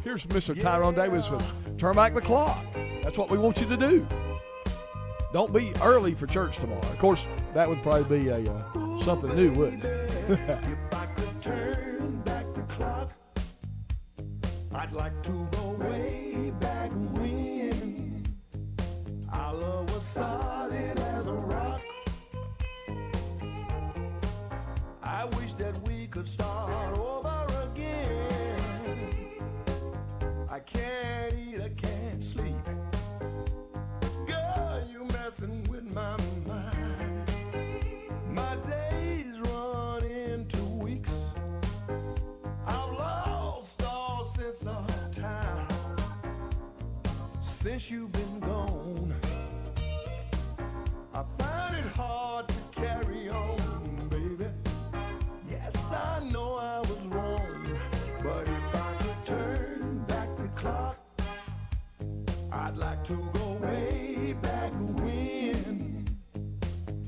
Here's Mr. Tyrone Davis with Turn Back the Clock. That's what we want you to do. Don't be early for church tomorrow. Of course, that would probably be something new, wouldn't it? If I could turn back the clock, I'd like to go way back when our love was solid as a rock. I wish that we could start over again. I can't eat, I can't sleep. Girl, you messing with my mind. My days run into weeks. I've lost all sense of time since you've been gone. I find it hard to carry on, baby. Yes, I know I was wrong, but if I could turn back the clock, I'd like to go way back when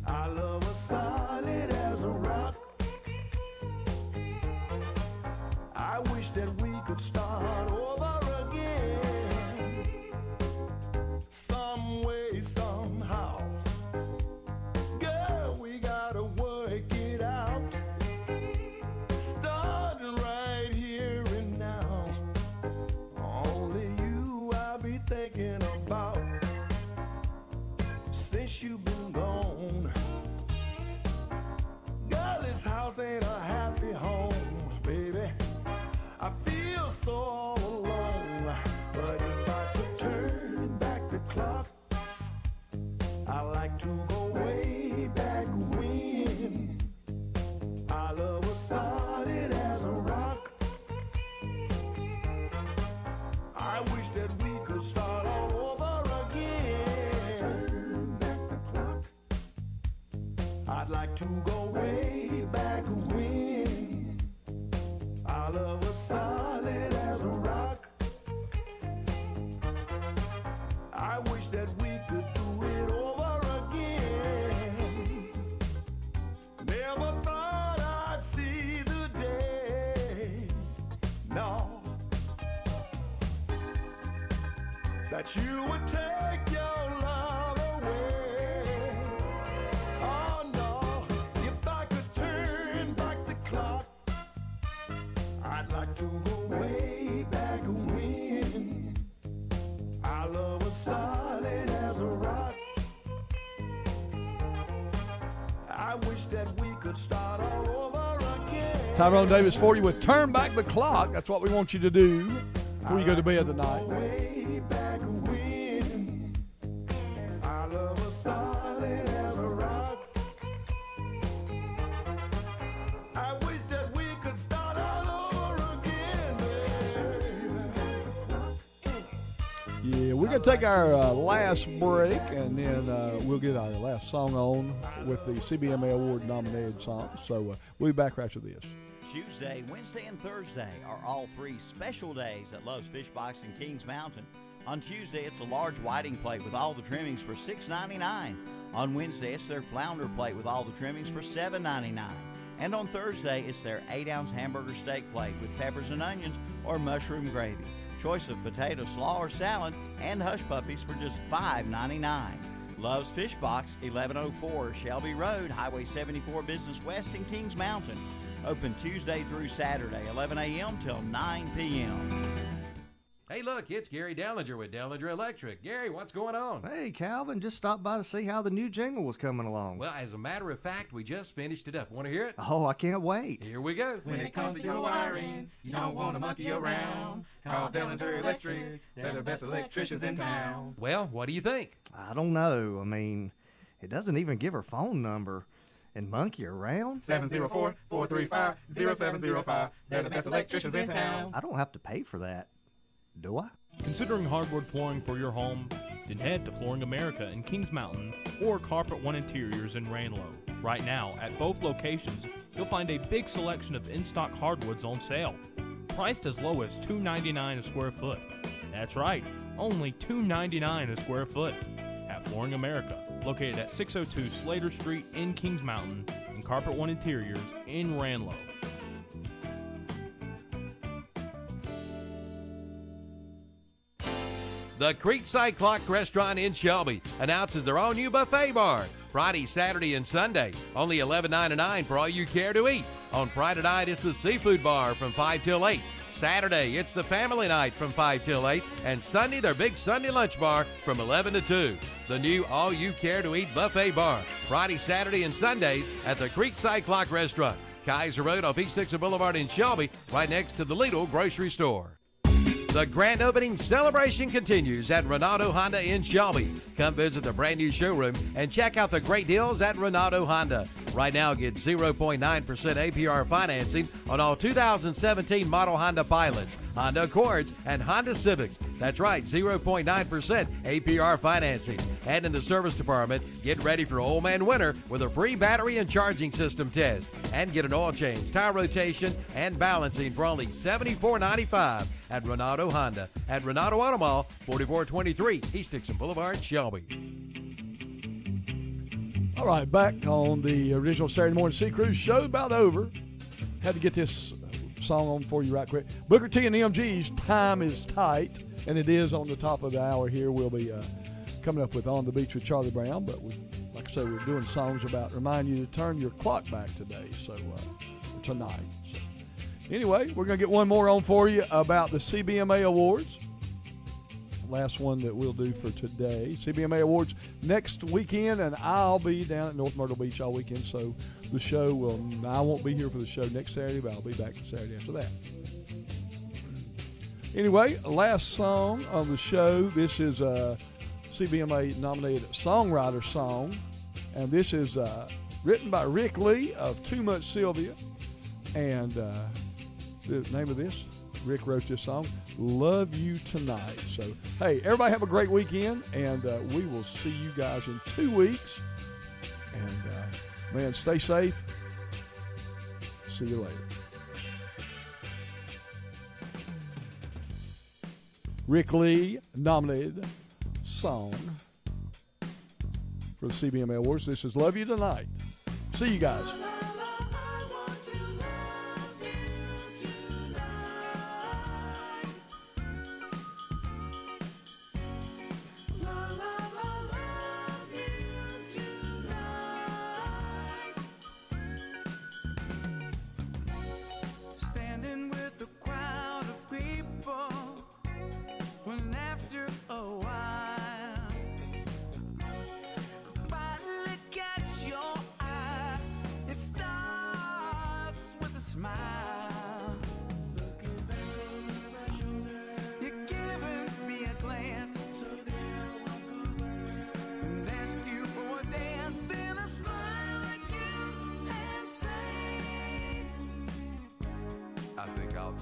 our love was solid as a rock. I wish that we could start over again, some way, somehow. Girl, we gotta work it out, starting right here and now. Only you I'll be thinking about since you've been gone. Girl, this house ain't a happy home, baby. I feel so all alone. But if I could turn back the clock, I like to go way back when our love was solid as a rock. I wish that we could start all over again. Turn back the clock. I'd like to go way back when our love was solid as a rock. I wish that we could do it over again. Never thought I'd see the day, no, that you would take your love away. Oh no, if I could turn back the clock, I'd like to go way back when our love was solid as a rock. I wish that we could start all over again. Tyrone Davis for you with Turn Back the Clock. That's what we want you to do before you go to bed tonight. Way back when our love was solid as a rock. I wish that we could start all over again, baby. Yeah, we're going to take our last break, and then we'll get our last song on with the CBMA Award nominated songs. So we'll be back right after this. Tuesday, Wednesday, and Thursday are all three special days at Love's Fish Box in Kings Mountain. On Tuesday, it's a large whiting plate with all the trimmings for $6.99. On Wednesday, it's their flounder plate with all the trimmings for $7.99. And on Thursday, it's their 8-ounce hamburger steak plate with peppers and onions or mushroom gravy. Choice of potato slaw or salad and hush puppies for just $5.99. Love's Fish Box, 1104 Shelby Road, Highway 74 Business West in Kings Mountain. Open Tuesday through Saturday, 11 a.m. till 9 p.m. Hey, look, it's Gary Dellinger with Dellinger Electric. Gary, what's going on? Hey, Calvin, just stopped by to see how the new jingle was coming along. Well, as a matter of fact, we just finished it up. Want to hear it? Oh, I can't wait. Here we go. When it comes to your wiring, you don't want to monkey around. Call Dellinger Electric. They're the best electricians in town. Well, what do you think? I don't know. I mean, it doesn't even give her phone number. And monkey around? 704-435-0705. They're the best electricians in town. I don't have to pay for that, do I? Considering hardwood flooring for your home? Then head to Flooring America in Kings Mountain or Carpet One Interiors in Ranlow. Right now, at both locations, you'll find a big selection of in-stock hardwoods on sale, priced as low as $2.99 a square foot. That's right, only $2.99 a square foot at Flooring America, located at 602 Slater Street in Kings Mountain and Carpet One Interiors in Ranlow. The Creekside Clock Restaurant in Shelby announces their all new buffet bar. Friday, Saturday, and Sunday, only $11.99 for all you care to eat. On Friday night, it's the seafood bar from 5 till 8. Saturday, it's the family night from 5 till 8. And Sunday, their big Sunday lunch bar from 11 to 2. The new all you care to eat buffet bar. Friday, Saturday, and Sundays at the Creekside Clock Restaurant. Kaiser Road off East Dixon Boulevard in Shelby, right next to the Lidl grocery store. The grand opening celebration continues at Renato Honda in Shelby. Come visit the brand new showroom and check out the great deals at Renato Honda. Right now, get 0.9% APR financing on all 2017 model Honda Pilots, Honda Accords, and Honda Civics. That's right, 0.9% APR financing. And in the service department, get ready for Old Man Winter with a free battery and charging system test. And get an oil change, tire rotation, and balancing for only $74.95 at Renato Honda. At Renato Auto Mall, 4423 East Dixon Boulevard, Shelby. All right, back on the original Saturday Morning Sea Cruise show, about over. Had to get this song on for you right quick. Booker T and MG's Time is Tight, and it is on the top of the hour here. We'll be coming up with On the Beach with Charlie Brown, but like I say, we're doing songs about remind you to turn your clock back today, so tonight. So, anyway, we're going to get one more on for you about the CBMA Awards. Last one that we'll do for today. CBMA Awards next weekend, and I'll be down at North Myrtle Beach all weekend, so the show I won't be here for the show next Saturday, but I'll be back the Saturday after that. Anyway, last song on the show. This is a CBMA nominated songwriter song, and this is written by Rick Lee of Too Much Sylvia, and the name of this, Rick wrote this song, Love You Tonight. So, hey, everybody have a great weekend, and we will see you guys in 2 weeks. And, man, stay safe. See you later. Rick Lee nominated song for the CBMA Awards. This is Love You Tonight. See you guys.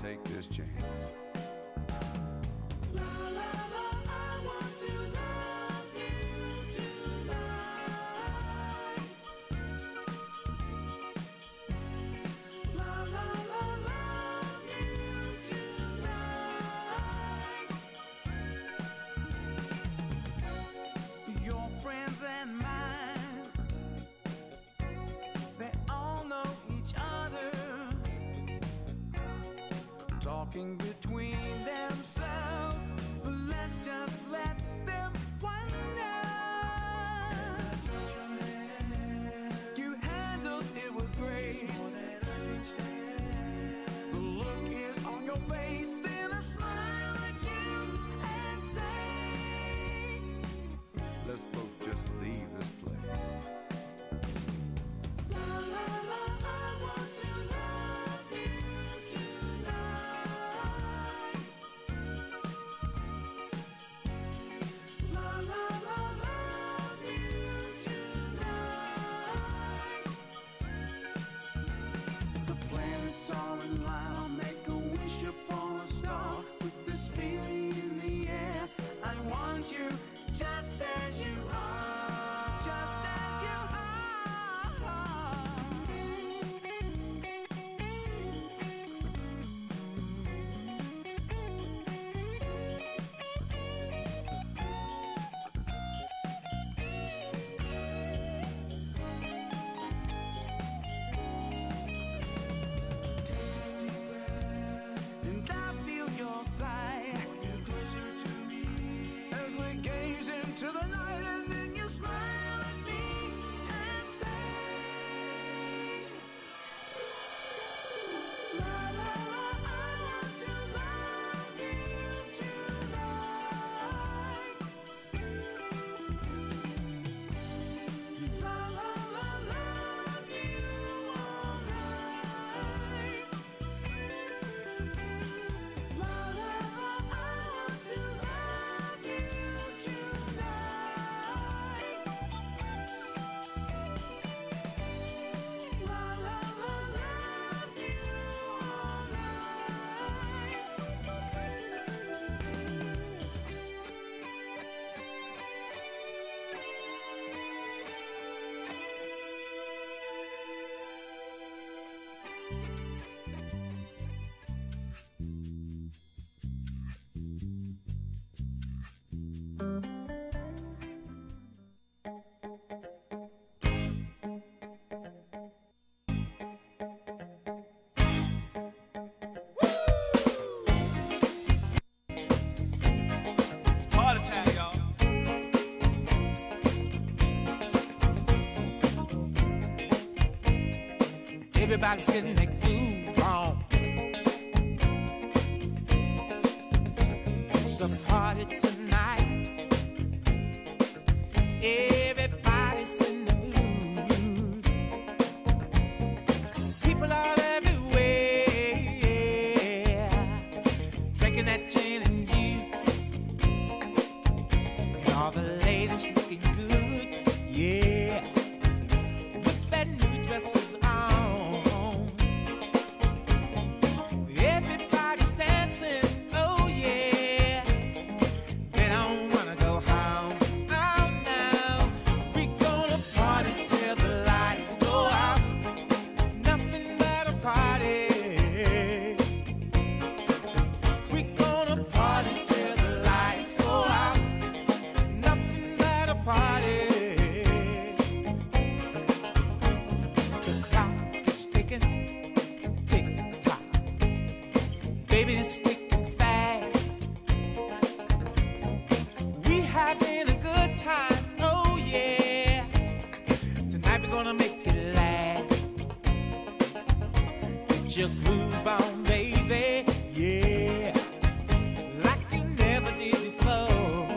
Take this chance. Your friends and mine, they all know each other. Talking between themselves, but let's just let them wonder. You handled it with grace. The look is on your face, then a smile at you and say, Let's both just leave this place. la la la, I want to love you tonight. Everybody's getting their groove on. It's a party tonight. Everybody's in the mood. People are everywhere, drinking that gin and juice, and all the ladies looking good, yeah, with their new dresses on. Everybody's dancing, oh yeah. They don't wanna go home, oh no. We gonna party till the lights go out. Nothing but a party. We gonna party till the lights go out. Nothing but a party. The clock is ticking, tick tock. Baby, it's ticking fast. We having a good time, oh yeah. Tonight we're gonna make it last. Get your groove on, baby, yeah, like you never did before.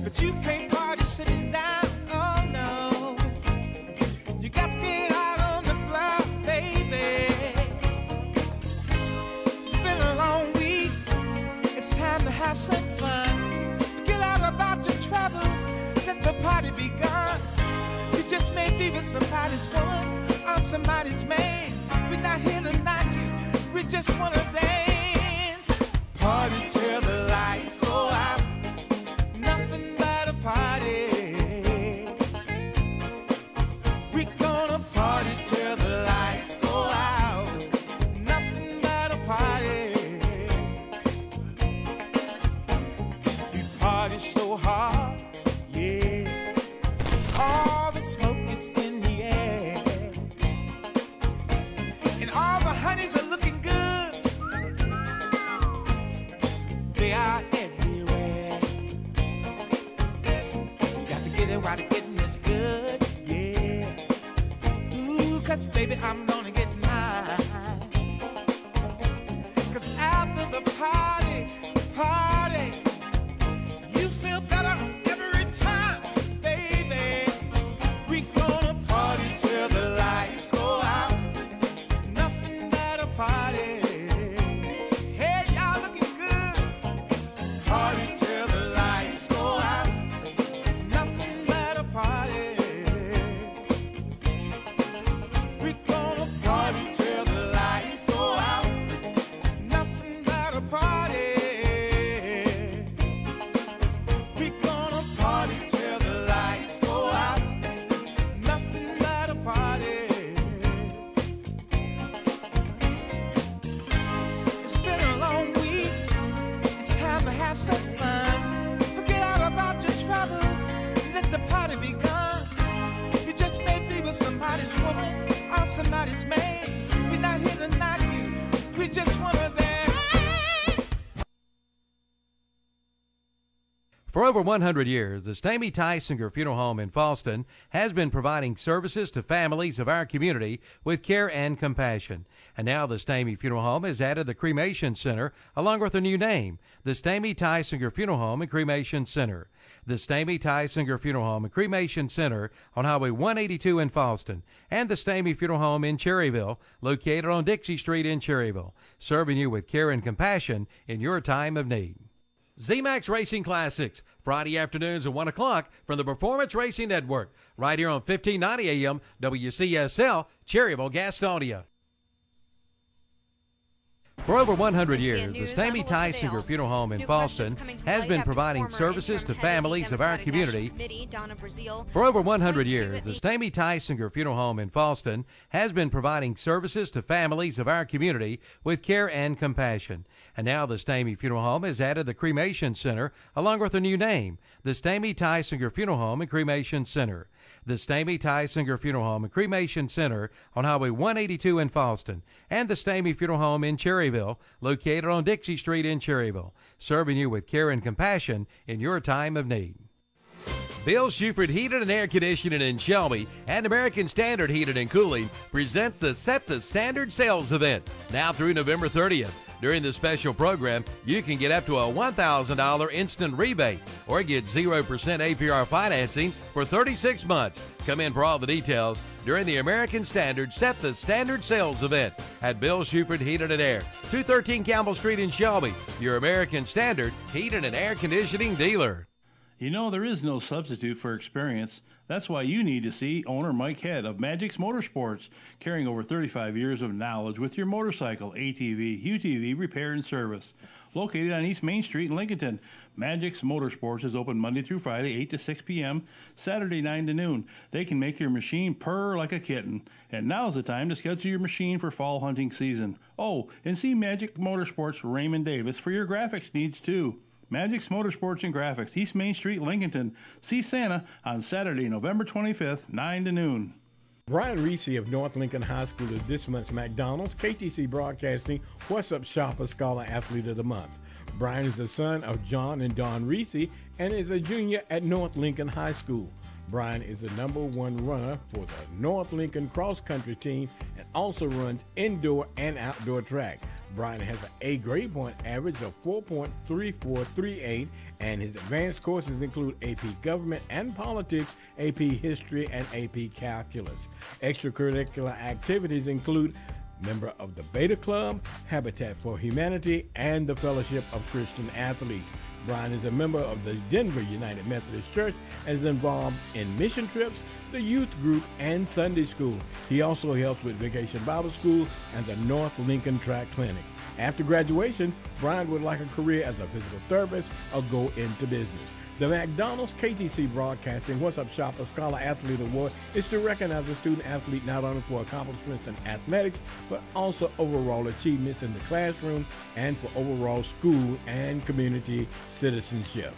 But you can't party sitting down, oh no. You got to get out on the floor, baby. It's been a long week. It's time to have some fun. Forget all about your troubles. Let the party begun. You just may be with somebody's woman or somebody's man. We're not here to knock you. We just wanna dance. Party till the lights go out. Nothing but a party. We gonna party till the lights go out. Nothing but a party. We party so hard, yeah. All the smoke is in the air, and all the honeys are looking good. They are everywhere. You got to get it while the getting is good, yeah. Ooh, 'cause baby, I'm gonna get mine. 'Cause after the party, you feel better every time, baby. We gonna party till the lights go out. Nothing but a party. Hey, y'all looking good. Party till the lights go out. Nothing but a party. We gonna party till the lights go out. Nothing but a party. We gonna party till the lights go out. Nothing but a party. It's been a long week. It's time to have some fun. Forget all about your trouble. Let the party begun. You just may be with somebody's woman or somebody's man. We're not here to knock you. We just wanna dance. For over 100 years, the Stamey Tysinger Funeral Home in Falston has been providing services to families of our community with care and compassion. And now the Stamey Funeral Home has added the Cremation Center along with a new name, the Stamey Tysinger Funeral Home and Cremation Center. The Stamey Tysinger Funeral Home and Cremation Center on Highway 182 in Falston, and the Stamey Funeral Home in Cherryville, located on Dixie Street in Cherryville, serving you with care and compassion in your time of need. Z-Max Racing Classics, Friday afternoons at 1 o'clock from the Performance Racing Network, right here on 1590 AM WCSL, Cherryville, Gastonia. For over 100 years, the Stamey Tysinger Funeral Home in Falston has been providing services to families of our community. For over 100 years, the Stamey Tysinger Funeral Home in Falston has been providing services to families of our community with care and compassion. And now the Stamey Funeral Home has added the Cremation Center along with a new name, the Stamey Tysinger Funeral Home and Cremation Center. The Stamey Tysinger Funeral Home and Cremation Center on Highway 182 in Falston, and the Stamey Funeral Home in Cherryville, located on Dixie Street in Cherryville, serving you with care and compassion in your time of need. Bill Shuford Heating and Air Conditioning in Shelby and American Standard Heating and Cooling presents the Set the Standard Sales Event now through November 30th. During the special program, you can get up to a $1,000 instant rebate or get 0% APR financing for 36 months. Come in for all the details during the American Standard Set the Standard Sales Event at Bill Shuford Heating and Air, 213 Campbell Street in Shelby, your American Standard Heating and Air Conditioning dealer. You know, there is no substitute for experience. That's why you need to see owner Mike Head of Magic's Motorsports, carrying over 35 years of knowledge with your motorcycle, ATV, UTV repair and service. Located on East Main Street in Lincolnton, Magic's Motorsports is open Monday through Friday, 8 to 6 p.m., Saturday, 9 to noon. They can make your machine purr like a kitten. And now's the time to schedule your machine for fall hunting season. Oh, and see Magic Motorsports Raymond Davis for your graphics needs, too. Magic's Motorsports and Graphics, East Main Street, Lincolnton. See Santa on Saturday, November 25th, 9 to noon. Brian Reese of North Lincoln High School is this month's McDonald's, KTC Broadcasting, What's Up Shopper Scholar Athlete of the Month. Brian is the son of John and Dawn Reese and is a junior at North Lincoln High School. Brian is the #1 runner for the North Lincoln cross country team and also runs indoor and outdoor track. Brian has an A grade point average of 4.3438, and his advanced courses include AP Government and Politics, AP History, and AP Calculus. Extracurricular activities include member of the Beta Club, Habitat for Humanity, and the Fellowship of Christian Athletes. Brian is a member of the Denver United Methodist Church and is involved in mission trips, the youth group, and Sunday school. He also helps with Vacation Bible School and the North Lincoln Track Clinic. After graduation, Brian would like a career as a physical therapist or go into business. The McDonald's KTC Broadcasting What's Up Shopper Scholar Athlete Award is to recognize a student athlete not only for accomplishments in athletics, but also overall achievements in the classroom and for overall school and community citizenship.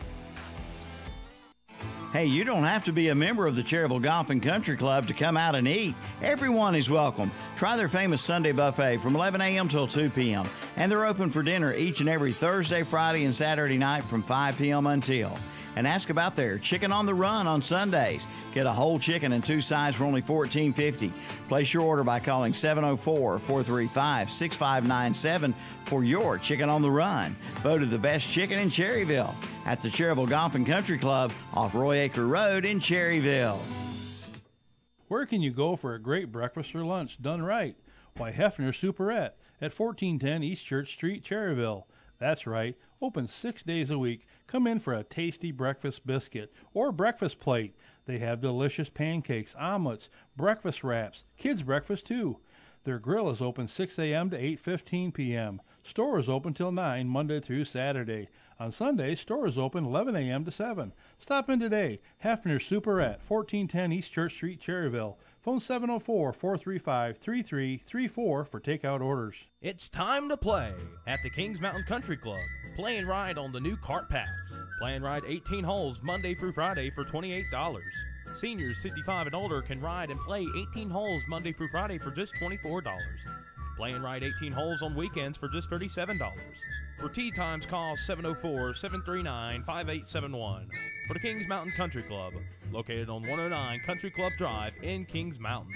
Hey, you don't have to be a member of the Cherryville Golf and Country Club to come out and eat. Everyone is welcome. Try their famous Sunday buffet from 11 a.m. till 2 p.m. And they're open for dinner each and every Thursday, Friday, and Saturday night from 5 p.m. until. And ask about their chicken on the run on Sundays. Get a whole chicken and 2 sides for only $14.50. Place your order by calling 704-435-6597 for your chicken on the run. Voted the best chicken in Cherryville at the Cherryville Golf and Country Club off Roy Acre Road in Cherryville. Where can you go for a great breakfast or lunch done right? Why, Hefner's Superette at 1410 East Church Street, Cherryville. That's right, open 6 days a week. Come in for a tasty breakfast biscuit or breakfast plate. They have delicious pancakes, omelets, breakfast wraps, kids' breakfast too. Their grill is open 6 a.m. to 8:15 p.m. Store is open till 9 Monday through Saturday. On Sundays, store is open 11 a.m. to 7. Stop in today. Hefner's Superette, 1410 East Church Street, Cherryville. Phone 704-435-3334 for takeout orders. It's time to play at the Kings Mountain Country Club. Play and ride on the new cart paths. Play and ride 18 holes Monday through Friday for $28. Seniors 55 and older can ride and play 18 holes Monday through Friday for just $24. Play and ride 18 holes on weekends for just $37. For tee times, call 704-739-5871 for the Kings Mountain Country Club, located on 109 Country Club Drive in Kings Mountain.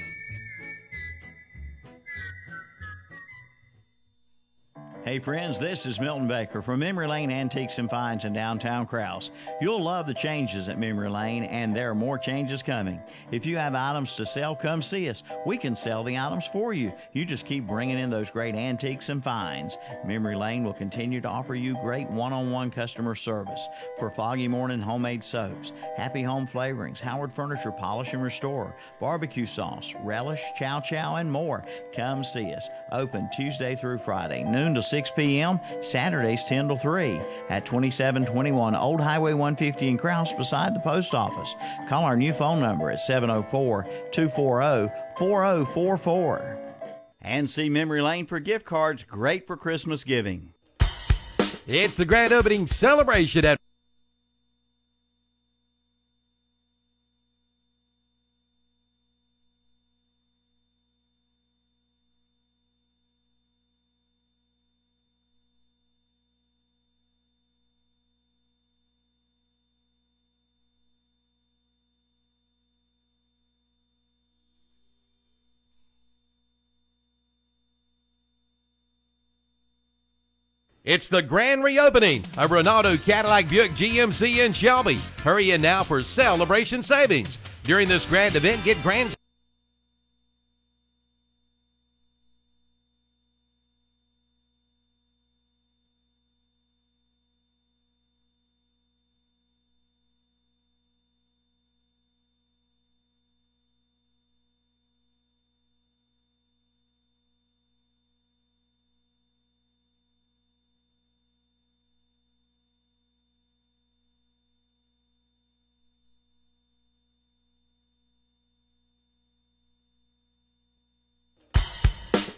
Hey friends, this is Milton Baker from Memory Lane Antiques and Finds in downtown Krause. You'll love the changes at Memory Lane, and there are more changes coming. If you have items to sell, come see us. We can sell the items for you. You just keep bringing in those great antiques and finds. Memory Lane will continue to offer you great one-on-one customer service for Foggy Morning homemade soaps, Happy Home flavorings, Howard Furniture Polish and Restore, barbecue sauce, relish, chow chow, and more. Come see us. Open Tuesday through Friday, noon to 6 p.m., Saturdays 10 to 3 at 2721 Old Highway 150 in Krause beside the post office. Call our new phone number at 704-240-4044. And see Memory Lane for gift cards great for Christmas giving. It's the grand opening celebration at It's the grand reopening of Ronaldo Cadillac Buick GMC in Shelby. Hurry in now for celebration savings. During this grand event, get grand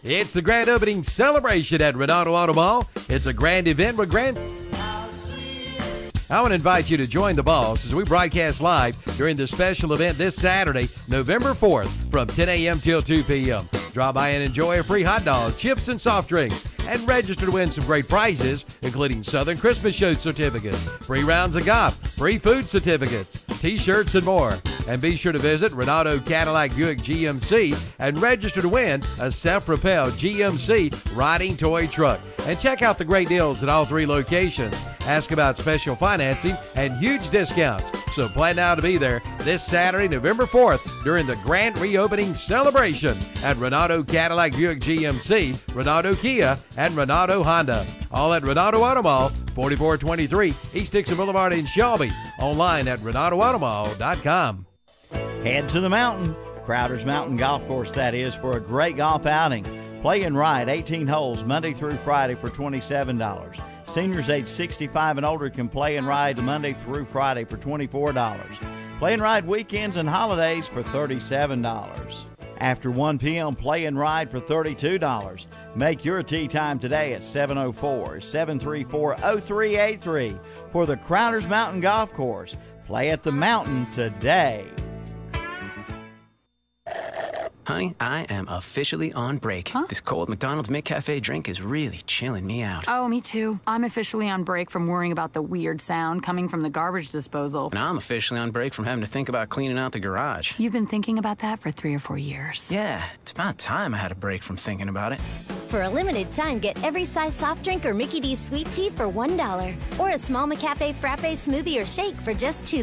It's the grand opening celebration at Ronaldo Auto Mall. It's a grand event with grand... I want to invite you to join the boss as we broadcast live during the special event this Saturday, November 4th from 10 a.m. till 2 p.m. Drop by and enjoy a free hot dog, chips, and soft drinks, and register to win some great prizes, including Southern Christmas Show certificates, free rounds of golf, free food certificates, T-shirts, and more. And be sure to visit Ronaldo Cadillac Buick GMC and register to win a self-propelled GMC riding toy truck. And check out the great deals at all three locations. Ask about special financing and huge discounts. So plan now to be there this Saturday, November 4th, during the grand reopening celebration at Ronaldo Cadillac Buick GMC, Ronaldo Kia, and Ronaldo Honda. All at Ronaldo Auto Mall, 4423 East Dixon Boulevard in Shelby. Online at RonaldoAutomall.com. Head to the mountain, Crowder's Mountain Golf Course, that is, for a great golf outing. Play and ride 18 holes Monday through Friday for $27. Seniors age 65 and older can play and ride Monday through Friday for $24. Play and ride weekends and holidays for $37. After 1 p.m., play and ride for $32. Make your tee time today at 704-734-0383 for the Crowder's Mountain Golf Course. Play at the mountain today. Honey, I am officially on break. Huh? This cold McDonald's McCafe drink is really chilling me out. Oh, me too. I'm officially on break from worrying about the weird sound coming from the garbage disposal. And I'm officially on break from having to think about cleaning out the garage. You've been thinking about that for 3 or 4 years. Yeah, it's about time I had a break from thinking about it. For a limited time, get every size soft drink or Mickey D's sweet tea for $1. Or a small McCafe frappe smoothie or shake for just $2.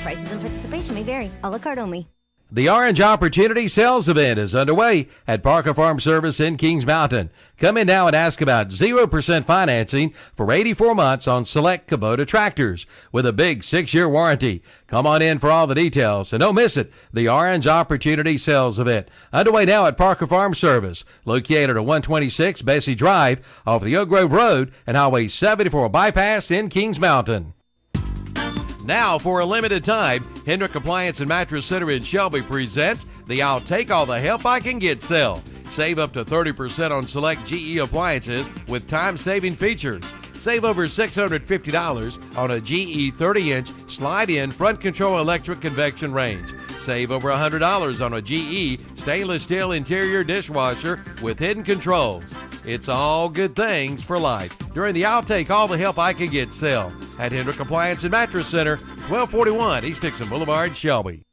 Prices and participation may vary. A la carte only. The Orange Opportunity Sales Event is underway at Parker Farm Service in Kings Mountain. Come in now and ask about 0% financing for 84 months on select Kubota tractors with a big 6-year warranty. Come on in for all the details and don't miss it. The Orange Opportunity Sales Event underway now at Parker Farm Service, located at 126 Bessie Drive off the Oak Grove Road and Highway 74 bypass in Kings Mountain. Now, for a limited time, Hendrick Appliance and Mattress Center in Shelby presents the I'll Take All the Help I Can Get sale. Save up to 30% on select GE appliances with time-saving features. Save over $650 on a GE 30-inch slide-in front control electric convection range. Save over $100 on a GE stainless steel interior dishwasher with hidden controls. It's all good things for life during the I'll Take All the Help I Can Get sale at Hendrick Appliance and Mattress Center, 1241 East Dixon Boulevard, Shelby.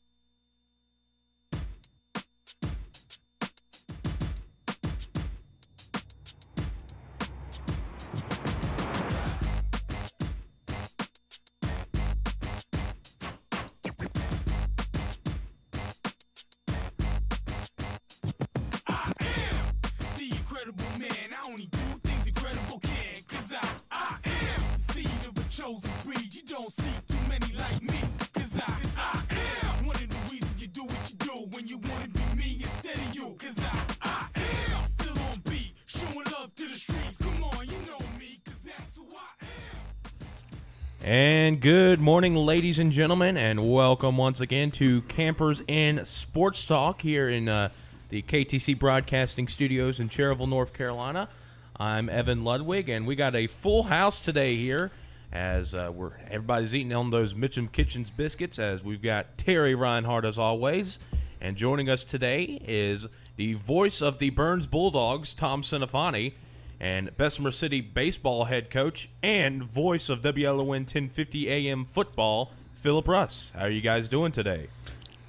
And good morning, ladies and gentlemen, and welcome once again to Campers in Sports Talk here in the KTC Broadcasting Studios in Cherryville, North Carolina. I'm Evan Ludwig, and we got a full house today here as everybody's eating on those Mitchem Kitchens biscuits, as we've got Terry Reinhardt as always. And joining us today is the voice of the Burns Bulldogs, Tom Cinefani, and Bessemer City baseball head coach and voice of WLON 1050 AM football, Philip Russ. How are you guys doing today?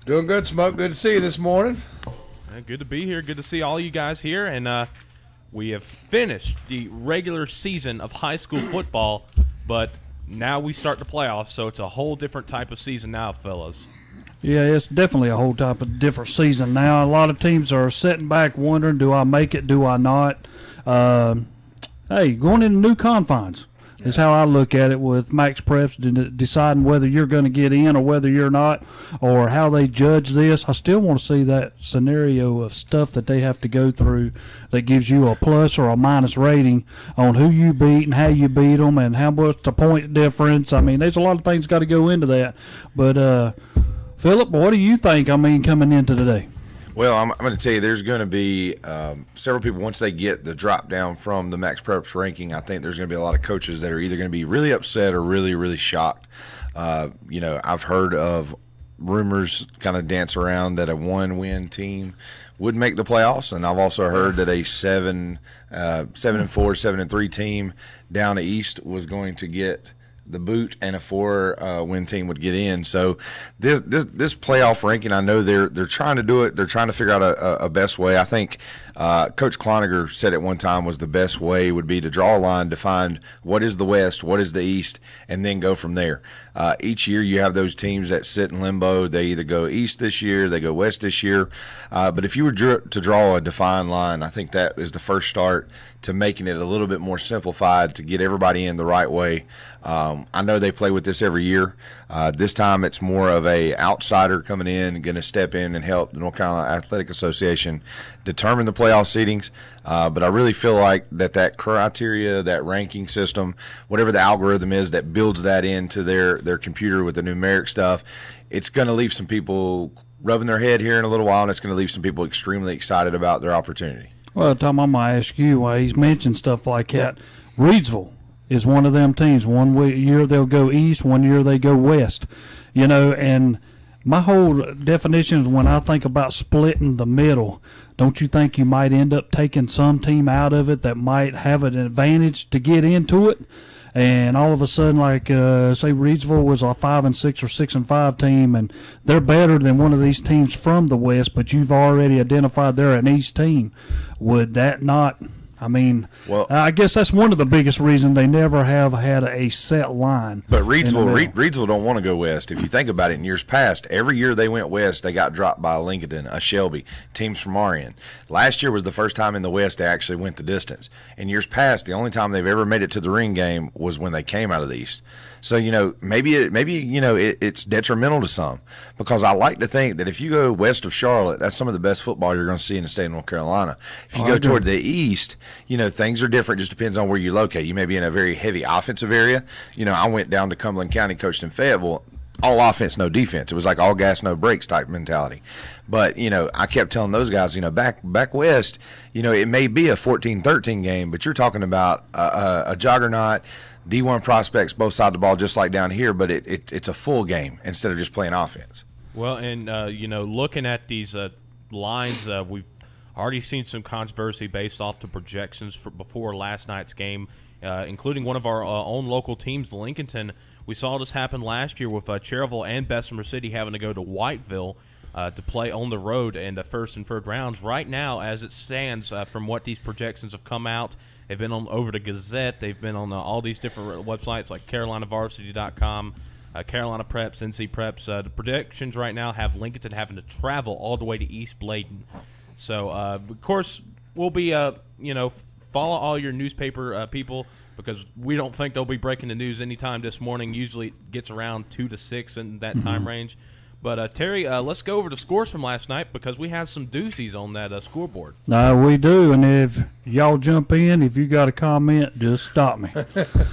Doing good, Smoke. Good to see you this morning. Good to be here. Good to see all you guys here. And we have finished the regular season of high school football, but now we start the playoffs, so it's a whole different type of season now, fellas. Yeah, it's definitely a whole type of different season now. A lot of teams are sitting back wondering, do I make it, do I not? Hey, going into new confines is how I look at it with Max Preps, deciding whether you're going to get in or whether you're not, or how they judge this. I still want to see that scenario of stuff that they have to go through that gives you a plus or a minus rating on who you beat and how you beat them and how much the point difference. I mean, there's a lot of things got to go into that. But, Philip, what do you think, coming into today? Well, I'm going to tell you, there's going to be several people, once they get the drop down from the Max Preps ranking, I think there's going to be a lot of coaches that are either going to be really upset or really, really shocked. I've heard of rumors kind of dance around that a 1-win team would make the playoffs, and I've also heard that a 7-4, 7-3 team down the East was going to get the boot, and a 4-win team would get in. So this playoff ranking, I know they're trying to do it. They're trying to figure out a best way. I think Coach Cloninger said at one time was the best way would be to draw a line to find what is the West, what is the East, and then go from there. Each year you have those teams that sit in limbo. They either go East this year, they go West this year. But if you were to draw a defined line, I think that is the first start to making it a little bit more simplified to get everybody in the right way. I know they play with this every year. This time it's more of a outsider coming in, going to step in and help the North Carolina Athletic Association determine the playoff seedings. But I really feel like that criteria, that ranking system, whatever the algorithm is that builds that into their computer with the numeric stuff, it's going to leave some people rubbing their head here in a little while, and it's going to leave some people extremely excited about their opportunity. Well, Tom, I'm going to ask you why he's mentioned stuff like that. Reidsville is one of them teams. One year they'll go east, one year they go west. And my whole definition is when I think about splitting the middle, don't you think you might end up taking some team out of it that might have an advantage to get into it? And all of a sudden, like say Reidsville was a 5-6 or 6-5 team, and they're better than one of these teams from the West, but you've already identified they're an East team. Would that not? I guess that's one of the biggest reasons they never have had a set line. But Reidsville don't want to go west. If you think about it, in years past, every year they went west, they got dropped by a Lincoln, a Shelby, teams from our end. Last year was the first time in the West they actually went the distance. In years past, the only time they've ever made it to the ring game was when they came out of the East. So, maybe it's detrimental to some, because I like to think that if you go west of Charlotte, that's some of the best football you're going to see in the state of North Carolina. If you go toward the east, things are different. Just depends on where you locate. You may be in a very heavy offensive area. I went down to Cumberland County, coached in Fayetteville, all offense, no defense. It was like all gas, no brakes type mentality. But, I kept telling those guys, back west, it may be a 14-13 game, but you're talking about a juggernaut, D1 prospects both sides of the ball, just like down here, but it's a full game instead of just playing offense. Well, and, looking at these lines, we've already seen some controversy based off the projections before last night's game, including one of our own local teams, Lincolnton. We saw this happen last year with Cherryville and Bessemer City having to go to Whiteville to play on the road in the first and third rounds. Right now, as it stands, from what these projections have come out, they've been on over the Gazette. They've been on all these different websites like CarolinaVarsity.com, Carolina Preps, NC Preps. The predictions right now have Lincolnton having to travel all the way to East Bladen. So, of course, we'll be, follow all your newspaper people, because we don't think they'll be breaking the news anytime this morning. Usually it gets around 2 to 6 in that time range. But, Terry, let's go over the scores from last night, because we had some doozies on that scoreboard. We do, and if y'all jump in, if you got a comment, just stop me.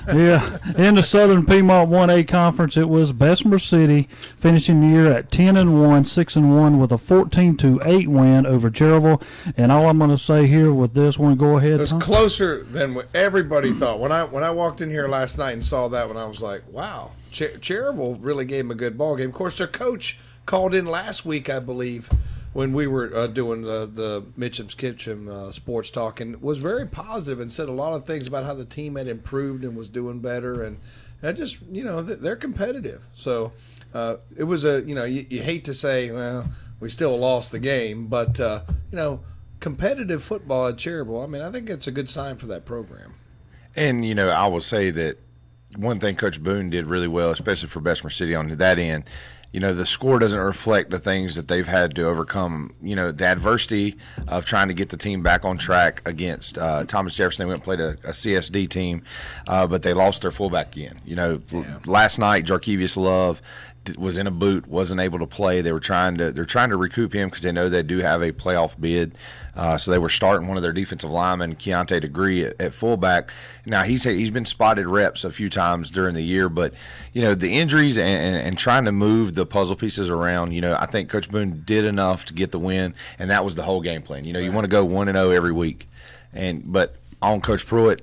Yeah, in the Southern Piedmont 1A Conference, it was Bessemer City finishing the year at 10-1, 6-1 with a 14-8 win over Cherryville. And all I'm going to say here with this one, go ahead, It was Tom. closer than what everybody thought. When I walked in here last night and saw that one, I was like, wow. Cherryville really gave him a good ball game. Of course, their coach called in last week, I believe, when we were doing the Mitchem's Kitchen sports talk, and was very positive and said a lot of things about how the team had improved and was doing better. And I just, they're competitive. So it was you hate to say, well, we still lost the game, but, competitive football at Cherryville. I mean, I think it's a good sign for that program. And, I will say that one thing Coach Boone did really well, especially for Bessemer City on that end, the score doesn't reflect the things that they've had to overcome. The adversity of trying to get the team back on track against Thomas Jefferson. They went and played a CSD team, but they lost their fullback again. Last night, Jarkevius Love was in a boot, wasn't able to play. They're trying to recoup him because they know they do have a playoff bid. So they were starting one of their defensive linemen, Keontae Degree, at fullback. Now he's been spotted reps a few times during the year, but the injuries and trying to move the puzzle pieces around. I think Coach Boone did enough to get the win, and that was the whole game plan. You want to go 1-0 every week, but on Coach Pruitt,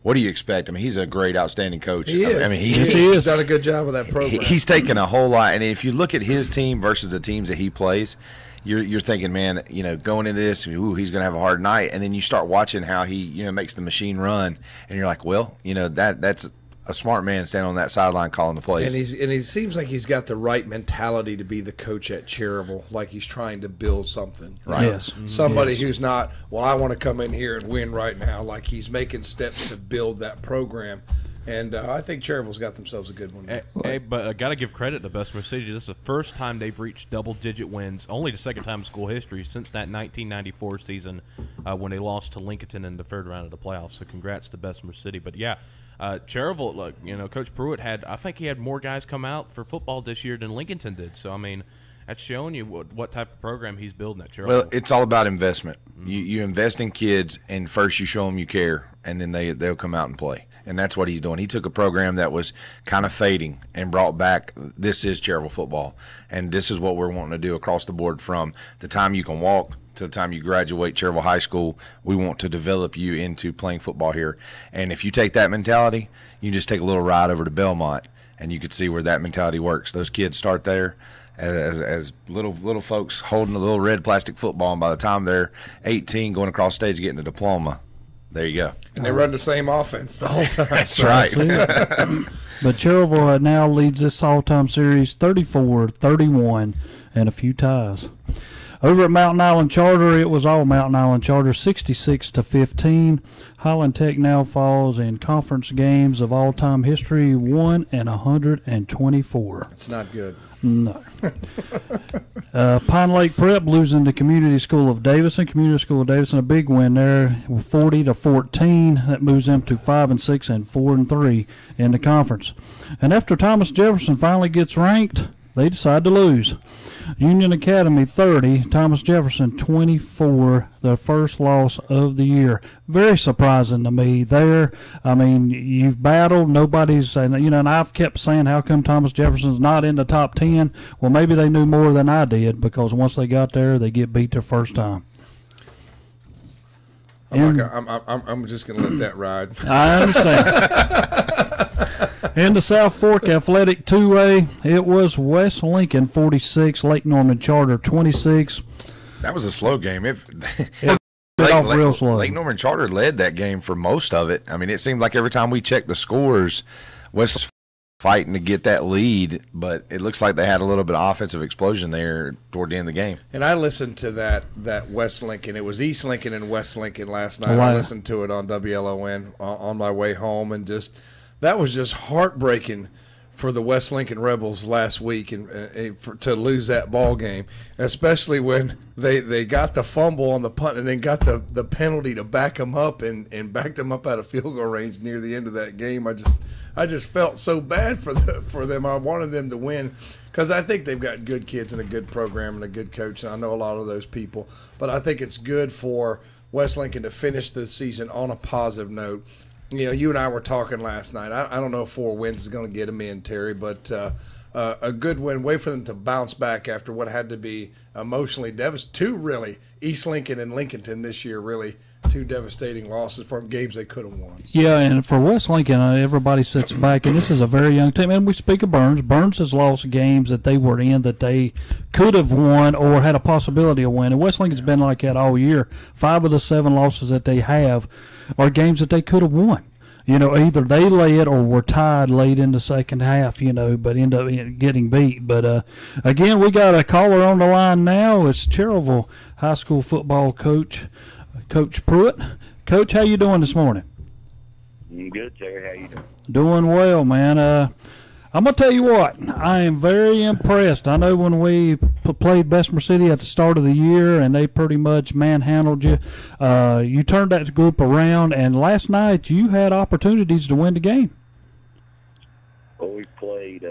what do you expect? I mean, he's a great, outstanding coach. He is. I mean, he's done a good job with that program. He's taken a whole lot. And if you look at his team versus the teams that he plays, you're thinking, man, going into this, he's going to have a hard night. And then you start watching how he, makes the machine run, and you're like, well, that's a smart man standing on that sideline calling the plays. And he seems like he's got the right mentality to be the coach at Cherryville, like he's trying to build something. Right. Yes. Somebody who's not, well, I want to come in here and win right now. Like he's making steps to build that program. And I think Cherryville's got themselves a good one. Hey, but I got to give credit to Bessemer City. This is the first time they've reached double-digit wins, only the second time in school history since that 1994 season when they lost to Lincoln in the third round of the playoffs. So congrats to Bessemer City. But, yeah, Cherryville, look, Coach Pruitt I think he had more guys come out for football this year than Lincoln did. So, I mean, that's showing you what type of program he's building at Cherryville. Well, it's all about investment. You invest in kids, and first you show them you care, and then they'll come out and play. And that's what he's doing. He took a program that was kind of fading and brought back, this is Cherryville football, and this is what we're wanting to do across the board from the time you can walk to the time you graduate Cherryville High School. We want to develop you into playing football here. And if you take that mentality, you just take a little ride over to Belmont, and you could see where that mentality works. Those kids start there as little folks holding a little red plastic football, and by the time they're 18, going across stage getting a diploma, there you go. And they run the same offense the whole time. That's right. But Cherryville now leads this all-time series 34-31 and a few ties. Over at Mountain Island Charter, it was all Mountain Island Charter, 66-15. Highland Tech now falls in conference games of all-time history, 1-124. It's not good. No. Pine Lake Prep losing to Community School of Davison. Community School of Davison, a big win there, 40-14. That moves them to 5-6 and 4-3 in the conference. And after Thomas Jefferson finally gets ranked, they decide to lose. Union Academy 30, Thomas Jefferson 24, the first loss of the year. Very surprising to me there. I mean, you've battled, nobody's saying, and I've kept saying, how come Thomas Jefferson's not in the top 10? Well, maybe they knew more than I did, because once they got there, they get beat their first time. I'm just going to let that ride. I understand. In the South Fork Athletic 2A, it was West Lincoln 46, Lake Norman Charter 26. That was a slow game. Real slow. Lake Norman Charter led that game for most of it. I mean, it seemed like every time we checked the scores, West was fighting to get that lead, but it looks like they had a little bit of offensive explosion there toward the end of the game. And I listened to that West Lincoln. It was East Lincoln and West Lincoln last night. I listened to it on WLON on my way home, and that was just heartbreaking for the West Lincoln Rebels last week to lose that ball game, especially when they got the fumble on the punt and then got the penalty to back them up and backed them up out of field goal range near the end of that game. I just felt so bad for them. I wanted them to win because I think they've got good kids and a good program and a good coach, and I know a lot of those people. But I think it's good for West Lincoln to finish the season on a positive note. You and I were talking last night. I don't know if 4 wins is going to get them in, Terry, but a good win. Way for them to bounce back after what had to be emotionally devastating. 2 really, East Lincoln and Lincolnton this year, really 2 devastating losses from games they could have won. Yeah, and for West Lincoln, everybody sits back, and this is a very young team. And we speak of Burns. Burns has lost games that they were in that they could have won or had a possibility of winning. West Lincoln's been like that all year. 5 of the 7 losses that they have are games that they could have won. either they led or were tied late in the second half, but end up getting beat. But, again, we got a caller on the line now. It's Cherryville High School football coach, Coach Pruitt. Coach, how you doing this morning? Good, Terry. How you doing? Doing well, man. I'm going to tell you what, I am very impressed. I know when we played Bessemer City at the start of the year and they pretty much manhandled you, you turned that group around, and last night you had opportunities to win the game. Well, we played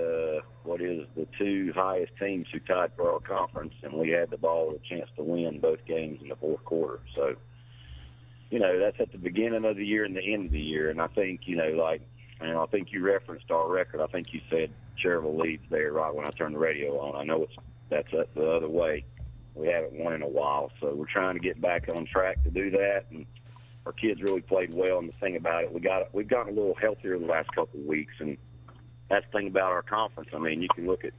what is the two highest teams who tied for our conference, and we had the ball with a chance to win both games in the fourth quarter. So, that's at the beginning of the year and the end of the year, and I think, I think you referenced our record. I think you said Cherryville leads there right when I turned the radio on. I know that's up the other way. We haven't won in a while, so we're trying to get back on track to do that. And our kids really played well. And the thing about it, we've gotten a little healthier the last couple of weeks, and that's the thing about our conference. I mean, you can look at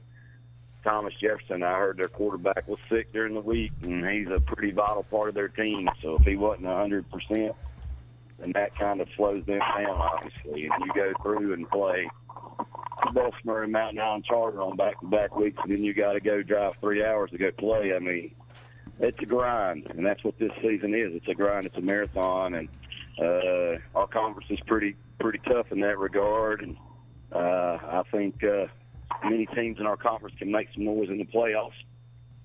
Thomas Jefferson. I heard their quarterback was sick during the week, and he's a pretty vital part of their team. So if he wasn't 100%. And that kind of slows them down, obviously. And you go through and play Bessemer and Mountain Island Charter on back-to-back weeks, and then you got to go drive 3 hours to go play. I mean, it's a grind, and that's what this season is. It's a grind. It's a marathon, and our conference is pretty tough in that regard. And I think many teams in our conference can make some noise in the playoffs.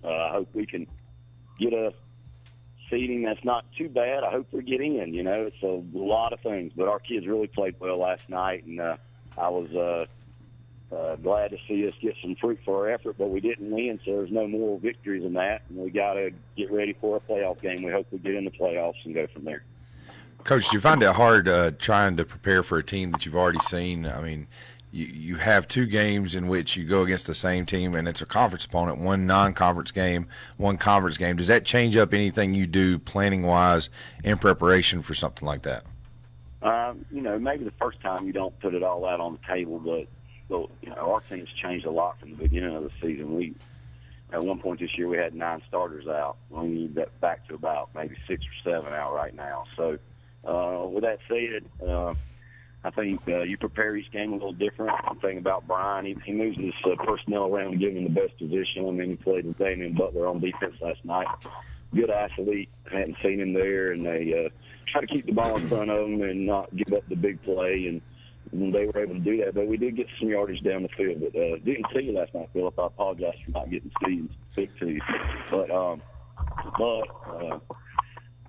I hope we can get a seeding that's not too bad. I hope we get in. It's a lot of things, but our kids really played well last night, and I was glad to see us get some fruit for our effort, but we didn't win, so there's no more victories than that, and we got to get ready for a playoff game. We hope we get in the playoffs and go from there. Coach, do you find it hard trying to prepare for a team that you've already seen? I mean, you have two games in which you go against the same team, and it's a conference opponent, one non-conference game, one conference game. Does that change up anything you do planning-wise in preparation for something like that? Maybe the first time you don't put it all out on the table, but our team's changed a lot from the beginning of the season. At one point this year, we had 9 starters out. We need that back to about maybe 6 or 7 out right now. So with that said, I think you prepare each game a little different. The thing about Brian, he moves his personnel around and gives them the best position. I mean, he played with Damian Butler on defense last night. Good athlete. I hadn't seen him there, and they try to keep the ball in front of them and not give up the big play, and they were able to do that. But we did get some yardage down the field. But didn't see you last night, Philip. I apologize for not getting to see you and speak to you. But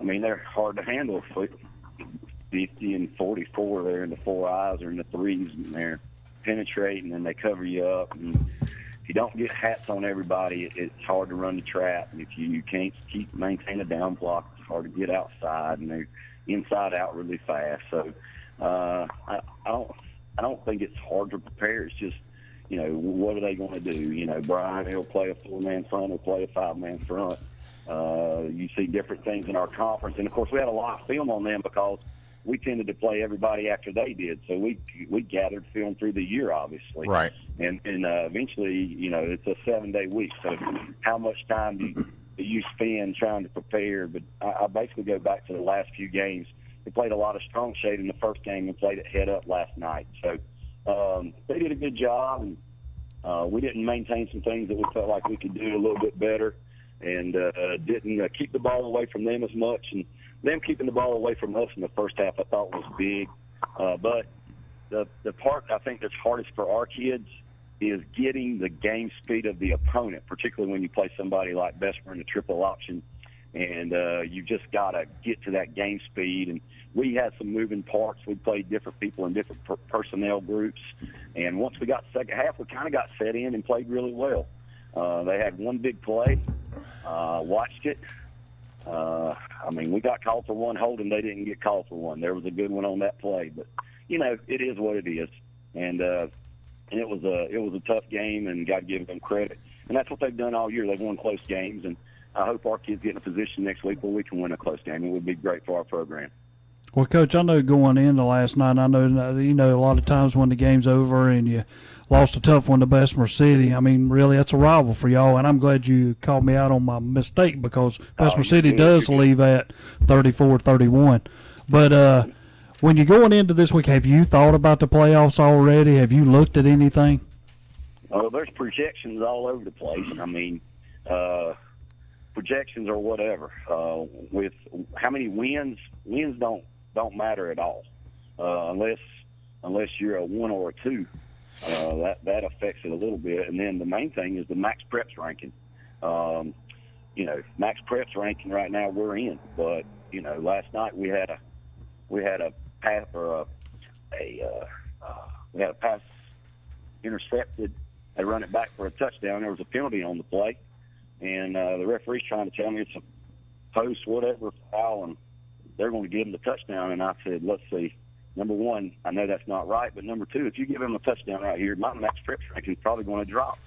I mean, they're hard to handle. 50 and 44 there in the 4 eyes or in the threes, and they're penetrating and they cover you up. And if you don't get hats on everybody, it's hard to run the trap. And if you can't maintain a down block, it's hard to get outside, and they're inside out really fast. So I don't think it's hard to prepare. It's just, what are they going to do? Brian, he'll play a 4-man front, he'll play a 5-man front. You see different things in our conference, and of course we had a lot of film on them because we tended to play everybody after they did. So we gathered film through the year, obviously. Right. And eventually, it's a 7-day week. So how much time do you spend trying to prepare? But I basically go back to the last few games. We played a lot of strong shade in the first game and played it head up last night. So they did a good job. And we didn't maintain some things that we felt like we could do a little bit better, and didn't keep the ball away from them as much. And them keeping the ball away from us in the first half I thought was big. But the part I think that's hardest for our kids is getting the game speed of the opponent, particularly when you play somebody like Bessemer in the triple option. And you just got to get to that game speed. And we had some moving parts. We played different people in different personnel groups. And once we got the second half, we kind of got set in and played really well. They had one big play. Watched it. We got called for one holding. They didn't get called for one. There was a good one on that play, but it is what it is. And it was a tough game, and got to give them credit. And that's what they've done all year. They've won close games, and I hope our kids get in a position next week where we can win a close game. It would be great for our program. Well, Coach, I know going into last night, I know a lot of times when the game's over and you lost a tough one to Bessemer City, really that's a rival for y'all, and I'm glad you called me out on my mistake because Bessemer City does leave at 34-31. But when you're going into this week, have you thought about the playoffs already? Have you looked at anything? Well, there's projections all over the place. I mean, projections or whatever. With how many wins don't matter at all, unless you're a 1 or a 2. That affects it a little bit. And then the main thing is the Max Preps ranking. Max Preps ranking right now we're in, but last night we had a pass or we had a pass intercepted. They run it back for a touchdown. There was a penalty on the play, and the referee's trying to tell me it's a post, whatever, foul, and they're going to give him the touchdown. And I said, let's see. Number one, I know that's not right, but number two, if you give him a touchdown right here, my Max Preps ranking is probably going to drop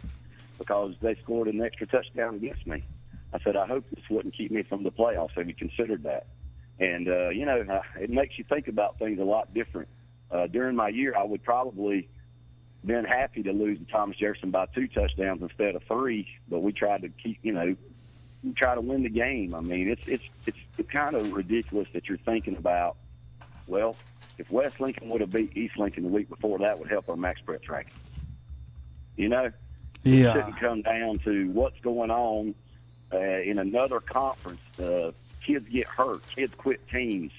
because they scored an extra touchdown against me. I said, I hope this wouldn't keep me from the playoffs. Have you considered that? And, it makes you think about things a lot different. During my year, I would probably been happy to lose to Thomas Jefferson by 2 touchdowns instead of 3, but we tried to keep, try to win the game. I mean, it's kind of ridiculous that you're thinking about, well, if West Lincoln would have beat East Lincoln the week before, that would help our Max Preps ranking. Yeah. It shouldn't come down to what's going on in another conference. Kids get hurt. Kids quit teams.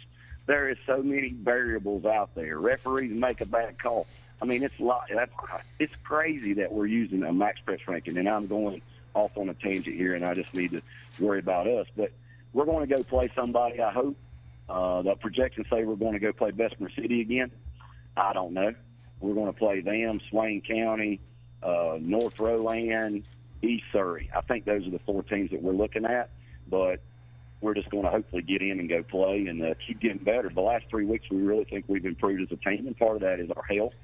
There is so many variables out there. Referees make a bad call. I mean, it's crazy that we're using a Max Preps ranking, and I'm going off on a tangent here, and I just need to worry about us. But we're going to go play somebody, I hope. The projections say we're going to go play Bessemer City again. I don't know. We're going to play them, Swain County, North Rowan, East Surrey. I think those are the 4 teams that we're looking at, but we're just going to hopefully get in and go play and keep getting better. The last 3 weeks, we really think we've improved as a team, and part of that is our health,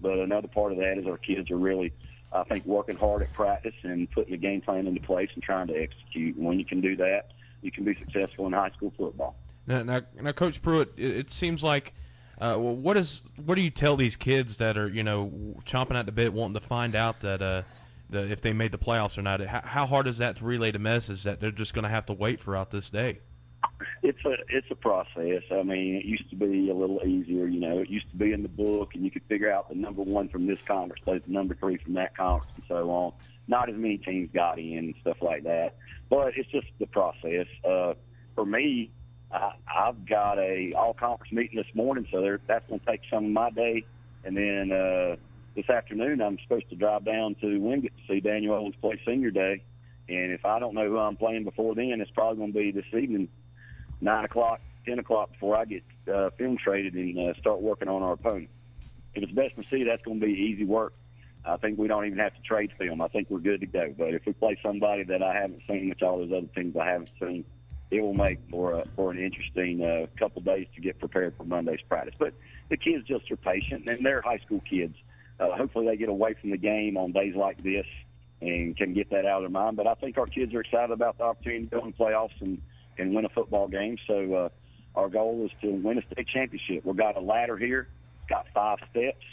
but another part of that is our kids are really, I think, working hard at practice and putting the game plan into place and trying to execute. And when you can do that, you can be successful in high school football. Now, Coach Pruitt, it seems like, what do you tell these kids that are, chomping at the bit, wanting to find out that if they made the playoffs or not? How hard is that to relay the message that they're just going to have to wait throughout this day? It's a process. I mean, it used to be a little easier. It used to be in the book, and you could figure out the number 1 from this conference plays the number 3 from that conference, and so on. Not as many teams got in and stuff like that, but it's just the process. For me, I've got a all-conference meeting this morning, so that's going to take some of my day. And then this afternoon, I'm supposed to drive down to Wingate to see Daniel Owens play senior day. And if I don't know who I'm playing before then, it's probably going to be this evening, 9 o'clock, 10 o'clock, before I get film traded and start working on our opponent. If it's Bessemer City, that's going to be easy work. I think we don't even have to trade film. I think we're good to go. But if we play somebody that I haven't seen, which all those other teams I haven't seen, it will make for an interesting couple days to get prepared for Monday's practice. But the kids just are patient, and they're high school kids. Hopefully they get away from the game on days like this and can get that out of their mind. But I think our kids are excited about the opportunity to go in playoffs and win a football game. So our goal is to win a state championship. We've got a ladder here. It's got 5 steps.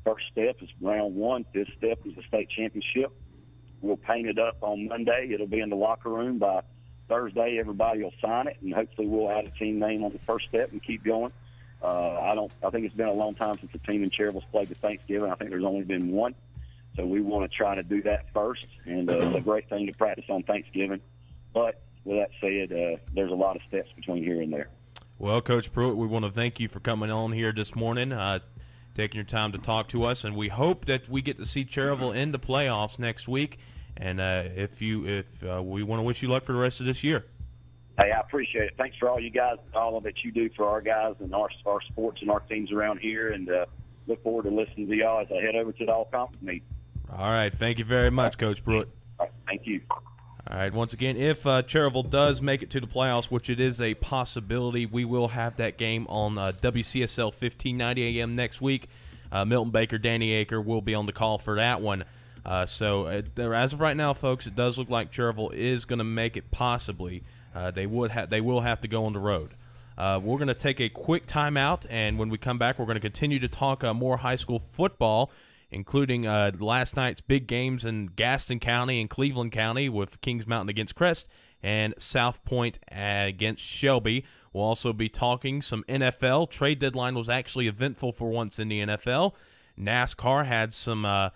First step is round 1. 5th step is the state championship. We'll paint it up on Monday. It'll be in the locker room by Thursday. Everybody will sign it, and hopefully we'll add a team name on the first step and keep going. I think it's been a long time since a team in Cherryville's played the Thanksgiving. I think there's only been 1. So we want to try to do that first, and it's a great thing to practice on Thanksgiving. But with that said, there's a lot of steps between here and there. Well, Coach Pruitt, we want to thank you for coming on here this morning, taking your time to talk to us, and we hope that we get to see Cherryville in the playoffs next week. And we want to wish you luck for the rest of this year. Hey, I appreciate it. Thanks for all you guys, all that you do for our guys and our sports and our teams around here. And look forward to listening to y'all as I head over to the all-conference meeting. All right. Thank you very much, Coach Pruitt. All right, thank you. All right. Once again, if Cherryville does make it to the playoffs, which it is a possibility, we will have that game on WCSL 1590 AM next week. Milton Baker, Danny Aker will be on the call for that one. So as of right now, folks, it does look like Cherryville is going to make it possibly. They will have to go on the road. We're going to take a quick timeout, and when we come back, we're going to continue to talk more high school football including last night's big games in Gaston County and Cleveland County with Kings Mountain against Crest and South Point against Shelby. We'll also be talking some NFL. Trade deadline was actually eventful for once in the NFL. NASCAR had some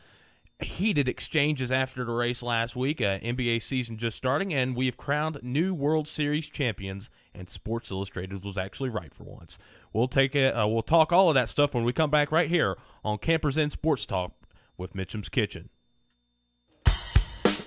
heated exchanges after the race last week. NBA season just starting, and we have crowned new World Series champions, and Sports Illustrated was actually right for once. We'll talk all of that stuff when we come back right here on Campers Inn Sports Talk with Mitchem's Kitchen.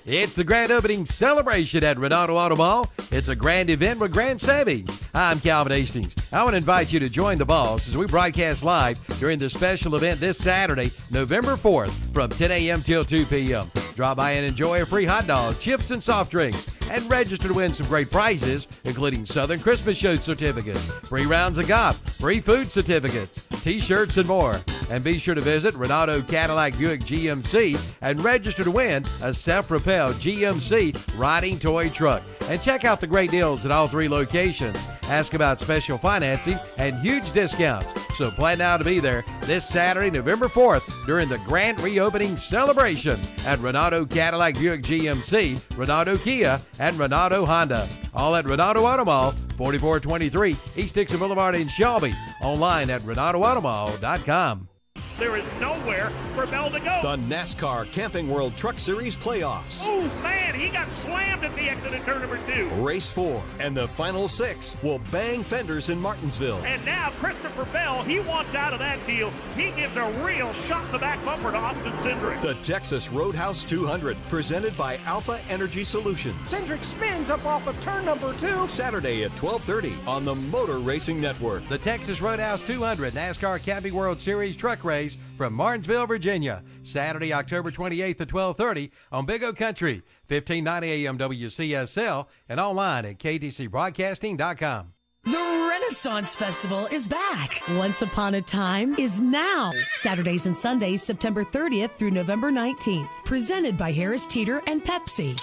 It's the grand opening celebration at Renato Auto Mall. It's a grand event with grand savings. I'm Calvin Hastings. I want to invite you to join the boss as we broadcast live during the special event this Saturday, November 4th, from 10 a.m. till 2 p.m. Drop by and enjoy a free hot dog, chips, and soft drinks, and register to win some great prizes, including Southern Christmas Show certificates, free rounds of golf, free food certificates, T-shirts, and more. And be sure to visit Renato Cadillac Buick GMC and register to win a self-propelled GMC riding toy truck. And check out the great deals at all 3 locations. Ask about special financing and huge discounts. So plan now to be there this Saturday, November 4th, during the grand reopening celebration at Renato Cadillac Buick GMC, Renato Kia, and Renato Honda. All at Renato Auto Mall, 4423 East Dixon Boulevard in Shelby. Online at RenatoAutomall.com. There is nowhere for Bell to go. The NASCAR Camping World Truck Series playoffs. Oh, man, he got slammed at the exit of turn number 2. Race 4 and the final 6 will bang fenders in Martinsville. And now Christopher Bell, he wants out of that deal. He gives a real shot in the back bumper to Austin Cindric. The Texas Roadhouse 200, presented by Alpha Energy Solutions. Cindric spins up off of turn number 2. Saturday at 12:30 on the Motor Racing Network. The Texas Roadhouse 200 NASCAR Camping World Series truck race from Martinsville, Virginia. Saturday, October 28th at 12:30 on Big O Country, 1590 AM WCSL, and online at KTCBroadcasting.com. The Renaissance Festival is back. Once Upon a Time is now. Saturdays and Sundays, September 30th through November 19th. Presented by Harris Teeter and Pepsi.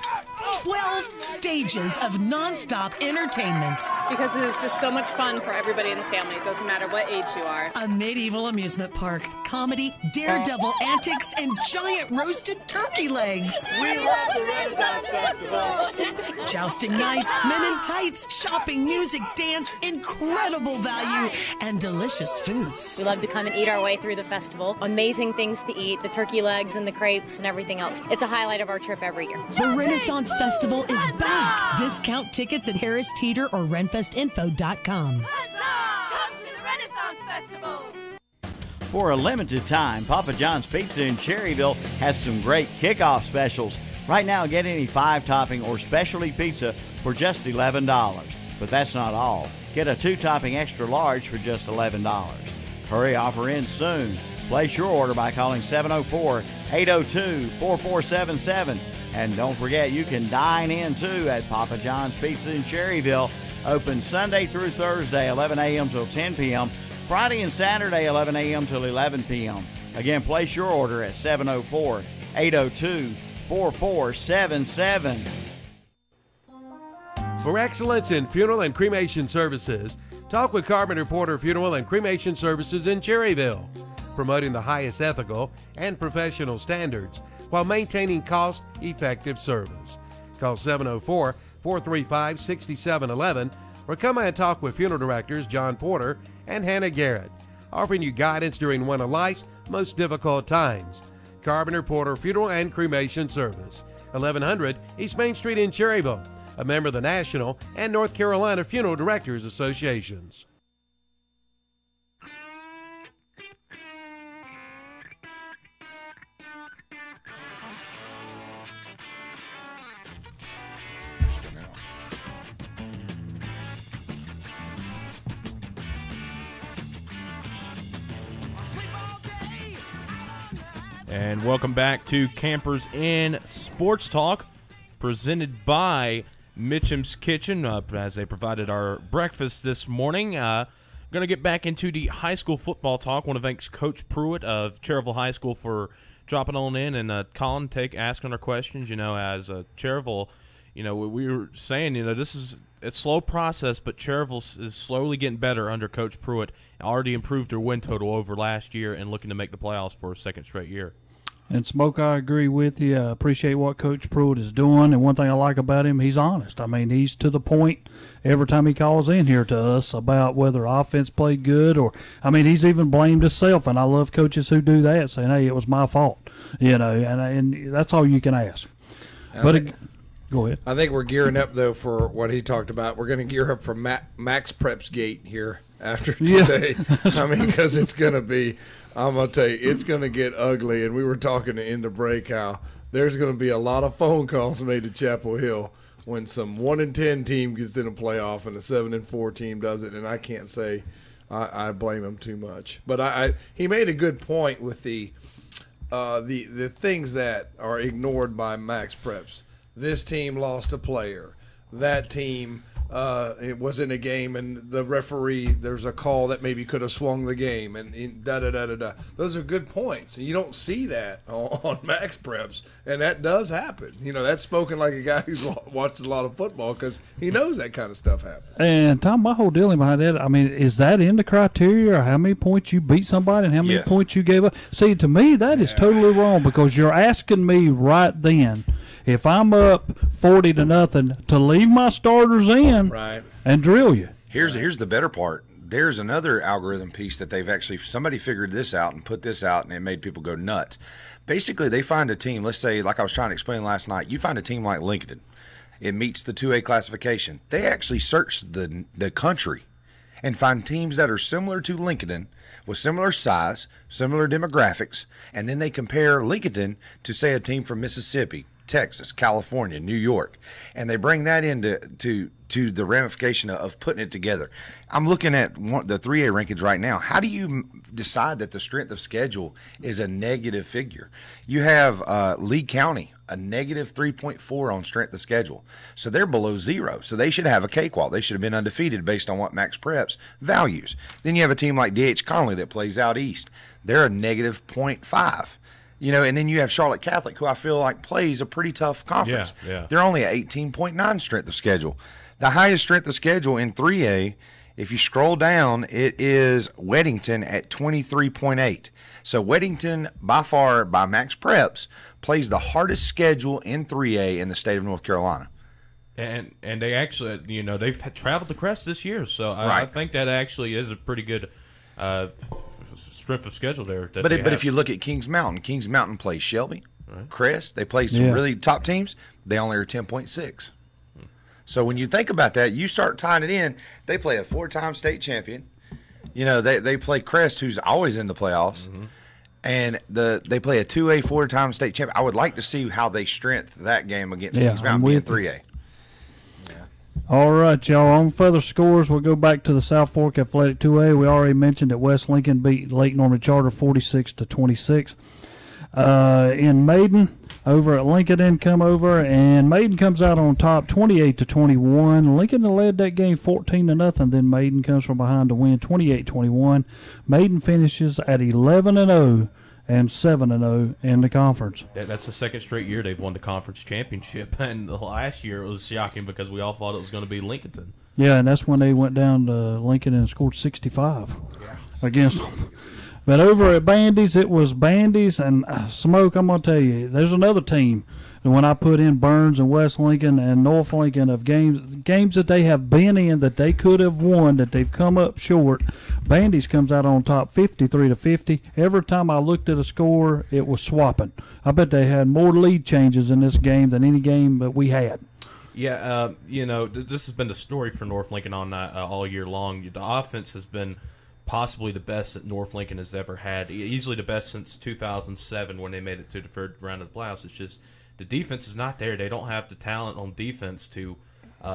12 stages of nonstop entertainment. Because it is just so much fun for everybody in the family. It doesn't matter what age you are. A medieval amusement park, comedy, daredevil antics, and giant roasted turkey legs. We love the Renaissance Festival. Jousting nights, men in tights, shopping, music, dance, incredible value, and delicious foods. We love to come and eat our way through the festival. Amazing things to eat, the turkey legs and the crepes and everything else. It's a highlight of our trip every year. The Renaissance Festival is back. Discount tickets at Harris Teeter or RenFestInfo.com. Come to the Renaissance Festival. For a limited time, Papa John's Pizza in Cherryville has some great kickoff specials. Right now, get any 5-topping or specialty pizza for just $11. But that's not all. Get a 2-topping extra large for just $11. Hurry, offer ends soon. Place your order by calling 704-802-4477. And don't forget, you can dine in, too, at Papa John's Pizza in Cherryville. Open Sunday through Thursday, 11 a.m. till 10 p.m. Friday and Saturday, 11 a.m. till 11 p.m. Again, place your order at 704-802-4477. For excellence in funeral and cremation services, talk with Carpenter Porter Funeral and Cremation Services in Cherryville, promoting the highest ethical and professional standards while maintaining cost-effective service. Call 704-435-6711 or come and talk with funeral directors John Porter and Hannah Garrett, offering you guidance during one of life's most difficult times. Carpenter Porter Funeral and Cremation Service, 1100 East Main Street in Cherryville, a member of the National and North Carolina Funeral Directors Associations. And welcome back to Campers Inn Sports Talk, presented by Mitchem's Kitchen, as they provided our breakfast this morning. Going to get back into the high school football talk. Want to thank Coach Pruitt of Cherryville High School for dropping on in and Colin asking our questions. As Cherryville, we were saying, it's a slow process, but Cherryville is slowly getting better under Coach Pruitt. Already improved their win total over last year and looking to make the playoffs for a second straight year. And Smoke, I agree with you. I appreciate what Coach Pruitt is doing. And one thing I like about him, he's honest. I mean, he's to the point every time he calls in here to us about whether offense played good or, I mean, he's even blamed himself. And I love coaches who do that, saying, hey, it was my fault. You know, and that's all you can ask. Go ahead. I think we're gearing up, though, for what he talked about. We're going to gear up for Max Preps Gate here after today. I mean, because it's going to be, I'm going to tell you, it's going to get ugly. And we were talking in the break how there's going to be a lot of phone calls made to Chapel Hill when some 1-10 team gets in a playoff and a 7-4 team does it. And I can't say I blame him too much. But he made a good point with the things that are ignored by Max Preps. This team lost a player. That team it was in a game, and the referee, there's a call that maybe could have swung the game, and da-da-da-da-da. Those are good points. And you don't see that on Max Preps, and that does happen. You know, that's spoken like a guy who's watched a lot of football because he knows that kind of stuff happens. And, Tom, my whole dealing behind that, I mean, is that in the criteria or how many points you beat somebody and how many points you gave up? See, to me, that is totally wrong because you're asking me right then, if I'm up 40-0, to leave my starters in and drill you. Here's the better part. There's another algorithm piece that they've actually, somebody figured this out and put this out, and it made people go nuts. Basically, they find a team, let's say, like I was trying to explain last night, you find a team like Lincoln. It meets the 2A classification. They actually search the country and find teams that are similar to Lincoln with similar size, similar demographics, and then they compare Lincoln to, say, a team from Mississippi, Texas, California, New York, and they bring that into to the ramification of putting it together. I'm looking at the 3A rankings right now. How do you decide that the strength of schedule is a negative figure? You have Lee County, a negative 3.4 on strength of schedule. So they're below 0. So they should have a cakewalk. They should have been undefeated based on what Max Preps values. Then you have a team like D.H. Conley that plays out east. They're a negative 0.5. You know, and then you have Charlotte Catholic, who I feel like plays a pretty tough conference. Yeah. They're only at 18.9 strength of schedule. The highest strength of schedule in 3A, if you scroll down, it is Weddington at 23.8. So Weddington, by far, by Max Preps, plays the hardest schedule in 3A in the state of North Carolina. And they actually, you know, they've traveled the crest this year. So I think that actually is a pretty good strength of schedule there. But if you look at Kings Mountain plays Shelby, Crest. They play some really top teams. They only are 10.6. So when you think about that, you start tying it in. They play a 4-time state champion. You know, they play Crest, who's always in the playoffs. And they play a 2A 4-time state champion. I would like to see how they strengthen that game against Kings Mountain being 3A. All right, y'all. On further scores, we'll go back to the South Fork Athletic 2A. We already mentioned that West Lincoln beat Lake Norman Charter 46-26. In Maiden, over at Lincoln, then come over, and Maiden comes out on top 28-21. Lincoln led that game 14-0. Then Maiden comes from behind to win 28-21. Maiden finishes at 11-0. And 7-0 in the conference. That's the second straight year they've won the conference championship. And the last year it was shocking because we all thought it was going to be Lincoln. Yeah, and that's when they went down to Lincoln and scored 65 against them. But over at Bandy's, it was Bandy's and Smoke. I'm going to tell you, there's another team. And when I put in Burns and West Lincoln and North Lincoln of games that they have been in that they could have won, that they've come up short, Bandy's comes out on top 53-50. Every time I looked at a score, it was swapping. I bet they had more lead changes in this game than any game that we had. Yeah, you know, this has been the story for North Lincoln on all year long. The offense has been possibly the best that North Lincoln has ever had, easily the best since 2007 when they made it to the third round of the playoffs. It's just the defense is not there. They don't have the talent on defense to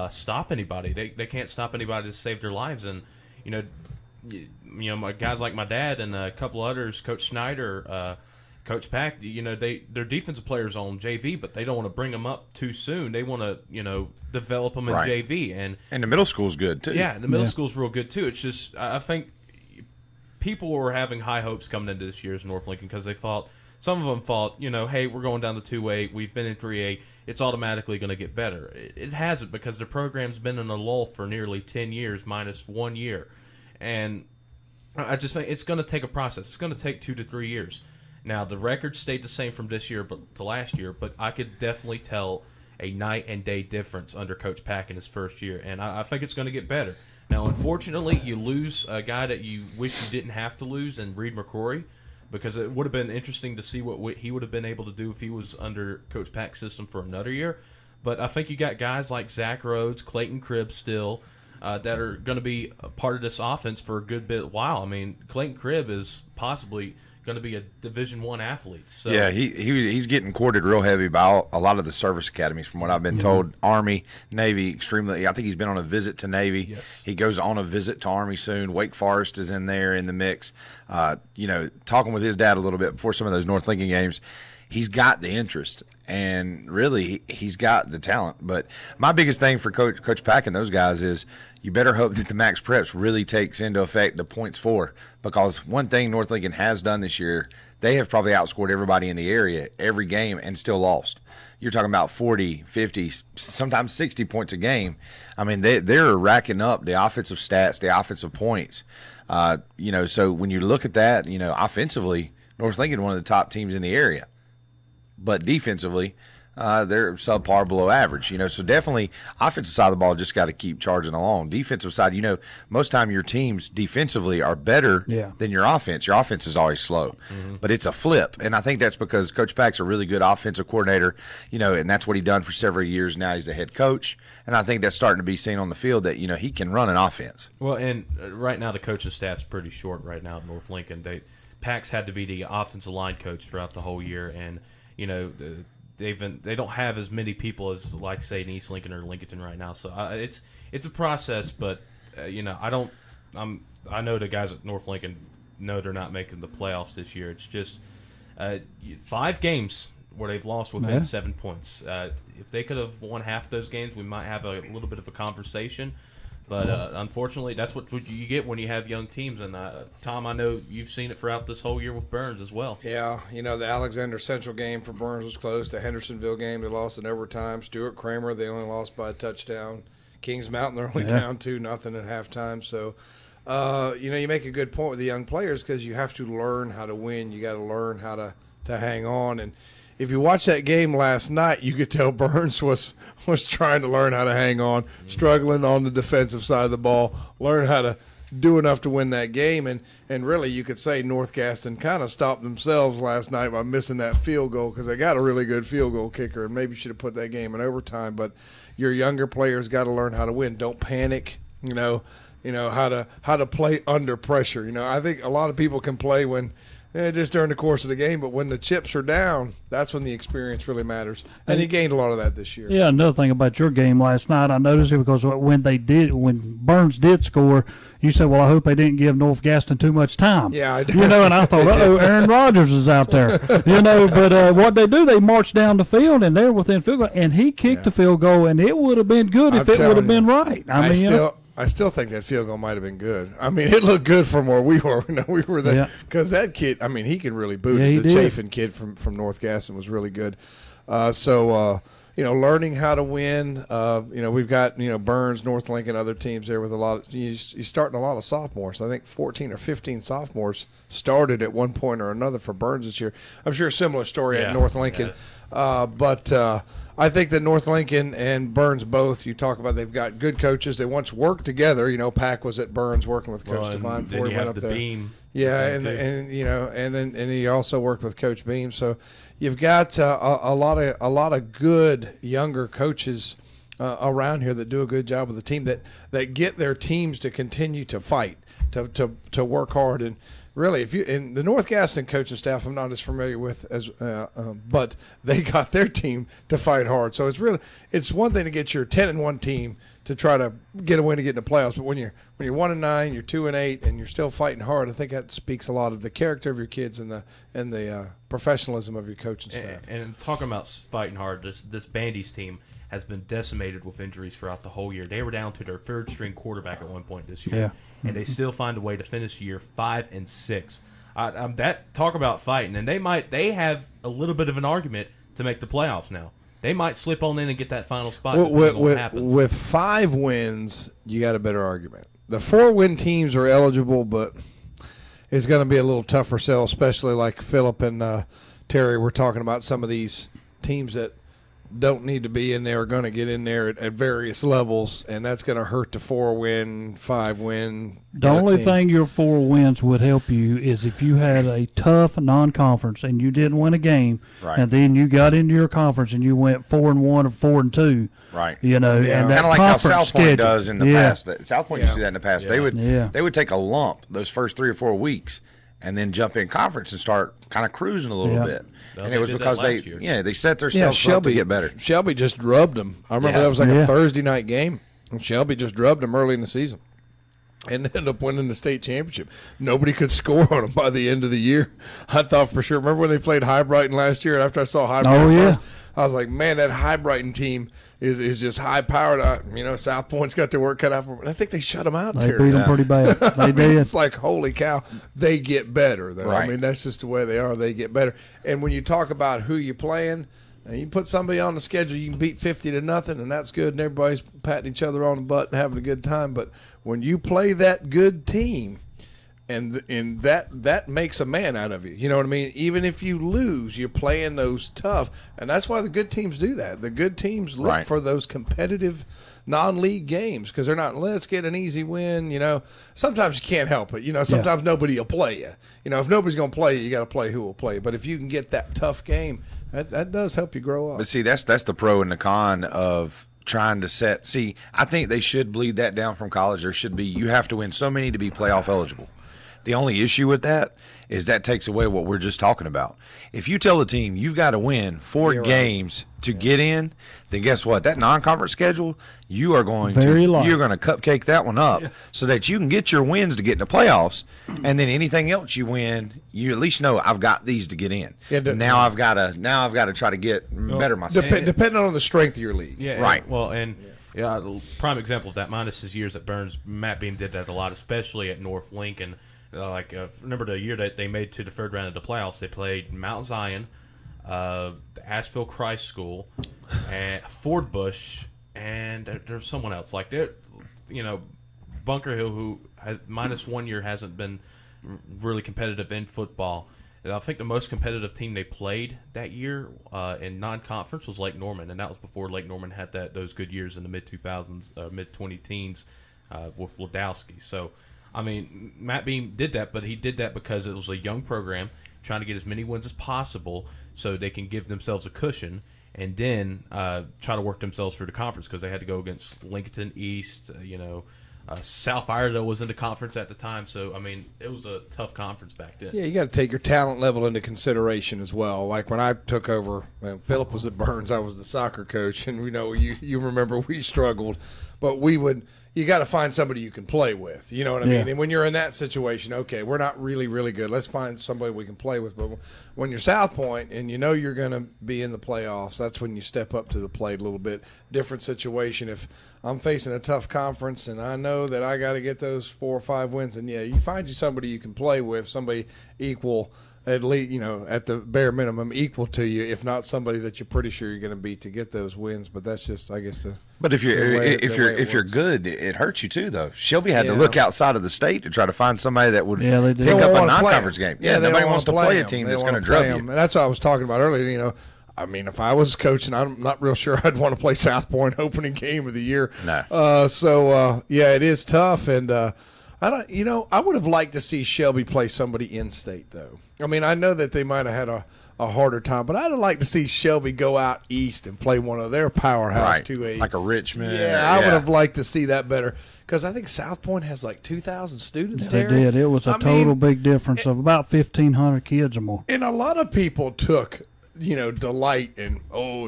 stop anybody. They can't stop anybody to save their lives. And you know, guys like my dad and a couple others, Coach Snyder, Coach Pack, you know, they're defensive players on JV, but they don't want to bring them up too soon. They want to, you know, develop them in JV. And the middle school's good too. Yeah, the middle school's real good too. It's just I think people were having high hopes coming into this year's North Lincoln because they thought, some of them thought, you know, hey, we're going down to 2A, we've been in 3A, it's automatically going to get better. It hasn't, because the program's been in a lull for nearly 10 years minus 1 year. And I just think it's going to take a process. It's going to take 2 to 3 years. Now, the record stayed the same from this year to last year, but I could definitely tell a night and day difference under Coach Pack in his first year, and I think it's going to get better. Now, unfortunately, you lose a guy that you wish you didn't have to lose in Reed McCrory, because it would have been interesting to see what he would have been able to do if he was under Coach Pack's system for another year. But I think you got guys like Zach Rhodes, Clayton Cribb still that are going to be a part of this offense for a good bit while. I mean, Clayton Cribb is possibly going to be a Division I athlete. So yeah, he's getting courted real heavy by a lot of the service academies, from what I've been told. Army, Navy, extremely. I think he's been on a visit to Navy. Yes. He goes on a visit to Army soon. Wake Forest is in there in the mix. Talking with his dad a little bit before some of those North Lincoln games, he's got the interest, and really he's got the talent. But my biggest thing for Coach Pack and those guys is you better hope that the Max Preps really takes into effect the points for, because one thing North Lincoln has done this year, they have probably outscored everybody in the area every game and still lost. You're talking about 40, 50, sometimes 60 points a game. I mean, they're racking up the offensive stats, the offensive points. So when you look at that, offensively, North Lincoln, one of the top teams in the area. But defensively, they're subpar, below average. So definitely offensive side of the ball just got to keep charging along. Defensive side, most time your teams defensively are better than your offense. Your offense is always slow, but it's a flip. And I think that's because Coach Pack's a really good offensive coordinator, and that's what he's done for several years now. He's the head coach, and I think that's starting to be seen on the field that, he can run an offense. Well, and right now the coaching staff's pretty short right now at North Lincoln. Pack's had to be the offensive line coach throughout the whole year, and they don't have as many people as, like, say, in East Lincoln or Lincolnton right now. So it's a process, but I know the guys at North Lincoln know they're not making the playoffs this year. It's just 5 games where they've lost within 7 points. If they could have won half those games, we might have a little bit of a conversation. But unfortunately, that's what you get when you have young teams. And, Tom, I know you've seen it throughout this whole year with Burns as well. Yeah, the Alexander Central game for Burns was close. The Hendersonville game, they lost in overtime. Stuart Kramer, they only lost by a touchdown. Kings Mountain, they're only down 2-0 at halftime. So, you make a good point with the young players, because you have to learn how to win. You got to learn how to hang on. And if you watch that game last night, you could tell Burns was trying to learn how to hang on, struggling on the defensive side of the ball, learn how to do enough to win that game. And really, you could say North Gaston kind of stopped themselves last night by missing that field goal, because they got a really good field goal kicker and maybe should have put that game in overtime. But your younger players got to learn how to win. Don't panic, how to play under pressure. I think a lot of people can play when – just during the course of the game, but when the chips are down, that's when the experience really matters. And he gained a lot of that this year. Yeah, another thing about your game last night, I noticed it because when Burns did score, you said, well, I hope they didn't give North Gaston too much time. Yeah, I did. And I thought, Aaron Rodgers is out there. But what they do, they march down the field, and they're within field goal, and he kicked the field goal, and it would have been good if it would have been right. I still think that field goal might have been good. I mean, it looked good from where we were. We were there because that kid. I mean, he can really boot it. The Chafin kid from North Gaston was really good. Learning how to win. We've got Burns, North Lincoln, other teams there with a lot. You're starting a lot of sophomores. I think 14 or 15 sophomores started at one point or another for Burns this year. I'm sure a similar story at North Lincoln. But I think that North Lincoln and Burns both, you talk about, they've got good coaches. They once worked together. Pack was at Burns working with Coach Devine before he went up there. Beam. Yeah, and he also worked with Coach Beam. So you've got a lot of good younger coaches around here that do a good job with the team, that get their teams to continue to fight, to work hard. And really, in the North Gaston coaching staff, I'm not as familiar with but they got their team to fight hard. So it's one thing to get your 10-1 team to try to get a win to get in the playoffs, but when you're 1-9, you're 2-8, and you're still fighting hard, I think that speaks a lot of the character of your kids and the professionalism of your coaching staff. And talking about fighting hard, this Bandy's team has been decimated with injuries throughout the whole year. They were down to their third-string quarterback at one point this year, and they still find a way to finish the year 5-6. Talk about fighting, and they have a little bit of an argument to make the playoffs now. They might slip on in and get that final spot. With 5 wins, you got a better argument. The 4-win teams are eligible, but is going to be a little tougher sell, especially like Phillip and Terry were talking about. Some of these teams that don't need to be in there are going to get in there at various levels, and that's going to hurt the 4-win, 5-win. The only thing your 4 wins would help you is if you had a tough non-conference and you didn't win a game, right. and then you got into your conference and you went 4-1 or 4-2. Right. You know, yeah. and that kind of like how conference South Point schedule. does in the past. South Point used to do that in the past. Yeah. They would take a lump those first 3 or 4 weeks and then jump in conference and start kind of cruising a little bit. No, and it was because they set themselves up to get better. Shelby just drubbed them. I remember that was like a Thursday night game, and Shelby just drubbed them early in the season and ended up winning the state championship. Nobody could score on them by the end of the year. I thought for sure. Remember when they played High Brighton last year? After I saw High Brighton I was like, man, that High Brighton team is just high-powered. South Point's got their work cut out for them. And I think they shut them out, They Terry. beat them pretty bad. They did. It's like, holy cow, they get better, though. Right. I mean, that's just the way they are. They get better. And when you talk about who you're playing, you put somebody on the schedule, you can beat 50-0, and that's good, and everybody's patting each other on the butt and having a good time. But when you play that good team, and that makes a man out of you. You know what I mean? Even if you lose, you're playing those tough. And that's why the good teams do that. The good teams look for those competitive non-league games because they're not, let's get an easy win. Sometimes you can't help it. Sometimes nobody will play you. If nobody's going to play you, you got to play who will play you. But if you can get that tough game, that does help you grow up. But see, that's the pro and the con of trying to set. See, I think they should bleed that down from college. There should be, you have to win so many to be playoff eligible. The only issue with that is that takes away what we're just talking about. If you tell the team you've got to win 4 games to get in, then guess what? That non-conference schedule, you're going to cupcake that one up so that you can get your wins to get in the playoffs, and then anything else you win, you at least know I've got these to get in. Now I've got to try to get better myself. Depending on the strength of your league. Yeah, right. Well, and prime example of that, minus his years at Burns, Matt Beam did that a lot, especially at North Lincoln. Remember the year that they made to the 3rd round of the playoffs? They played Mount Zion, Asheville Christ School, and Ford Bush, and there's someone else. Bunker Hill, who has, minus 1 year hasn't been really competitive in football. And I think the most competitive team they played that year in non-conference was Lake Norman, and that was before Lake Norman had those good years in the mid-2000s, mid-2010s with Ladowski. So, I mean, Matt Beam did that, but he did that because it was a young program trying to get as many wins as possible so they can give themselves a cushion and then try to work themselves through the conference because they had to go against Lincoln East, South Iredell was in the conference at the time. So, I mean, it was a tough conference back then. Yeah, you got to take your talent level into consideration as well. Like when I took over, Phillip was at Burns, I was the soccer coach, and you remember we struggled, but you got to find somebody you can play with. You know what I mean? And when you're in that situation, okay, we're not really, really good. Let's find somebody we can play with. But when you're South Point and you know you're going to be in the playoffs, that's when you step up to the plate a little bit. Different situation. If I'm facing a tough conference and I know that I got to get those 4 or 5 wins, and you find you somebody you can play with, somebody equal, at least, at the bare minimum, equal to you, if not somebody that you're pretty sure you're going to beat to get those wins. But that's just, I guess, But if you're good, it hurts you too, though. Shelby had to look outside of the state to try to find somebody that would pick up a non-conference game. Yeah, nobody wants to play a team that's going to drub you. And that's what I was talking about earlier. I mean, if I was coaching, I'm not real sure I'd want to play South Point opening game of the year. No. It is tough, and I don't. I would have liked to see Shelby play somebody in state, though. I mean, I know that they might have had a harder time, but I'd have liked to see Shelby go out east and play one of their powerhouse 2A, like a Richmond. Yeah, I would have liked to see that better because I think South Point has like 2,000 students. They did. It was a total big difference of about 1,500 kids or more. And a lot of people took delight in,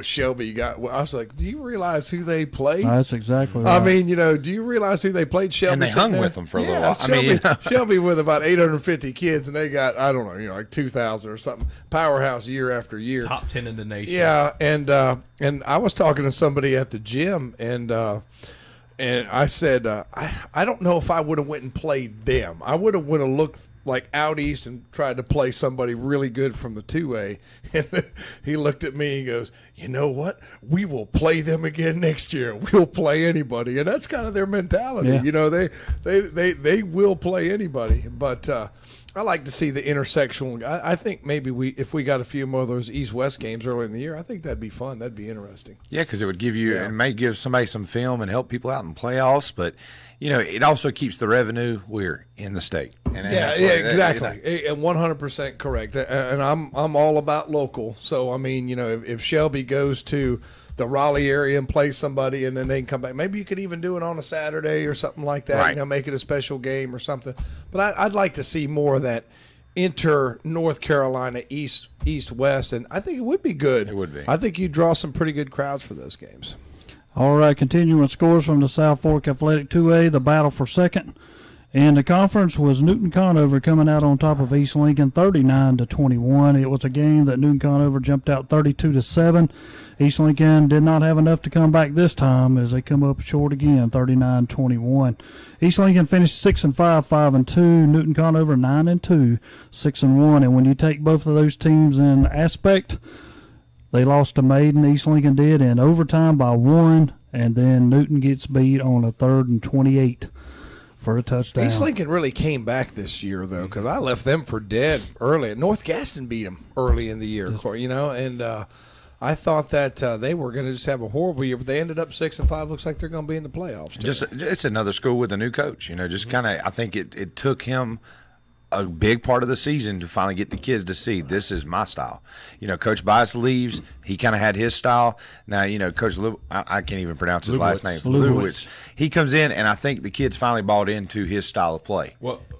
Shelby got. I was like, do you realize who they played? That's exactly right. I mean, do you realize who they played? Shelby. And they hung with them for a little while. Shelby with about 850 kids, and they got, I don't know, like 2,000 or something. Powerhouse year after year. Top 10 in the nation. Yeah, and I was talking to somebody at the gym, and I said, I don't know if I would have went and played them. I would have looked like out east and tried to play somebody really good from the 2A. And he looked at me and goes, you know what? We will play them again next year. We'll play anybody. And that's kind of their mentality. Yeah. They will play anybody. But I like to see the intersectional. I think maybe if we got a few more of those East-West games early in the year, I think that'd be fun. That'd be interesting. Yeah, because it would give you, and may give somebody some film and help people out in playoffs, but it also keeps the revenue. We're in the state. And exactly. And 100% correct. And I'm all about local. So I mean, if Shelby goes to the Raleigh area and play somebody, and then they can come back. Maybe you could even do it on a Saturday or something like that. Right. Make it a special game or something. But I'd like to see more of that North Carolina East-West, and I think it would be good. It would be. I think you'd draw some pretty good crowds for those games. All right, continuing scores from the South Fork Athletic 2A, the battle for second. In the conference was Newton Conover coming out on top of East Lincoln 39-21. It was a game that Newton Conover jumped out 32-7. East Lincoln did not have enough to come back this time as they come up short again, 39-21. East Lincoln finished 6-5, 5-2. Newton Conover 9-2, 6-1. And when you take both of those teams in aspect, they lost to Maiden. East Lincoln did in overtime by 1, and then Newton gets beat on a 3rd and 28 for a touchdown. East Lincoln really came back this year, though, because I left them for dead early. North Gaston beat them early in the year, and I thought that they were going to just have a horrible year, but they ended up 6-5. Looks like they're going to be in the playoffs. It's another school with a new coach. Just kind of, I think it took him a big part of the season to finally get the kids to see this is my style. Coach Bias leaves. He kind of had his style. Now, Coach I can't even pronounce his last name. Lubowitz. He comes in, and I think the kids finally bought into his style of play.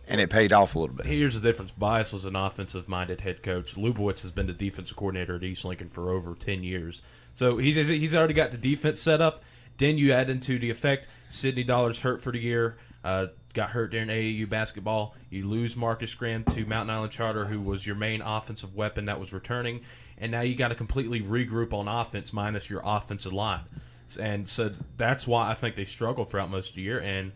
And it paid off a little bit. Here's the difference. Bias was an offensive-minded head coach. Lubowitz has been the defensive coordinator at East Lincoln for over 10 years. So he's already got the defense set up. Then you add into the effect, Sidney Dollar's hurt for the year. Got hurt during AAU basketball. You lose Marcus Graham to Mountain Island Charter, who was your main offensive weapon that was returning, and now you got to completely regroup on offense minus your offensive line. And so that's why I think they struggled throughout most of the year. And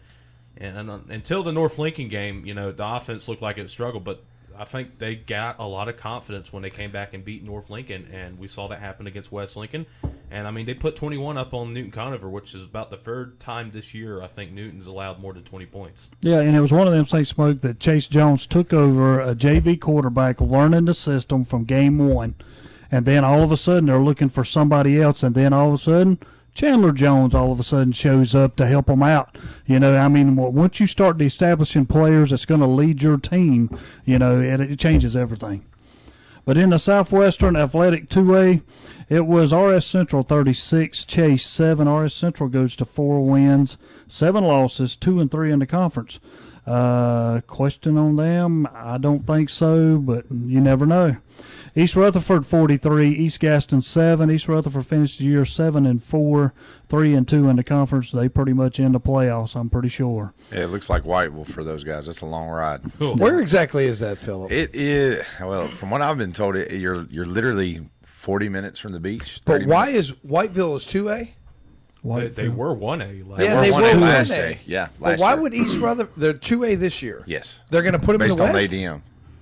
until the North Lincoln game, the offense looked like it struggled, but I think they got a lot of confidence when they came back and beat North Lincoln, and we saw that happen against West Lincoln. And, I mean, they put 21 up on Newton Conover, which is about the third time this year I think Newton's allowed more than 20 points. Yeah, and it was one of them, St. Smoke, that Chase Jones took over a JV quarterback learning the system from game one, and then all of a sudden they're looking for somebody else, and then all of a sudden Chandler Jones all of a sudden shows up to help them out. I mean, once you start establishing players that's going to lead your team, it changes everything. But in the Southwestern Athletic 2A, it was RS Central 36, Chase 7. RS Central goes to 4 wins, 7 losses, 2-3 in the conference. Question on them? I don't think so, but you never know. East Rutherford 43, East Gaston 7. East Rutherford finished the year 7-4, 3-2 in the conference. They pretty much in the playoffs, I'm pretty sure. Yeah, it looks like Whiteville for those guys. That's a long ride. Cool. Where exactly is that, Philip? It is, well, from what I've been told, you're literally 40 minutes from the beach. But why is Whiteville is 2A? They were 1A last year. Yeah, they were 1A. Yeah, but why would East Rutherford? They're 2A this year. Yes. They're going to put them in the West? Based on ADM.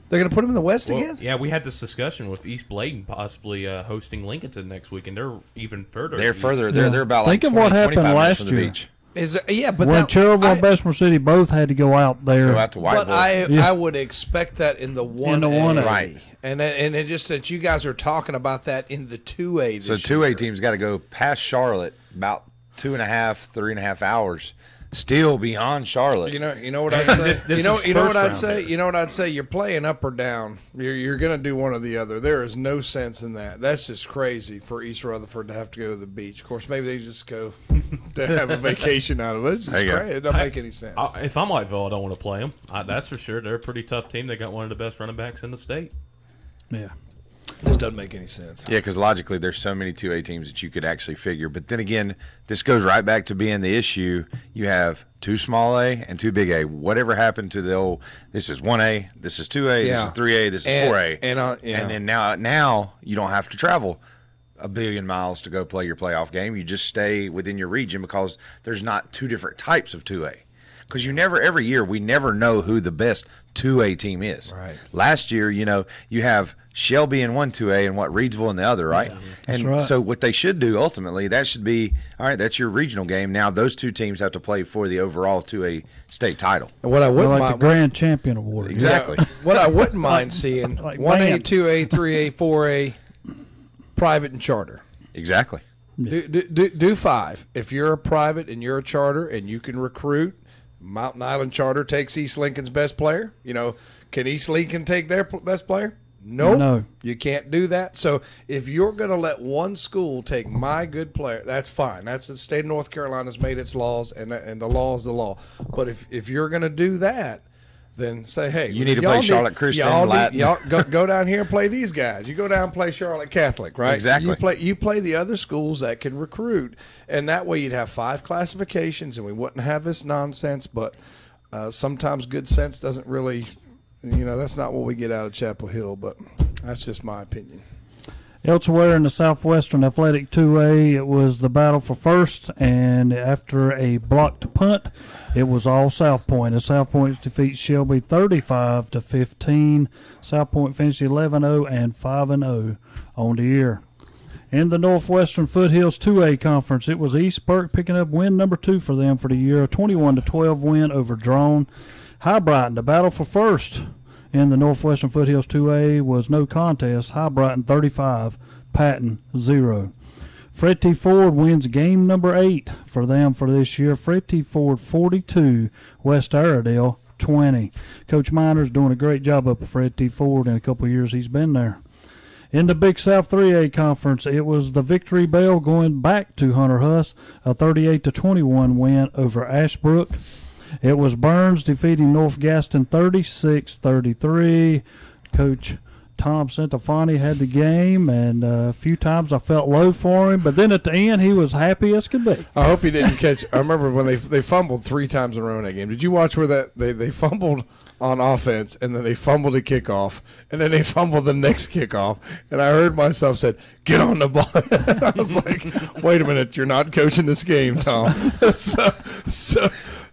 They're going to put them in the West again? Yeah, we had this discussion with East Bladen possibly hosting Lincolnton next week, and they're even further. They're further. They're about Think like of what happened last year. Beach. But when Cherryville and Bessemer City both had to go out there. Go out to Whiteville. But I would expect that in the 1A. In the 1A. Right. And it just that you guys are talking about that in the 2A this year. So 2A team's got to go past Charlotte about 2.5, 3.5 hours. Still beyond Charlotte. You know what I'd say? You know what I'd say? You know what I'd say? You're playing up or down. You're going to do one or the other. There is no sense in that. That's just crazy for East Rutherford to have to go to the beach. Of course, maybe they just go to have a vacation out of it. It's just crazy. It doesn't make any sense. If I'm Whiteville, I don't want to play them. That's for sure. They're a pretty tough team. They got one of the best running backs in the state. Yeah. This doesn't make any sense. Yeah, because logically there's so many 2A teams that you could actually figure. But then again, this goes right back to being the issue. You have 2 small A and 2 big A. Whatever happened to the old, this is 1A, this is 2A, this is 3A, this is 4A. And then now you don't have to travel 1 billion miles to go play your playoff game. You just stay within your region because there's not 2 different types of 2A. because every year we never know who the best 2A team is. Right. Last year, you have Shelby in one 2A and Reedsville in the other, right? That's And right. so what they should do ultimately, that should be, all right, that's your regional game. Now those two teams have to play for the overall 2A state title. And what I wouldn't like the Grand Champion Award. Exactly. What I wouldn't mind seeing, like 1A, band. 2A, 3A, 4A, private and charter. Exactly. Do 5. If you're a private and you're a charter and you can recruit, Mountain Island Charter takes East Lincoln's best player. Can East Lincoln take their best player? Nope. No. You can't do that. So if you're going to let one school take my good player, that's fine. That's the state of North Carolina's made its laws, and the law is the law. But if you're going to do that, then say, hey, you need to play Charlotte Christian, Latin. Y'all go down here and play these guys. You go down and play Charlotte Catholic, right? Exactly. You play the other schools that can recruit, and that way you'd have 5 classifications, and we wouldn't have this nonsense. But sometimes good sense doesn't really, that's not what we get out of Chapel Hill. But that's just my opinion. Elsewhere in the Southwestern Athletic 2A, it was the battle for first, and after a blocked punt, it was all South Point. As South Point defeats Shelby 35-15. South Point finished 11-0 and 5-0 on the year. In the Northwestern Foothills 2A Conference, it was East Burke picking up win number 2 for them for the year, a 21-12 win over Drone. High Brighton, the battle for first in the Northwestern Foothills 2A was no contest. High Brighton 35, Patton 0. Fred T. Ford wins game number 8 for them for this year. Fred T. Ford 42, West Iredale 20. Coach Miner's doing a great job up at Fred T. Ford in a couple of years he's been there. In the Big South 3A Conference, it was the Victory Bell going back to Hunter Huss, a 38-21 win over Ashbrook. It was Burns defeating North Gaston 36-33. Coach Tom Centofanti had the game, and a few times I felt low for him, but then at the end he was happy as could be. I hope he didn't catch. I remember when they fumbled 3 times in a row in that game. Did you watch where they fumbled on offense, and then they fumbled a kickoff, and then they fumbled the next kickoff, and I heard myself said, "Get on the ball." I was like, "Wait a minute, you're not coaching this game, Tom."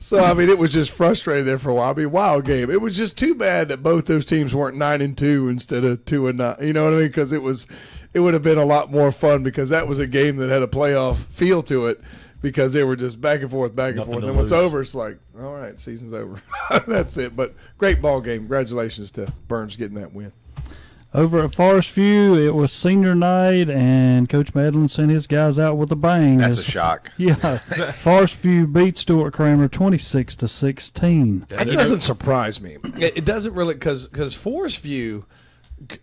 So I mean, it was just frustrating there for a while. I mean, wild game. It was just too bad that both those teams weren't 9-2 instead of 2-9. You know what I mean? Because it would have been a lot more fun, because that was a game that had a playoff feel to it, because they were just back and forth. And when it's over, it's like, all right, season's over. That's it. But great ball game. Congratulations to Burns getting that win. Over at Forest View, it was senior night, and Coach Medlin sent his guys out with a bang. That's a shock. Yeah, Forest View beat Stuart Kramer 26-16. That doesn't surprise me. It doesn't really, because Forest View,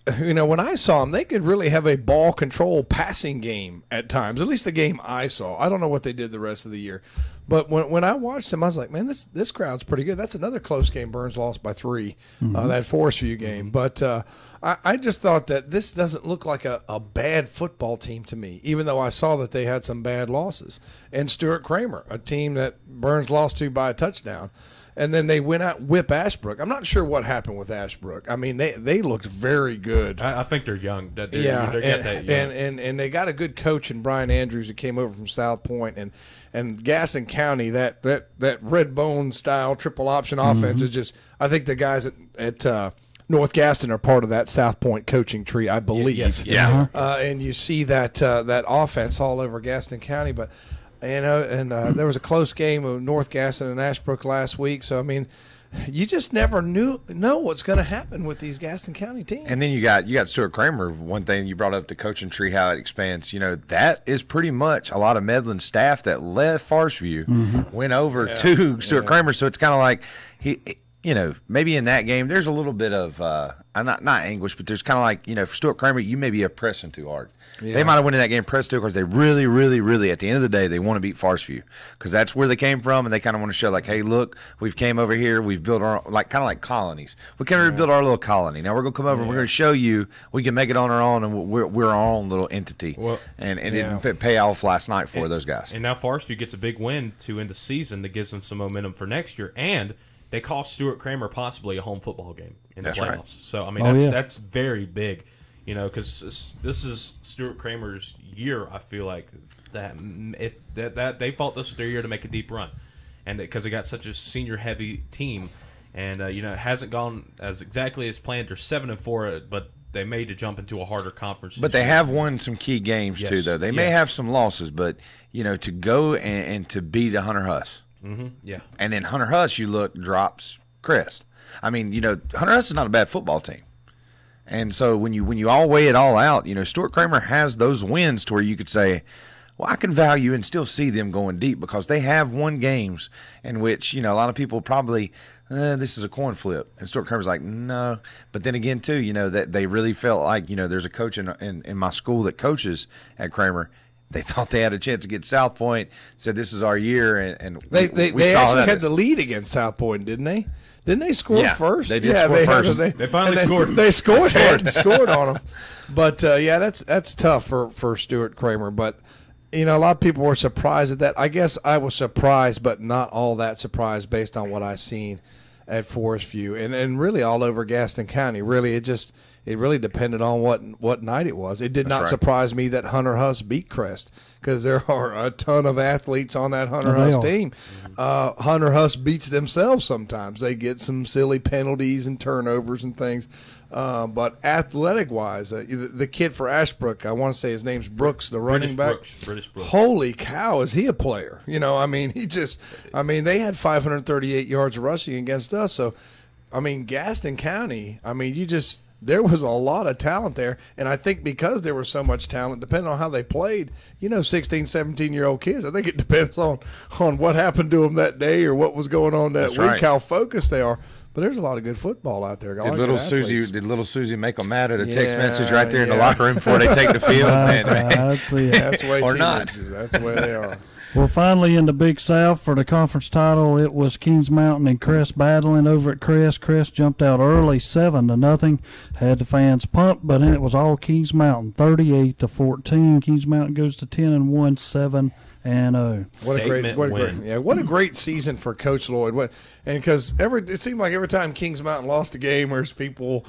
when I saw them, they could really have a ball control passing game at times. At least the game I saw. I don't know what they did the rest of the year. But when I watched them, I was like, man, this crowd's pretty good. That's another close game. Burns lost by 3, that Forest View game. But I just thought that this doesn't look like a bad football team to me, even though I saw that they had some bad losses. And Stuart Kramer, a team that Burns lost to by a touchdown. And then they went out and whip Ashbrook. I'm not sure what happened with Ashbrook. I mean, they looked very good. I think they're young. They're that young. And they got a good coach in Brian Andrews, who came over from South Point. And Gaston County, that red bone style triple option offense is just, I think the guys at North Gaston are part of that South Point coaching tree, I believe. Yes. Yeah. And you see that offense all over Gaston County, but. There was a close game of North Gaston and Ashbrook last week. So, I mean, you just never know what's going to happen with these Gaston County teams. And then you got Stuart Kramer. One thing you brought up, the coaching tree, how it expands. That is pretty much a lot of Medlin staff that left Forest View went over to Stuart Kramer. So it's kind of like maybe in that game there's a little bit of not anguish, but there's kind of like, for Stuart Kramer, you may be pressing too hard. Yeah. They might have won in that game pressed too, because they really, really, really, at the end of the day, they want to beat Forest View, because that's where they came from, and they kind of want to show, like, hey, look, we've came over here, we've built our, kind of like colonies. We kind of built our little colony. Now we're going to come over, and we're going to show you we can make it on our own, and we're our own little entity. Well, and it didn't pay off last night for those guys. And now Forest View gets a big win to end the season that gives them some momentum for next year, and they cost Stuart Kramer possibly a home football game in the playoffs. Right. So, I mean, that's very big. Because this is Stuart Kramer's year. I feel like that they felt this was their year to make a deep run, and because they got such a senior-heavy team, and it hasn't gone as exactly as planned. They're 7-4, but they made to jump into a harder conference. But they have won some key games too, though. They may have some losses, but to go and to beat a Hunter Huss. Yeah. And then Hunter Huss, drops Crest. I mean, Hunter Huss is not a bad football team. And so when you all weigh it all out, Stuart Kramer has those wins to where you could say, well, I can value and still see them going deep because they have won games in which, a lot of people probably, this is a coin flip. And Stuart Kramer's like, no. But then again, too, that they really felt like, there's a coach in my school that coaches at Kramer. They thought they had a chance to get South Point, said this is our year. And they actually had the the lead against South Point, didn't they? Didn't they score first? They did score first. They finally scored. They scored and scored on them. But, that's tough for Stuart Kramer. But, a lot of people were surprised at that. I guess I was surprised, but not all that surprised based on what I seen at Forest View and really all over Gaston County. Really, it really depended on what night it was. It did not surprise me that Hunter Huss beat Crest because there are a ton of athletes on that Hunter Huss team. Hunter Huss beats themselves sometimes. They get some silly penalties and turnovers and things. But athletic-wise, the kid for Ashbrook, I want to say his name's Brooks, the running back. British Brooks. Holy cow, is he a player? They had 538 yards rushing against us. So, Gaston County, there was a lot of talent there. And I think because there was so much talent, depending on how they played, 16, 17-year-old kids, I think it depends on what happened to them that day or what was going on that week, how focused they are. But there's a lot of good football out there. Did little Susie make them mad at a text message right there in the locker room before they take the field? That's the way or not. That's the way they are. Well, finally in the Big South for the conference title, it was Kings Mountain and Crest battling over at Crest. Crest jumped out early, 7-0. Had the fans pumped, but then it was all Kings Mountain, 38-14. Kings Mountain goes to 10-1, 7-0. What a great season for Coach Lloyd. And because it seemed like every time Kings Mountain lost a game, there's people,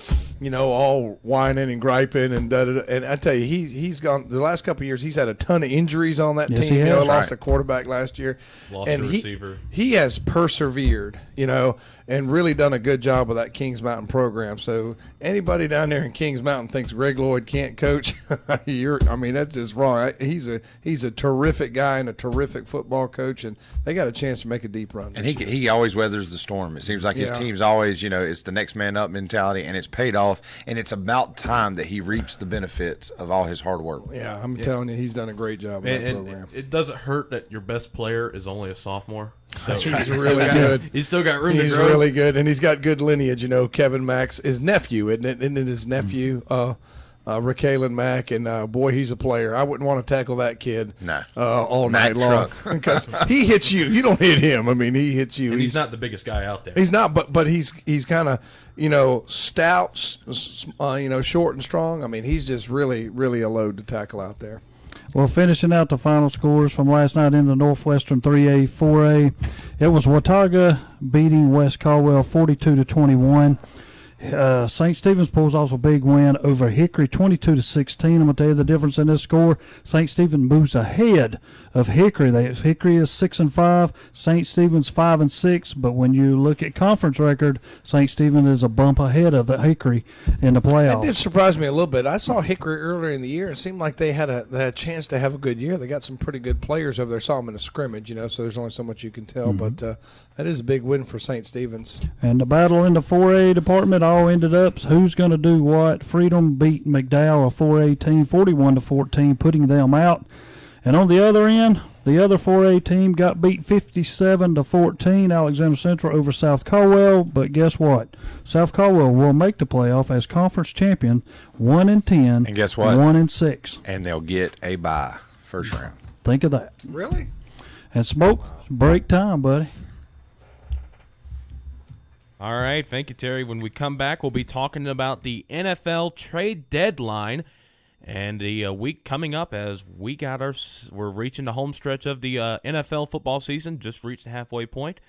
all whining and griping and da-da-da. And I tell you, he's gone the last couple of years. He's had a ton of injuries on that team. He lost a quarterback last year, lost a receiver. He has persevered, and really done a good job with that Kings Mountain program. So anybody down there in Kings Mountain thinks Greg Lloyd can't coach, that's just wrong. He's a terrific guy and a terrific football coach, and they got a chance to make a deep run. And he always weathers the storm. It seems like his team's always, it's the next man up mentality, and it's paid off. And it's about time that he reaps the benefits of all his hard work. Yeah, I'm telling you, he's done a great job with that program. It doesn't hurt that your best player is only a sophomore. So he's really good. He's still got room to grow. He's really good, and he's got good lineage. Kevin Mack's his nephew, isn't it? Isn't it his nephew? Raquelin Mack, and boy, he's a player. I wouldn't want to tackle that kid all night long because he hits you. You don't hit him. He hits you. And he's not the biggest guy out there. He's not, but he's kind of stout, short and strong. He's just really, really a load to tackle out there. Well, finishing out the final scores from last night in the Northwestern 3A, 4A, it was Watauga beating West Caldwell 42-21. St. Stephen's pulls off a big win over Hickory, 22-16. I'm going to tell you the difference in this score. St. Stephen moves ahead of Hickory. Hickory is 6-5, St. Stephen's 5-6. But when you look at conference record, St. Stephen is a bump ahead of the Hickory in the playoffs. It did surprise me a little bit. I saw Hickory earlier in the year. It seemed like they had a chance to have a good year. They got some pretty good players over there. Saw them in a scrimmage, so there's only so much you can tell. But that is a big win for St. Stephen's. And the battle in the 4A department all ended up who's going to do what. Freedom beat McDowell, a 4A team, 41-14, putting them out. And on the other end, the other 4A team got beat 57-14, Alexander Central over South Caldwell. But guess what? South Caldwell will make the playoff as conference champion, 1-10. And guess what? 1-6. And they'll get a bye first round. Think of that. Really? And Smoke, break time, buddy. All right, thank you, Terry. When we come back, we'll be talking about the NFL trade deadline and the week coming up as we're reaching the home stretch of the NFL football season, just reached the halfway point,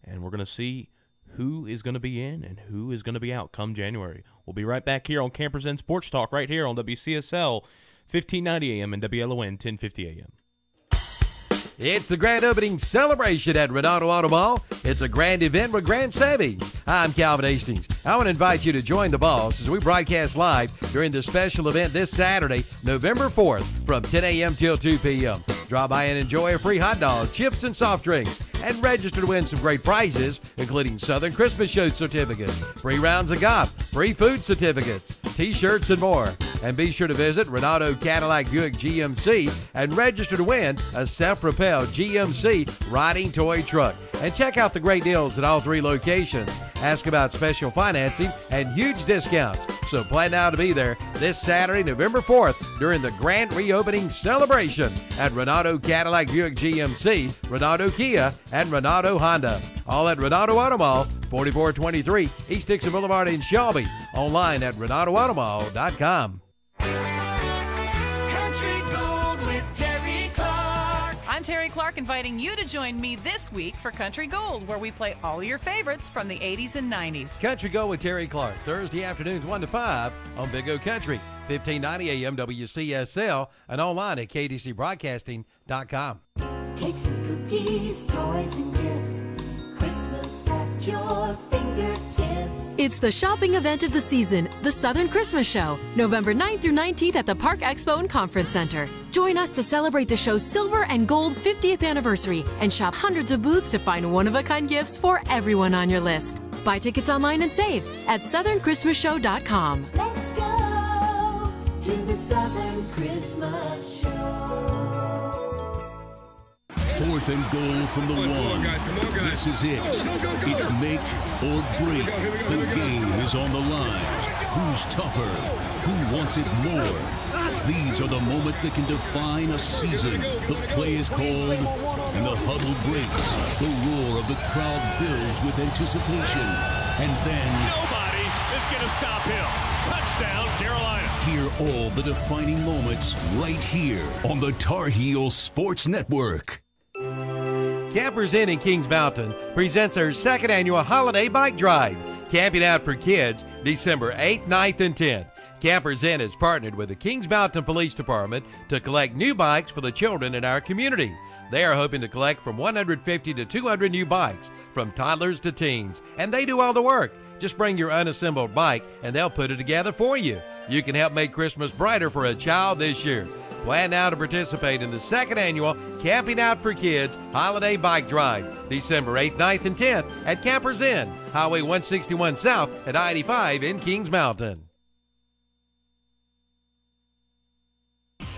and we're going to see who is going to be in and who is going to be out come January. We'll be right back here on Campers Inn Sports Talk right here on WCSL 1590 AM and WLON 1050 AM. It's the grand opening celebration at Renato Auto Mall. It's a grand event with grand savings. I'm Calvin Hastings. I want to invite you to join the boss as we broadcast live during the special event this Saturday, November 4th from 10 a.m. till 2 p.m. Drop by and enjoy a free hot dog, chips, and soft drinks, and register to win some great prizes, including Southern Christmas Show certificates, free rounds of golf, free food certificates, T-shirts, and more. And be sure to visit Renato Cadillac Buick GMC and register to win a self-propelled GMC riding toy truck. And check out the great deals at all 3 locations. Ask about special financing and huge discounts. So plan now to be there this Saturday, November 4th, during the grand reopening celebration at Renato Cadillac Buick GMC, Renato Kia, and Renato Honda. All at Renato Auto Mall, 4423 East Dixon Boulevard in Shelby. Online at RenatoAutomall.com. Country Gold with Terry Clark. I'm Terry Clark, inviting you to join me this week for Country Gold, where we play all your favorites from the 80s and 90s. Country Gold with Terry Clark, Thursday afternoons 1 to 5 on Big O Country, 1590 AM WCSL, and online at KTCBroadcasting.com. Cakes and cookies, toys and gifts, Christmas at your fingertips. It's the shopping event of the season, the Southern Christmas Show, November 9th through 19th at the Park Expo and Conference Center. Join us to celebrate the show's silver and gold 50th anniversary and shop hundreds of booths to find one-of-a-kind gifts for everyone on your list. Buy tickets online and save at southernchristmasshow.com. Let's go to the Southern Christmas Show. 4th and goal from the 1. This is it. It's make or break. The game is on the line. Who's tougher? Who wants it more? These are the moments that can define a season. The play is called, and the huddle breaks. The roar of the crowd builds with anticipation. And then nobody is going to stop him. Touchdown, Carolina. Hear all the defining moments right here on the Tar Heel Sports Network. Campers Inn in Kings Mountain presents their 2nd annual holiday bike drive. Camping out for kids, December 8th, 9th, and 10th. Campers Inn has partnered with the Kings Mountain Police Department to collect new bikes for the children in our community. They are hoping to collect from 150 to 200 new bikes, from toddlers to teens, and they do all the work. Just bring your unassembled bike and they'll put it together for you. You can help make Christmas brighter for a child this year. Plan now to participate in the 2nd annual Camping Out for Kids Holiday Bike Drive, December 8th, 9th, and 10th at Campers Inn, Highway 161 South at I-85 in Kings Mountain.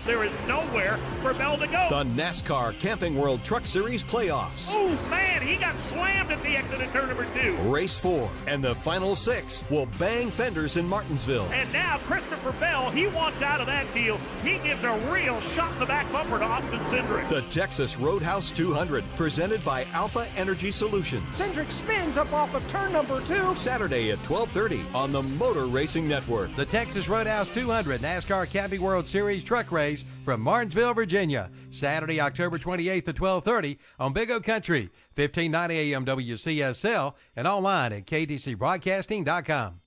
There is nowhere for Bell to go. The NASCAR Camping World Truck Series playoffs. Oh, man, he got slammed at the exit of turn number 2. Race 4 and the final 6 will bang fenders in Martinsville. And now Christopher Bell, he wants out of that deal. He gives a real shot in the back bumper to Austin Cindric. The Texas Roadhouse 200, presented by Alpha Energy Solutions. Cindric spins up off of turn number 2. Saturday at 12:30 on the Motor Racing Network. The Texas Roadhouse 200 NASCAR Camping World Series truck race from Martinsville, Virginia, Saturday, October 28th at 12:30 on Big O Country, 1590 AM WCSL, and online at KTCBroadcasting.com.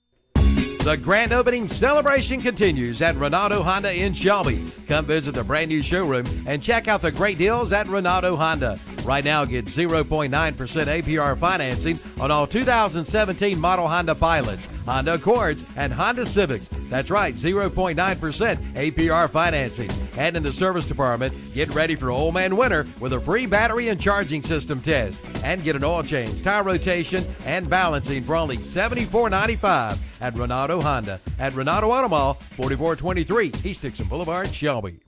The grand opening celebration continues at Renato Honda in Shelby. Come visit the brand new showroom and check out the great deals at Renato Honda. Right now, get 0.9% APR financing on all 2017 model Honda Pilots, Honda Accords, and Honda Civics. That's right, 0.9% APR financing. And in the service department, get ready for Old Man Winter with a free battery and charging system test. And get an oil change, tire rotation, and balancing for only $74.95 at Renato Honda. At Renato Auto Mall, 4423 East Dixon Boulevard, Shelby.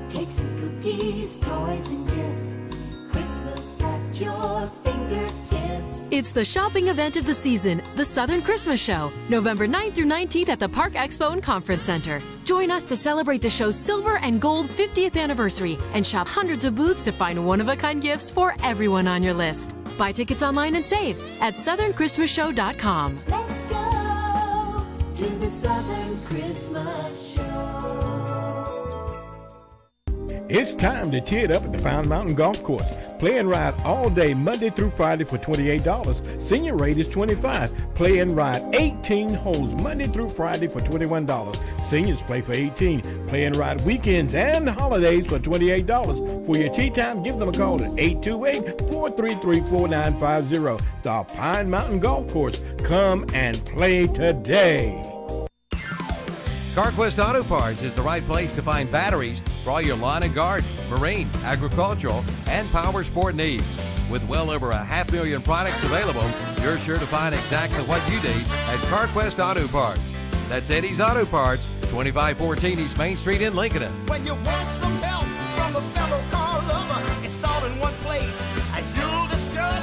Cakes and cookies, toys and gifts, Christmas at your fingertips. It's the shopping event of the season, the Southern Christmas Show, November 9th through 19th at the Park Expo and Conference Center. Join us to celebrate the show's silver and gold 50th anniversary and shop hundreds of booths to find one-of-a-kind gifts for everyone on your list. Buy tickets online and save at southernchristmasshow.com. Let's go to the Southern Christmas Show. It's time to tee it up at the Pine Mountain Golf Course. Play and ride all day, Monday through Friday for $28. Senior rate is $25. Play and ride 18 holes, Monday through Friday for $21. Seniors play for $18. Play and ride weekends and holidays for $28. For your tee time, give them a call at 828-433-4950. The Pine Mountain Golf Course. Come and play today. CarQuest Auto Parts is the right place to find batteries for all your lawn and garden, marine, agricultural, and power sport needs. With well over 500,000 products available, you're sure to find exactly what you need at CarQuest Auto Parts. That's Eddie's Auto Parts, 2514 East Main Street in Lincoln. When you want some help from a fellow car lover, it's all in one place, as you'll discover.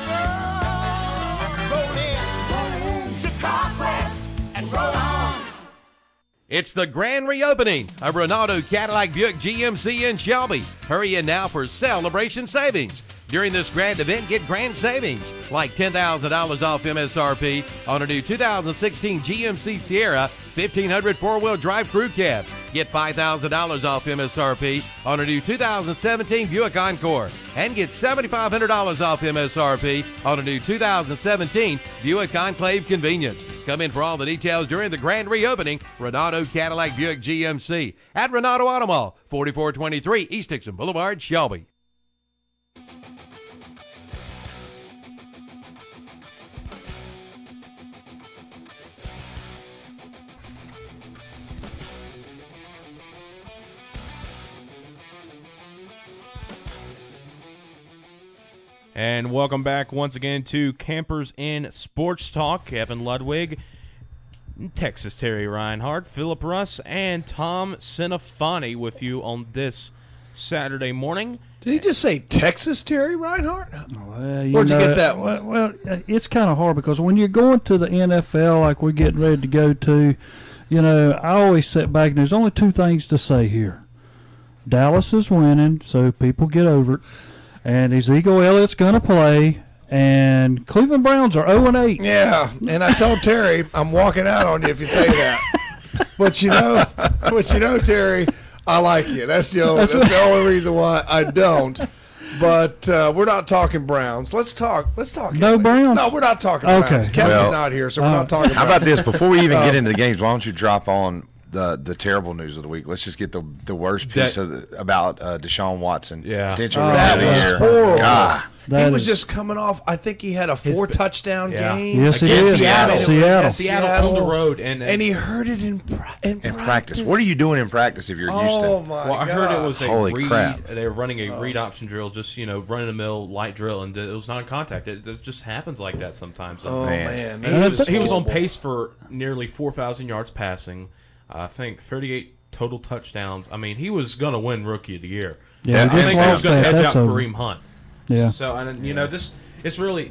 Roll in to CarQuest and roll on. It's the grand reopening of Ronaldo Cadillac Buick GMC in Shelby. Hurry in now for celebration savings. During this grand event, get grand savings like $10,000 off MSRP on a new 2016 GMC Sierra 1500 four-wheel drive crew cab. Get $5,000 off MSRP on a new 2017 Buick Encore. And get $7,500 off MSRP on a new 2017 Buick Enclave Convenience. Come in for all the details during the grand reopening. Ronaldo Cadillac Buick GMC at Ronaldo Auto Mall, 4423 East Dixon Boulevard, Shelby. And welcome back once again to Campers in Sports Talk. Kevin Ludwig, Texas Terry Reinhardt, Philip Russ, and Tom Sinafani with you on this Saturday morning. Did he just say Texas Terry Reinhardt? Well, Where'd you get that one? one? Well, it's kind of hard because when you're going to the NFL like we're getting ready to go to, I always sit back and there's only two things to say here. Dallas is winning, so people get over it. And Ezekiel Elliott's going to play, and Cleveland Browns are 0-8. Yeah, and I told Terry I'm walking out on you if you say that. But Terry, I like you. That's the only reason why I don't. But we're not talking Browns. Let's talk. No Browns? No, we're not talking Browns. Kevin's not here, so we're not talking How Browns. about this? Before we even get into the games, why don't you drop on the terrible news of the week? Let's just get the worst piece about Deshaun Watson. Yeah. Potential that rookie of the was year. horrible. God. He was just coming off. I think he had a 4-touchdown game. Yes, he did. Seattle on the road, and he heard it in practice. What are you doing in practice if you're Houston? Oh my God! I heard it was a Holy read. crap. They were running a read option drill, just run of the mill light drill, and it was non-contact. It just happens like that sometimes. Oh man, he was on pace for nearly 4,000 yards passing. I think 38 total touchdowns. I mean, he was going to win Rookie of the Year. Yeah, I think he was going to edge out over. Kareem Hunt. Yeah. So, it's really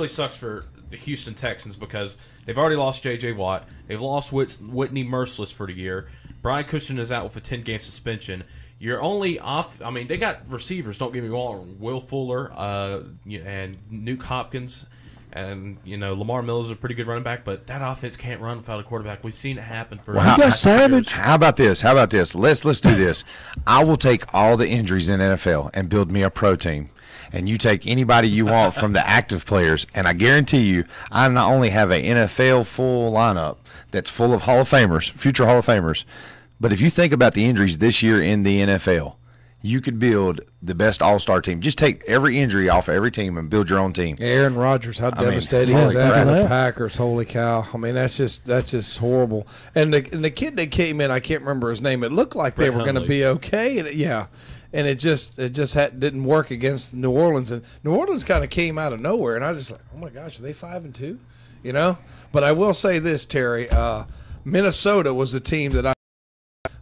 sucks for the Houston Texans because they've already lost J.J. Watt. They've lost Whitney Merciless for the year. Brian Cushing is out with a 10-game suspension. You're only off. I mean, they got receivers. Don't get me wrong. Will Fuller, and Nuke Hopkins. And, Lamar Miller's a pretty good running back, but that offense can't run without a quarterback. We've seen it happen for Savage. How about this? Let's do this. I will take all the injuries in NFL and build me a pro team. And you take anybody you want from the active players, and I guarantee you, I not only have an NFL full lineup that's full of Hall of Famers, future Hall of Famers, but if you think about the injuries this year in the NFL, you could build the best all-star team. Just take every injury off every team and build your own team. Aaron Rodgers, how devastating is that for the Packers? Holy cow! I mean, that's just horrible. And the kid that came in, I can't remember his name. It looked like they were going to be okay, and it just didn't work against New Orleans. And New Orleans kind of came out of nowhere, and I was just like, oh my gosh, are they 5-2? But I will say this, Terry, Minnesota was the team that I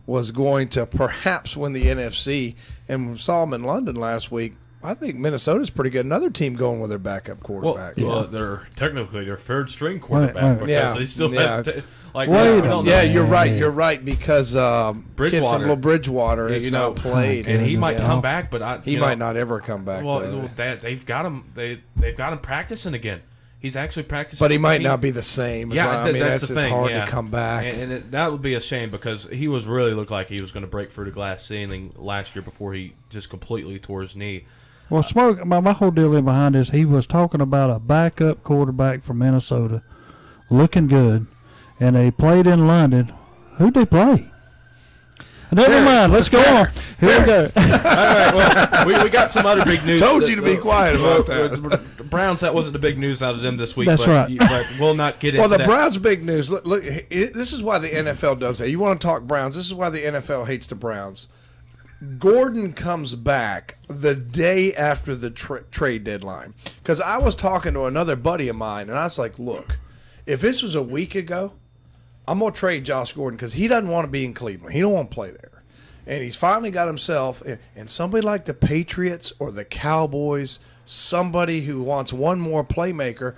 was going to perhaps win the NFC, and we saw them in London last week. I think Minnesota's pretty good. Another team going with their backup quarterback. Well, they're technically their third string quarterback because they still have you're right. You're right because kid from Bridgewater has not played, and he might come back, but he might not ever come back. Well, they've got him. They've got him practicing again. He's actually practicing. But he might not be the same. Yeah, I mean, that's the it's thing. hard to come back. And that would be a shame because he was really looked like he was going to break through the glass ceiling last year before he just completely tore his knee. Well, Smoke, my whole deal in behind this, he was talking about a backup quarterback from Minnesota looking good, and they played in London. Who'd they play? Never mind. Let's go on. Here we go. All right. Well, we got some other big news. Told you to be quiet about that. The Browns, that wasn't the big news out of them this week. That's right. But we'll not get into that. Well, the Browns' big news. Look, this is why the NFL does that. You want to talk Browns? This is why the NFL hates the Browns. Gordon comes back the day after the trade deadline. Because I was talking to another buddy of mine, and I was like, look, if this was a week ago, I'm going to trade Josh Gordon because he doesn't want to be in Cleveland. He don't want to play there. And he's finally got himself, and somebody like the Patriots or the Cowboys, somebody who wants one more playmaker,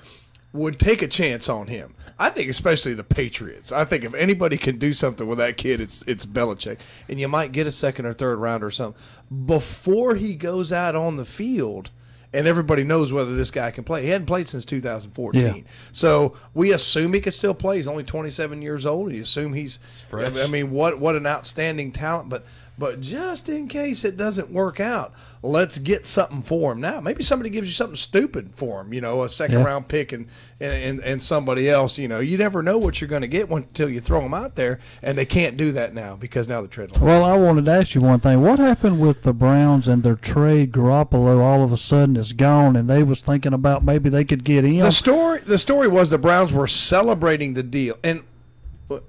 would take a chance on him. I think especially the Patriots. I think if anybody can do something with that kid, it's Belichick. And you might get a second or third round or something. Before he goes out on the field, and everybody knows whether this guy can play. He hadn't played since 2014. Yeah. So we assume he could still play. He's only 27 years old. You assume he's fresh. I mean, what an outstanding talent. But just in case it doesn't work out, let's get something for him now. Maybe somebody gives you something stupid for him, a second-round pick and somebody else. You never know what you're going to get until you throw them out there, and they can't do that now because now the trade line. Well, I wanted to ask you one thing. What happened with the Browns and their trade? Garoppolo all of a sudden is gone, and they was thinking about maybe they could get him. The story was the Browns were celebrating the deal, and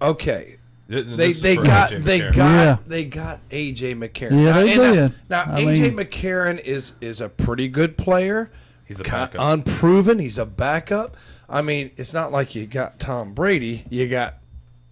okay. They got A.J. McCarron. Yeah, they did. Now A.J. McCarron is a pretty good player. He's a backup. Unproven. He's a backup. I mean, it's not like you got Tom Brady. You got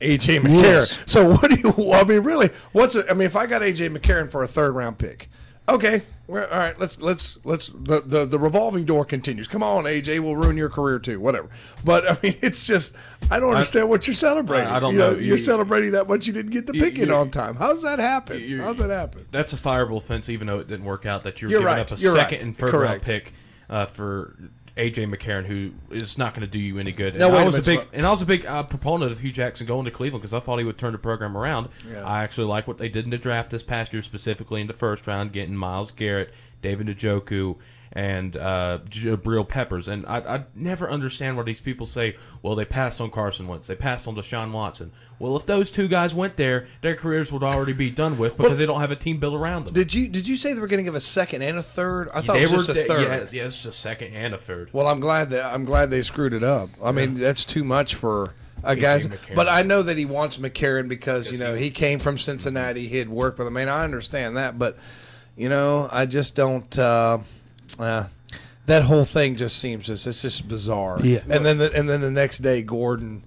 A.J. McCarron. Yes. So what do you? I mean, really, if I got A.J. McCarron for a third-round pick, okay. All right, let's the revolving door continues. Come on, AJ, we'll ruin your career too. Whatever. But I mean, it's just I don't understand what you're celebrating. I don't know. You're celebrating that much you didn't get the pick in on time. How's that happen? How's that happen? That's a fireable offense, even though it didn't work out. That you're giving up a second and third round pick for A.J. McCarron, who is not going to do you any good. No, I was a big proponent of Hugh Jackson going to Cleveland because I thought he would turn the program around. Yeah. I actually like what they did in the draft this past year, specifically in the first round, getting Myles Garrett, David Njoku, and Jabril Peppers. And I never understand where these people say, well, they passed on Carson Wentz, they passed on Deshaun Watson. Well, if those two guys went there, their careers would already be done with because they don't have a team built around them. Did you say they were going to give a second and a third? I thought it was just a third. Yeah, it's a second and a third. Well, I'm glad they screwed it up. I mean, that's too much for a guy. But I know that he wants McCarron because he came from Cincinnati. He had worked with him. I mean, I understand that, but I just don't. That whole thing just seems it's just bizarre. Yeah. And then the next day, Gordon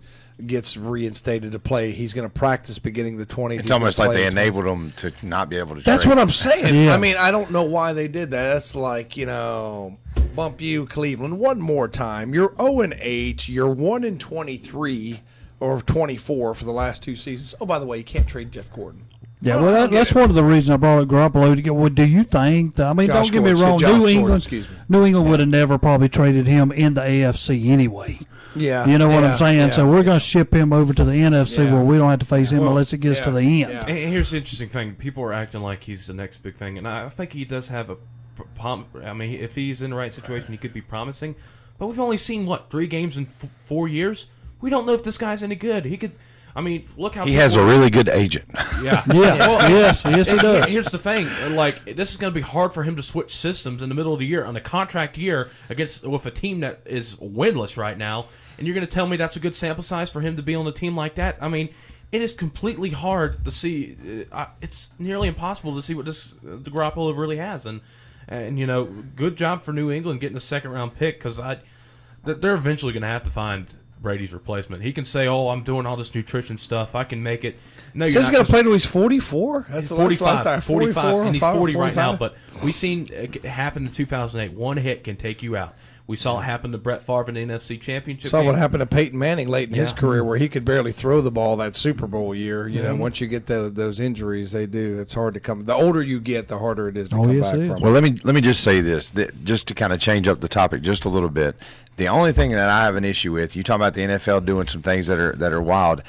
gets reinstated to play. He's going to practice beginning the 20th. It's almost like they enabled him to not be able to. That's trade. what I'm saying. Yeah. I mean, I don't know why they did that. That's like bump you, Cleveland, one more time. You're 0-8. You're 1-23 or 24 for the last two seasons. Oh, by the way, you can't trade Jeff Gordon. Yeah, well, that's one of the reasons I brought up Garoppolo. Well, do you think? I mean, don't get me wrong. New England would have never probably traded him in the AFC anyway. Yeah, you know what I'm saying. Yeah. So we're going to ship him over to the NFC where we don't have to face him unless it gets to the end. Yeah. And here's the interesting thing: people are acting like he's the next big thing, and I think he does have a. I mean, if he's in the right situation, he could be promising. But we've only seen 3 games in 4 years. We don't know if this guy's any good. He could. I mean, look how he has a really good agent. Yeah. Well, yes, he does. Here's the thing: this is going to be hard for him to switch systems in the middle of the year on a contract year with a team that is winless right now. And you're going to tell me that's a good sample size for him to be on a team like that? I mean, it is completely hard to see. It's nearly impossible to see what the Garoppolo really has. And good job for New England getting a second-round pick because they're eventually going to have to find Brady's replacement. He can say, "Oh, I'm doing all this nutrition stuff. I can make it." No, so he's going to play till he's 44. That's 45, 45, and he's 40 right now.45. But we've seen it happen in 2008. One hit can take you out. We saw it happen to Brett Favre in the NFC Championship Saw game. what happened to Peyton Manning late in his career, where he could barely throw the ball that Super Bowl year. You know, once you get those injuries, they do. It's hard to come. The older you get, the harder it is to come back from. Well, let me just say this, just to kind of change up the topic just a little bit. The only thing that I have an issue with, you talk about the NFL doing some things that are wild.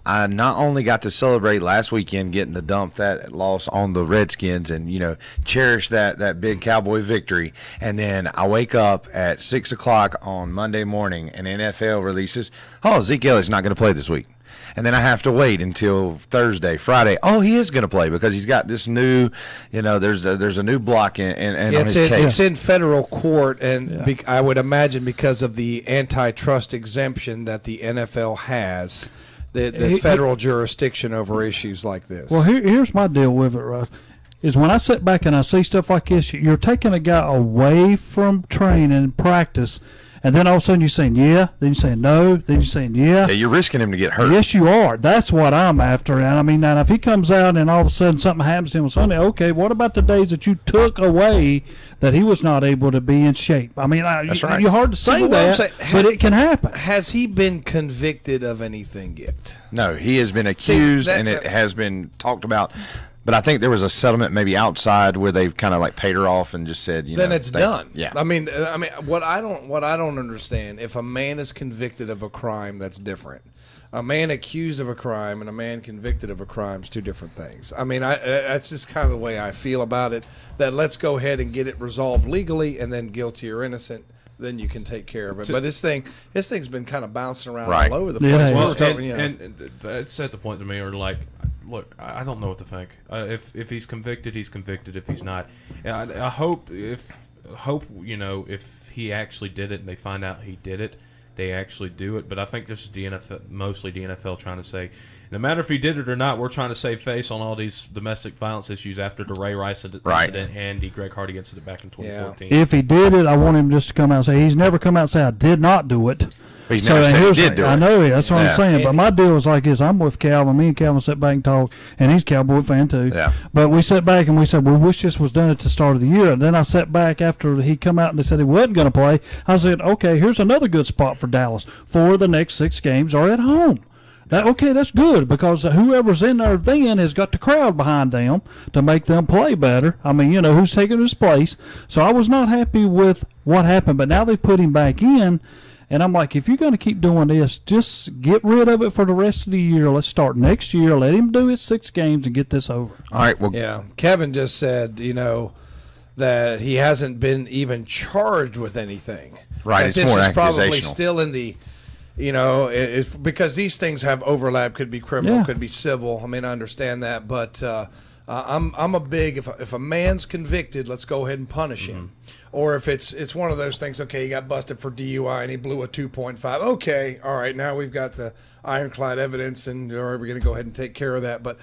I not only got to celebrate last weekend getting to dump that loss on the Redskins and, you know, cherish that big Cowboy victory, and then I wake up at 6 o'clock on Monday morning and NFL releases, oh, Zeke Elliott's not going to play this week. And then I have to wait until Thursday, Friday. Oh, he is going to play because he's got this new, you know, there's a new block on his case. It's in federal court, and I would imagine because of the antitrust exemption that the NFL has, the federal jurisdiction over issues like this. Well, here's my deal with it, Russ, is when I sit back and I see stuff like this, you're taking a guy away from training and practice, and then all of a sudden you're saying yeah, then you're saying no, then you're saying yeah. Yeah, you're risking him to get hurt. Yes, you are. That's what I'm after. And I mean, now if he comes out and all of a sudden something happens to him on Sunday, okay, what about the days that you took away that he was not able to be in shape? I mean, That's right. You're hard to say that, but it can happen. Has he been convicted of anything yet? No, he has been accused, and it has been talked about. But I think there was a settlement maybe outside where they've kind of like paid her off and just said, then it's done. Yeah. I mean, what I don't understand, if a man is convicted of a crime, that's different. A man accused of a crime and a man convicted of a crime is two different things. I mean, that's just kind of the way I feel about it. That let's go ahead and get it resolved legally, and then guilty or innocent, then you can take care of it. But this thing's been kind of bouncing around all over the place. And that's at the point to me, or like, look, I don't know what to think. If he's convicted, he's convicted. If he's not, I hope you know, if he actually did it and they find out he did it, they actually do it. But I think this is the NFL, mostly the NFL, trying to say, no matter if he did it or not, we're trying to save face on all these domestic violence issues after the Ray Rice incident and the Greg Hardy incident back in 2014. If he did it, I want him just to come out and say he's never come out and say I did not do it. But he's never said he did do it. I know, that's what I'm saying. But my deal is like this. I'm with Calvin. Me and Calvin sit back and talk, and he's a Cowboy fan too. Yeah. But we sat back and we said, we wish this was done at the start of the year. And then I sat back after he come out and they said he wasn't going to play. I said, okay, here's another good spot for Dallas. 4 of the next 6 games are at home. That's good, because whoever's in there then has got the crowd behind them to make them play better. I mean, you know, who's taking his place. So I was not happy with what happened, but now they put him back in, and I'm like, if you're going to keep doing this, just get rid of it for the rest of the year. Let's start next year. Let him do his 6 games and get this over. All right. Well, yeah. Kevin just said, you know, that he hasn't been even charged with anything. Right. It's more accusational. This is probably still in the, you know, because these things have overlap. Could be criminal, could be civil. I mean, I understand that, but I'm a big, if a man's convicted, let's go ahead and punish him. Or if it's one of those things, okay, he got busted for DUI and he blew a 2.5. Okay, all right, now we've got the ironclad evidence, and we're going to go ahead and take care of that. But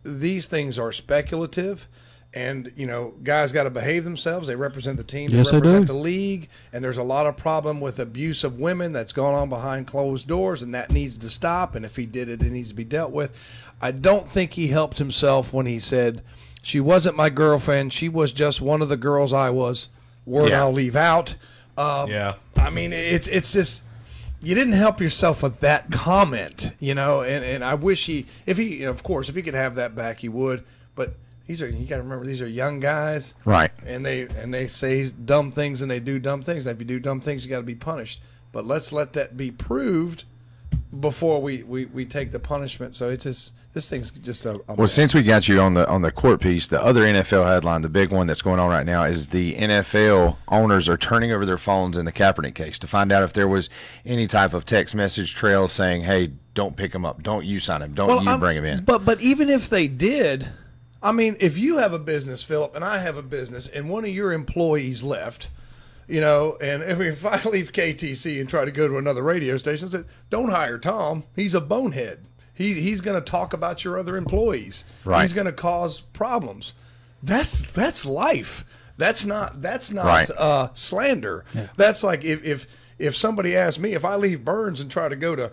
these things are speculative. And, you know, guys got to behave themselves. They represent the team. They represent the league. And there's a lot of problem with abuse of women that's going on behind closed doors, and that needs to stop. And if he did it, it needs to be dealt with. I don't think he helped himself when he said, she wasn't my girlfriend. She was just one of the girls I was. Word I'll leave out. I mean, it's just, you didn't help yourself with that comment, you know. And I wish if he, of course, if he could have that back, he would. But you got to remember, these are young guys, right? And they say dumb things and they do dumb things. And if you do dumb things, you got to be punished. But let's let that be proved before we take the punishment. So it's just, this thing's just a well. Since we got you on the court piece, the other NFL headline, the big one that's going on right now, is the NFL owners are turning over their phones in the Kaepernick case to find out if there was any type of text message trail saying, "Hey, don't pick him up, don't you sign him, don't you bring him in." But even if they did. I mean, if you have a business, Philip, and I have a business, and one of your employees left, you know, and if I leave KTC and try to go to another radio station, I said, don't hire Tom. He's a bonehead. He's going to talk about your other employees. Right. He's going to cause problems. That's life. That's not slander. Yeah. That's like if somebody asked me, if I leave Burns and try to go to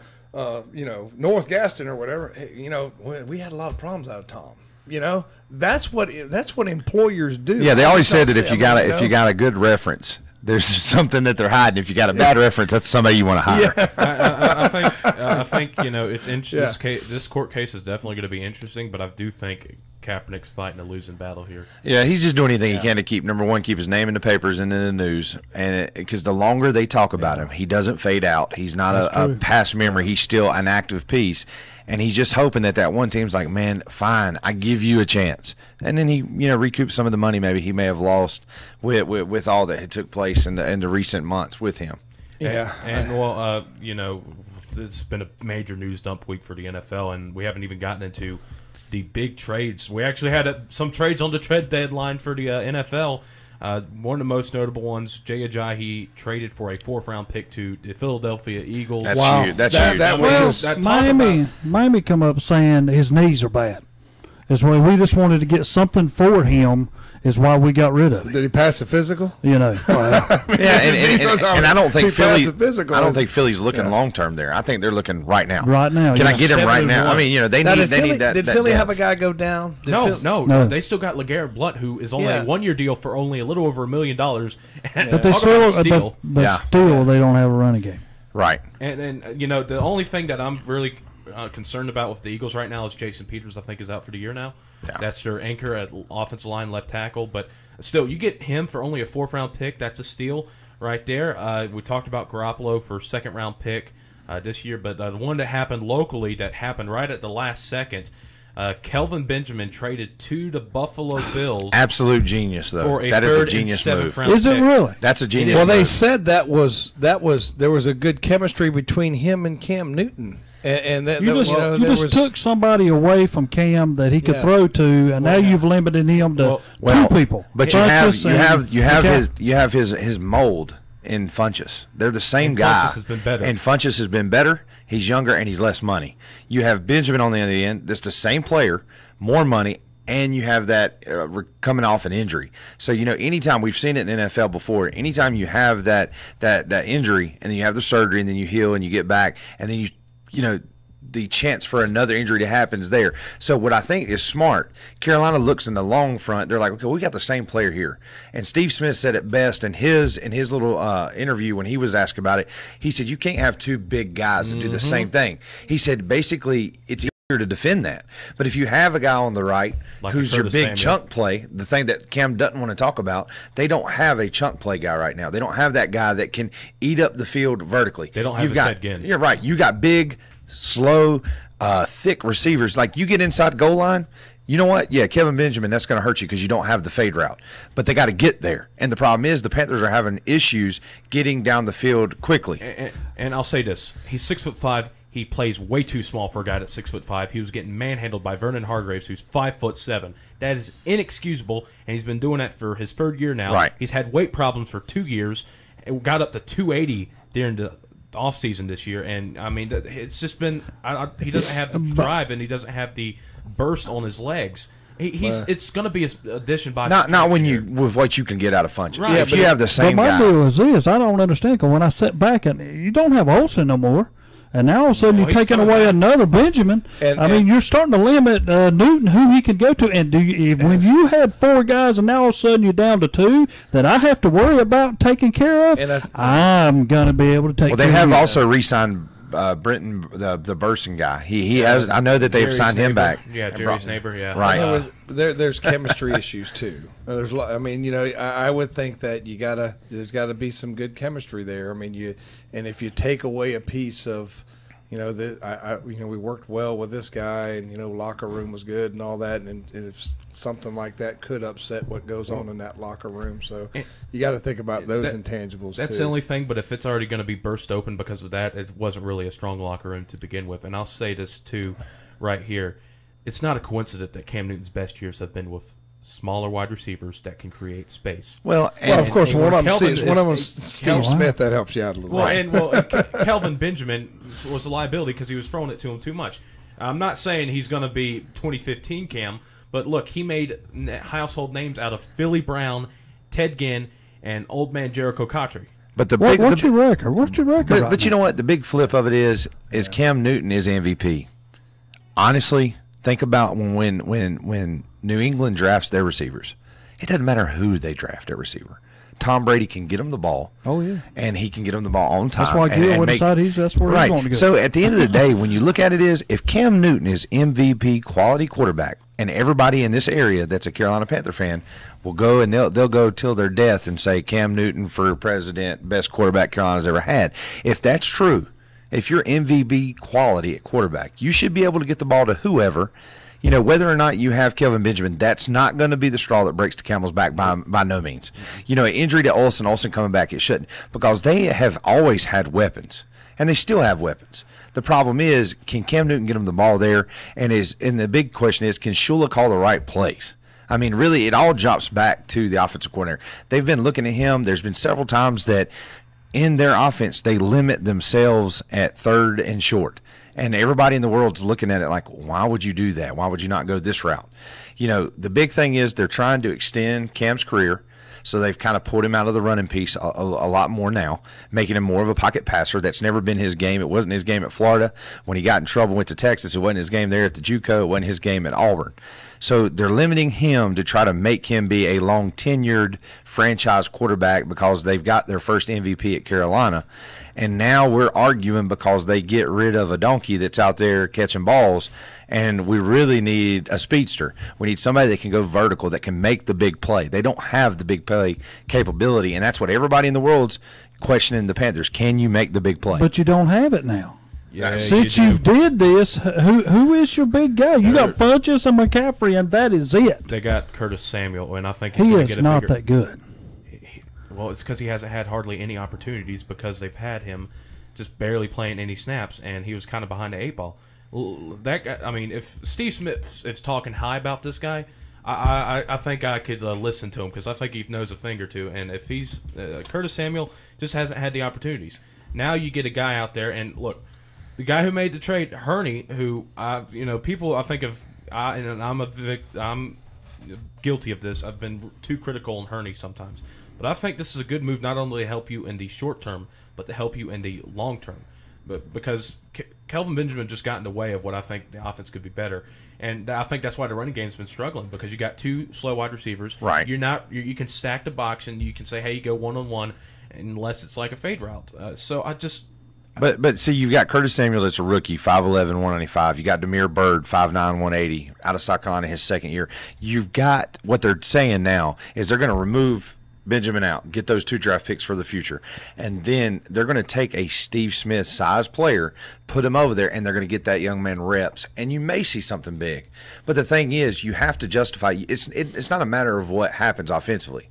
you know, North Gaston or whatever, hey, you know, we had a lot of problems out of Tom. You know, that's what employers do. Yeah, they always said that if you got a good reference There's something that they're hiding. If you got a bad reference, that's somebody you want to hire. Yeah. I think it's interesting. Yeah. This court case is definitely going to be interesting, but I do think Kaepernick's fighting a losing battle here. Yeah, he's just doing anything he can to keep his name in the papers and in the news, and because the longer they talk about him, he doesn't fade out. He's not a past memory. He's still an active piece, and he's just hoping that one team's like, man, fine, I give you a chance, and then he recoups some of the money maybe he may have lost with all that had took place in the recent months with him. Yeah, and it's been a major news dump week for the NFL, and we haven't even gotten into the big trades. We actually had some trades on the trade deadline for the NFL. One of the most notable ones, Jay Ajayi traded for a 4th-round pick to the Philadelphia Eagles. That's huge. That's huge. Miami come up saying his knees are bad. Is why we just wanted to get something for him. Is why we got rid of it. Did he pass the physical? And I don't think Philly's looking long term there. I think they're looking right now. Right now, can I get him right now? I mean, they need that. Did Philly have a guy go down? No. They still got LeGarrette Blount, who is only a 1-year deal for only a little over $1 million. But they still they don't have a running game. Right. And the only thing that I'm really concerned about with the Eagles right now is Jason Peters. I think is out for the year now. Yeah. That's their anchor at offensive line, left tackle. But still, you get him for only a 4th-round pick. That's a steal right there. We talked about Garoppolo for 2nd-round pick this year, but the one that happened locally, that happened right at the last second, Kelvin Benjamin traded to the Buffalo Bills. Absolute genius, though. For a that 3rd is a genius and 7th move. round Is it pick. really? That's a genius. Well, move. they said there was a good chemistry between him and Cam Newton. And that, you just took somebody away from Cam that he could throw to, and now you've limited him to 2 people. But you have his mold in Funchess. They're the same guy. Funchess has been better. And Funchess has been better. He's younger and he's less money. You have Benjamin on the other end. That's the same player, more money, and you have that coming off an injury. So anytime we've seen it in the NFL before, anytime you have that injury and then you have the surgery and then you heal and you get back and then the chance for another injury to happen is there. So what I think is smart, Carolina looks in the long front. They're like, okay, we got the same player here. And Steve Smith said it best in his little interview when he was asked about it. He said, you can't have 2 big guys that do the same thing. He said, basically, it's easier to defend that. But if you have a guy on the right who's your big chunk play, the thing that Cam doesn't want to talk about, they don't have a chunk play guy right now. They don't have that guy that can eat up the field vertically. They don't have Ted Ginn. You're right. You got big, slow, thick receivers. Like you get inside goal line, you know what? Yeah, Kevin Benjamin, that's going to hurt you because you don't have the fade route. But they got to get there. And the problem is the Panthers are having issues getting down the field quickly. And I'll say this. He's 6'5". He plays way too small for a guy that's 6'5". He was getting manhandled by Vernon Hargraves, who's 5'7". That is inexcusable, and he's been doing that for his 3rd year now. Right. He's had weight problems for 2 years. It got up to 280 during the offseason this year, and I mean it's just been he doesn't have the drive and he doesn't have the burst on his legs. It's going to be an addition by not when you with what you can get out of Funchess. Right. If you have the same but my guy. deal is this: I don't understand. Because when I sit back and you don't have Olsen no more. And now all of a sudden you're taking away another Benjamin. I mean, you're starting to limit Newton, who he can go to. And when you had 4 guys and now all of a sudden you're down to 2 that I have to worry about taking care of, I'm going to be able to take care of. Well, they have also re-signed Brenton, the Burson guy. He has. I know that they've signed him back. Yeah, Jerry's neighbor. Yeah, right. There's chemistry issues too. I would think that there's got to be some good chemistry there. I mean, and if you take away a piece of, we worked well with this guy, and locker room was good and all that, and if something like that could upset what goes on in that locker room. So you got to think about those intangibles. That's too. the only thing. But if it's already going to be burst open because of that, it wasn't really a strong locker room to begin with. And I'll say this too, right here. It's not a coincidence that Cam Newton's best years have been with smaller wide receivers that can create space. Well, of course, one of them is Steve Smith. That helps you out a little. Kelvin Benjamin was a liability because he was throwing it to him too much. I'm not saying he's going to be 2015 Cam, but look, he made household names out of Philly Brown, Ted Ginn, and old man Jericho Cotry. But what's your record? What's your record? But you know what? The big flip of it is Cam Newton is MVP. Honestly, think about when New England drafts their receivers. It doesn't matter who they draft their receiver. Tom Brady can get him the ball. Oh, yeah. And he can get him the ball on time. That's why Gil decided that's where he's going to go. So at the end of the day, when you look at it is, if Cam Newton is MVP quality quarterback, and everybody in this area that's a Carolina Panther fan will go and they'll go till their death and say Cam Newton for president, best quarterback Carolina's ever had. If that's true, if you're MVP quality at quarterback, you should be able to get the ball to whoever. You know, whether or not you have Kelvin Benjamin, that's not going to be the straw that breaks the camel's back by no means. You know, an injury to Olsen coming back, it shouldn't, because they have always had weapons, and they still have weapons. The problem is, can Cam Newton get him the ball there? And the big question is, can Shula call the right plays? I mean, really, it all jumps back to the offensive coordinator. They've been looking at him. There's been several times that in their offense, they limit themselves at third and short. And everybody in the world's looking at it like, why would you do that? Why would you not go this route? You know, the big thing is they're trying to extend Cam's career. So they've kind of pulled him out of the running piece a lot more now, making him more of a pocket passer. That's never been his game. It wasn't his game at Florida. When he got in trouble, went to Texas, it wasn't his game there at the JUCO. It wasn't his game at Auburn. So they're limiting him to try to make him be a long-tenured franchise quarterback because they've got their first MVP at Carolina. And now we're arguing because they get rid of a donkey that's out there catching balls, and we really need a speedster. We need somebody that can go vertical, that can make the big play. They don't have the big play capability, and that's what everybody in the world's questioning the Panthers. Can you make the big play? But you don't have it now. Yeah, since you've did this, who is your big guy? You got Funchess and McCaffrey, and that is it. They got Curtis Samuel, and I think he is not that good. Well, it's because he hasn't had hardly any opportunities because they've had him just barely playing any snaps, and he was kind of behind the 8 ball. That guy, I mean, if Steve Smith is talking high about this guy, I think I could listen to him because I think he knows a thing or two. And if he's Curtis Samuel just hasn't had the opportunities. Now you get a guy out there, and look, the guy who made the trade, Hurney, who people I think of, and I'm guilty of this. I've been too critical on Hurney sometimes. But I think this is a good move not only to help you in the short term, but to help you in the long term. But because Kelvin Benjamin just got in the way of what I think the offense could be better, and I think that's why the running game's been struggling because you got 2 slow wide receivers. Right. You can stack the box and you can say, hey, you go 1-on-1, unless it's like a fade route. So I just. But see, you've got Curtis Samuel that's a rookie, 5'11", 195. You got Demir Bird, 5'9", 180, out of South Carolina his second year. You've got what they're saying now is they're going to remove Benjamin out, get those 2 draft picks for the future, and then they're going to take a Steve Smith size player, put him over there, and they're going to get that young man reps, and you may see something big. But the thing is, you have to justify. It's not a matter of what happens offensively.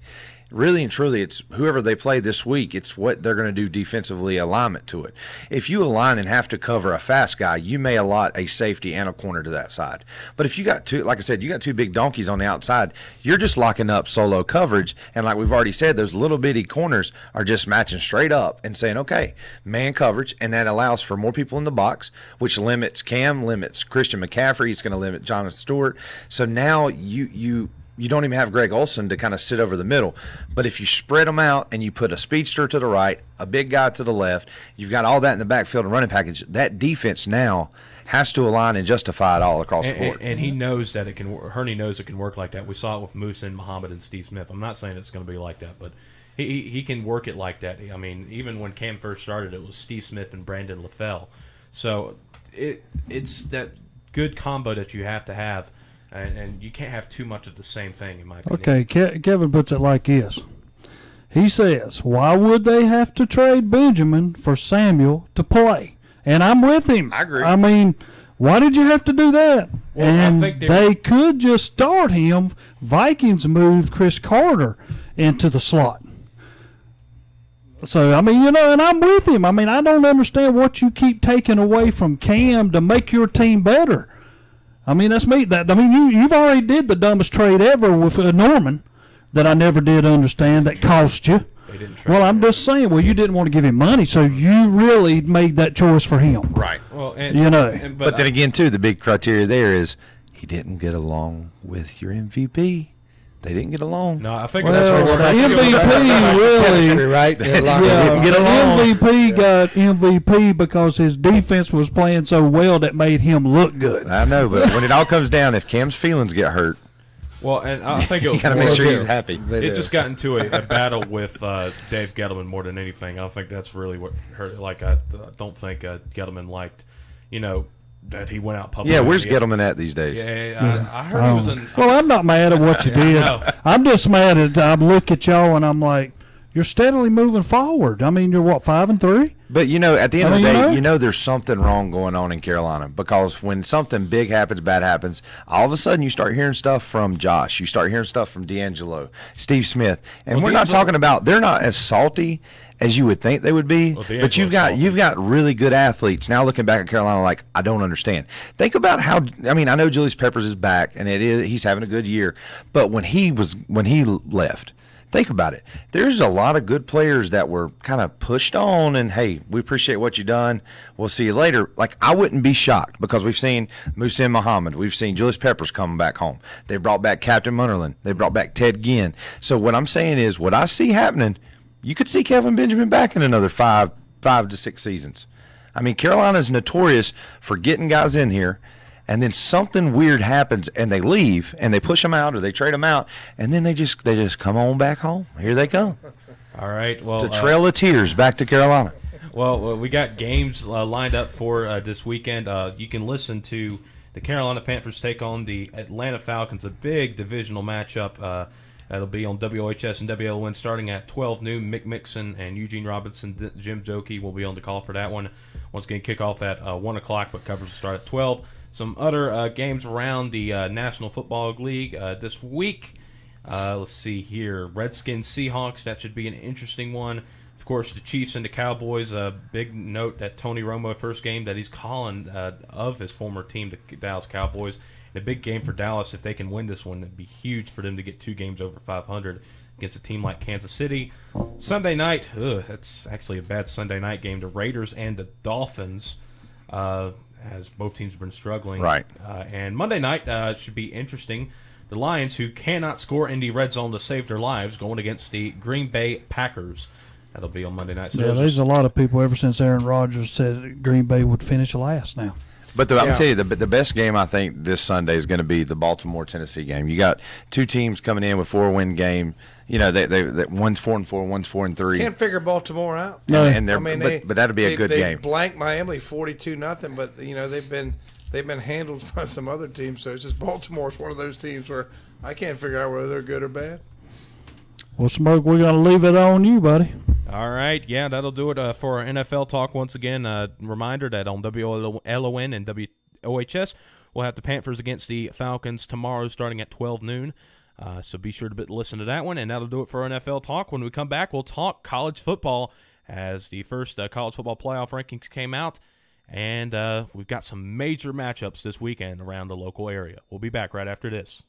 Really and truly, it's whoever they play this week, it's what they're going to do defensively, alignment to it. If you align and have to cover a fast guy, you may allot a safety and a corner to that side. But if you got 2, like I said, you got 2 big donkeys on the outside, you're just locking up solo coverage. And like we've already said, those little bitty corners are just matching straight up and saying, okay, man coverage. And that allows for more people in the box, which limits Cam, limits Christian McCaffrey. It's going to limit Jonathan Stewart. So now you don't even have Greg Olsen to kind of sit over the middle. But if you spread them out and you put a speedster to the right, a big guy to the left, you've got all that in the backfield and running package, that defense now has to align and justify it all across the board. And he knows that it can work. Hurney knows it can work like that. We saw it with Musa and Muhammad and Steve Smith. I'm not saying it's going to be like that, but he can work it like that. I mean, even when Cam first started, it was Steve Smith and Brandon LaFell. So it's that good combo that you have to have. And you can't have too much of the same thing, in my opinion. Okay, Kevin puts it like this. He says, why would they have to trade Benjamin for Samuel to play? And I'm with him. I agree. I mean, why did you have to do that? Well, and I think they could just start him. Vikings moved Chris Carter into the slot. So, I mean, and I'm with him. I mean, I don't understand what you keep taking away from Cam to make your team better. I mean, that's me. You've already did the dumbest trade ever with Norman that I never did understand that cost you. Well, I'm just saying, you didn't want to give him money, so you really made that choice for him. Right. Well, but then again, too, the big criteria there is he didn't get along with your MVP. They didn't get along. No, I think that's what the MVP really, right? Didn't get along. MVP got MVP because his defense was playing so well that made him look good. I know, but when it all comes down, if Cam's feelings get hurt, Well, and I think it was got to make sure he's happy. It just got into a battle with Dave Gettleman more than anything. I think that's really what hurt. Like, I don't think Gettleman liked, that he went out publicly. Yeah, where's Gettleman at these days? Yeah, I heard he was in. Well, I'm not mad at what you did. I'm just mad at I look at y'all and I'm like, you're steadily moving forward. I mean, you're what, 5-3? But at the end of the day, there's something wrong going on in Carolina, because when something big happens, bad happens, all of a sudden you start hearing stuff from Josh, you start hearing stuff from D'Angelo, Steve Smith, and we're not talking about, they're not as salty as you would think they would be, but you've got really good athletes. Now looking back at Carolina, like, I don't understand. Think about how, I know Julius Peppers is back and he's having a good year, but when he left, think about it. There's a lot of good players that were kind of pushed on and, hey, we appreciate what you've done. We'll see you later. Like, I wouldn't be shocked, because we've seen Muhsin Muhammad. We've seen Julius Peppers coming back home. They brought back Captain Munnerlyn. They brought back Ted Ginn. So what I'm saying is, what I see happening, you could see Kelvin Benjamin back in another 5 to 6 seasons. Carolina's notorious for getting guys in here, and then something weird happens, and they leave, and they push them out, or they trade them out, and then they just come on back home. Here they come. All right. Well, the Trail of Tears back to Carolina. Well, we got games lined up for this weekend. You can listen to the Carolina Panthers take on the Atlanta Falcons, a big divisional matchup. That'll be on WHS and WLON starting at 12 noon. Mick Mixon and Eugene Robinson, Jim Jokey will be on the call for that one. Once again, kickoff at 1 o'clock, but coverage will start at 12. Some other games around the National Football League this week. Let's see here. Redskins, Seahawks, that should be an interesting one. Of course, the Chiefs and the Cowboys. A big note that Tony Romo, first game that he's calling of his former team, the Dallas Cowboys. And a big game for Dallas. If they can win this one, it'd be huge for them to get 2 games over 500 against a team like Kansas City. Sunday night, that's actually a bad Sunday night game. The Raiders and the Dolphins. As both teams have been struggling. Right. And Monday night should be interesting. The Lions, who cannot score in the red zone to save their lives, going against the Green Bay Packers. That'll be on Monday night. So there's a lot of people ever since Aaron Rodgers said Green Bay would finish last now. But I'm telling you, the best game I think this Sunday is going to be the Baltimore-Tennessee game. You got 2 teams coming in with 4-win game. One's 4-4, one's 4-3. Can't figure Baltimore out. No, but that'll be a good game. They blanked Miami 42-0, but they've been handled by some other teams. So it's just Baltimore's one of those teams where I can't figure out whether they're good or bad. Well, Smoke, we're going to leave it on you, buddy. All right, yeah, that'll do it for our NFL talk once again. Reminder that on WLON and WOHS, we'll have the Panthers against the Falcons tomorrow starting at 12 noon. So be sure to listen to that one, and that'll do it for our NFL talk. When we come back, we'll talk college football as the first college football playoff rankings came out, and we've got some major matchups this weekend around the local area. We'll be back right after this.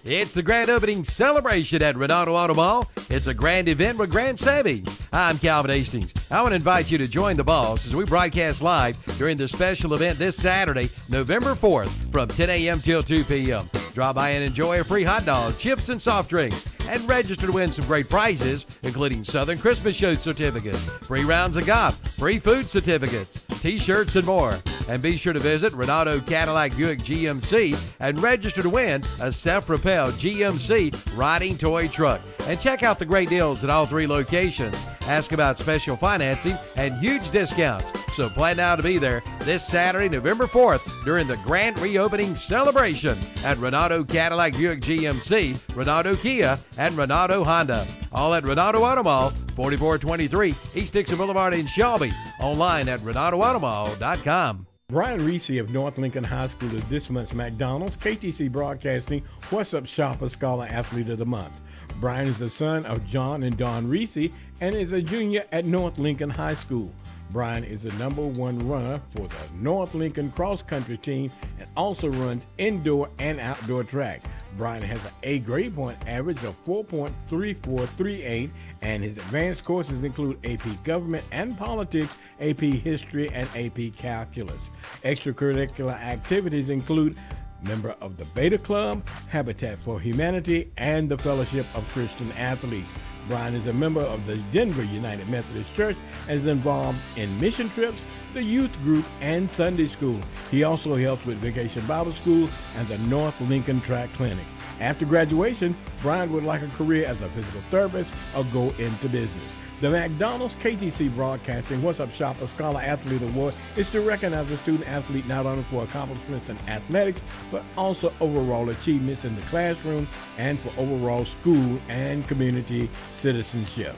It's the grand opening celebration at Renato Auto Mall. It's a grand event with grand savings. I'm Calvin Hastings. I want to invite you to join the boss as we broadcast live during the special event this Saturday, November 4th, from 10 a.m. till 2 p.m. Drop by and enjoy a free hot dog, chips, and soft drinks, and register to win some great prizes, including Southern Christmas Show certificates, free rounds of golf, free food certificates, T-shirts, and more. And be sure to visit Renato Cadillac Buick GMC and register to win a self-propelled GMC riding toy truck. And check out the great deals at all 3 locations. Ask about special financing and huge discounts. So plan now to be there this Saturday, November 4th, during the grand reopening celebration at Renato Cadillac Buick GMC, Renato Kia, and Renato Honda. All at Renato Auto Mall, 4423 East Dixon Boulevard in Shelby. Online at RenatoAutomall.com. Brian Reese of North Lincoln High School is this month's McDonald's KTC Broadcasting What's Up Shopper Scholar Athlete of the Month. Brian is the son of John and Dawn Reese and is a junior at North Lincoln High School. Brian is the #1 runner for the North Lincoln cross country team and also runs indoor and outdoor track. Brian has an A grade point average of 4.3438, and his advanced courses include AP Government and Politics, AP History, and AP Calculus. Extracurricular activities include member of the Beta Club, Habitat for Humanity, and the Fellowship of Christian Athletes. Brian is a member of the Denver United Methodist Church and is involved in mission trips, the youth group and Sunday school. He also helps with Vacation Bible School and the North Lincoln Track Clinic. After graduation, Brian would like a career as a physical therapist or go into business. The McDonald's KTC Broadcasting What's Up Shopper Scholar Athlete Award is to recognize a student athlete not only for accomplishments in athletics, but also overall achievements in the classroom and for overall school and community citizenship.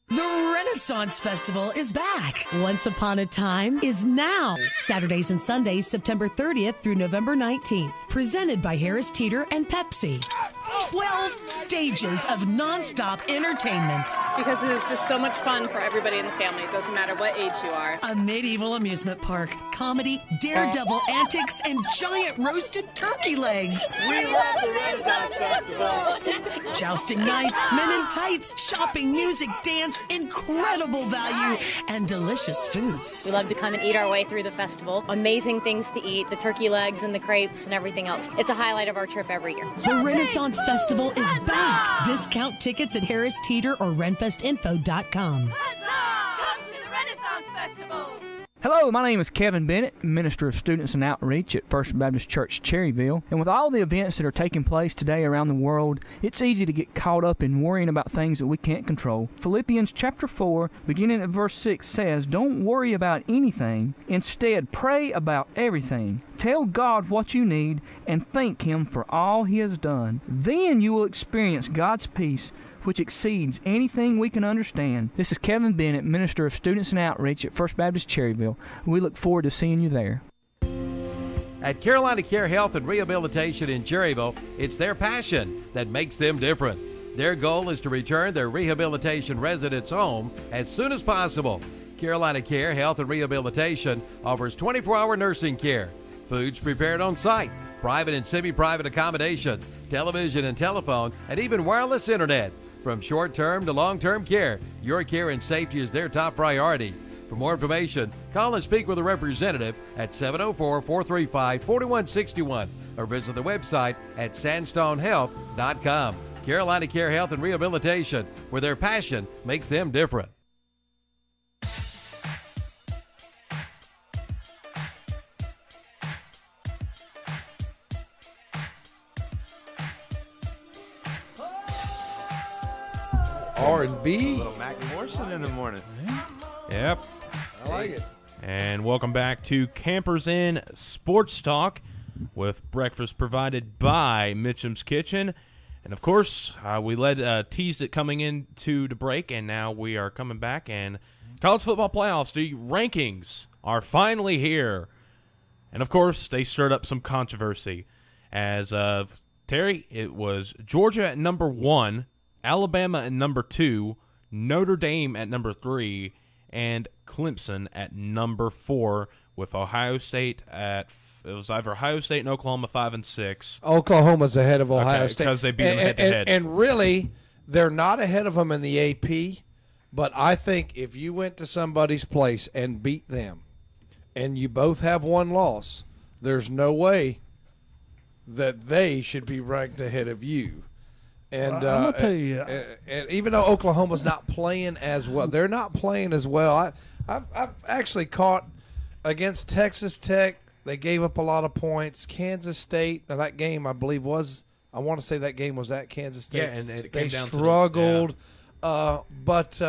The Renaissance Festival is back. Once Upon a Time is now. Saturdays and Sundays, September 30th through November 19th. Presented by Harris Teeter and Pepsi. 12 stages of nonstop entertainment. Because it is just so much fun for everybody in the family. It doesn't matter what age you are. A medieval amusement park, comedy, daredevil antics, and giant roasted turkey legs. We love the Renaissance Festival. Jousting nights, men in tights, shopping, music, dance, incredible value, and delicious foods. We love to come and eat our way through the festival. Amazing things to eat, the turkey legs and the crepes and everything else. It's a highlight of our trip every year. The Renaissance Festival is back. Discount tickets at Harris Teeter or renfestinfo.com. Come to the Renaissance Festival. Hello, my name is Kevin Bennett, Minister of Students and Outreach at First Baptist Church Cherryville. And with all the events that are taking place today around the world, it's easy to get caught up in worrying about things that we can't control. Philippians chapter 4, beginning at verse 6 says, "Don't worry about anything. Instead, pray about everything. Tell God what you need and thank Him for all He has done. Then you will experience God's peace, which exceeds anything we can understand." This is Kevin Bennett, Minister of Students and Outreach at First Baptist Cherryville. We look forward to seeing you there. At Carolina Care Health and Rehabilitation in Cherryville, it's their passion that makes them different. Their goal is to return their rehabilitation residents home as soon as possible. Carolina Care Health and Rehabilitation offers 24-hour nursing care, foods prepared on site, private and semi-private accommodations, television and telephone, and even wireless internet. From short-term to long-term care, your care and safety is their top priority. For more information, call and speak with a representative at 704-435-4161 or visit the website at sandstonehealth.com. Carolina Care Health and Rehabilitation, where their passion makes them different. R&B. Little Mac Morrison in the morning. Yep. I like it. And welcome back to Campers Inn Sports Talk with breakfast provided by Mitchem's Kitchen. And, of course, we teased it coming into the break, and now we are coming back. And college football playoffs, the rankings are finally here. And, of course, they stirred up some controversy. As of Terry, it was Georgia at number 1, Alabama at number 2, Notre Dame at number 3, and Clemson at number 4, with Ohio State at it was either Ohio State and Oklahoma 5 and 6. Oklahoma's ahead of Ohio State because they beat them head to head. And really, they're not ahead of them in the AP. But I think if you went to somebody's place and beat them, and you both have one loss, there's no way that they should be ranked ahead of you. And I'm gonna tell you, and even though Oklahoma's not playing as well, they're not playing as well. I've actually caught against Texas Tech. They gave up a lot of points. Kansas State. Now that game, I believe, I want to say that game was at Kansas State. Yeah, and it came they down struggled, to but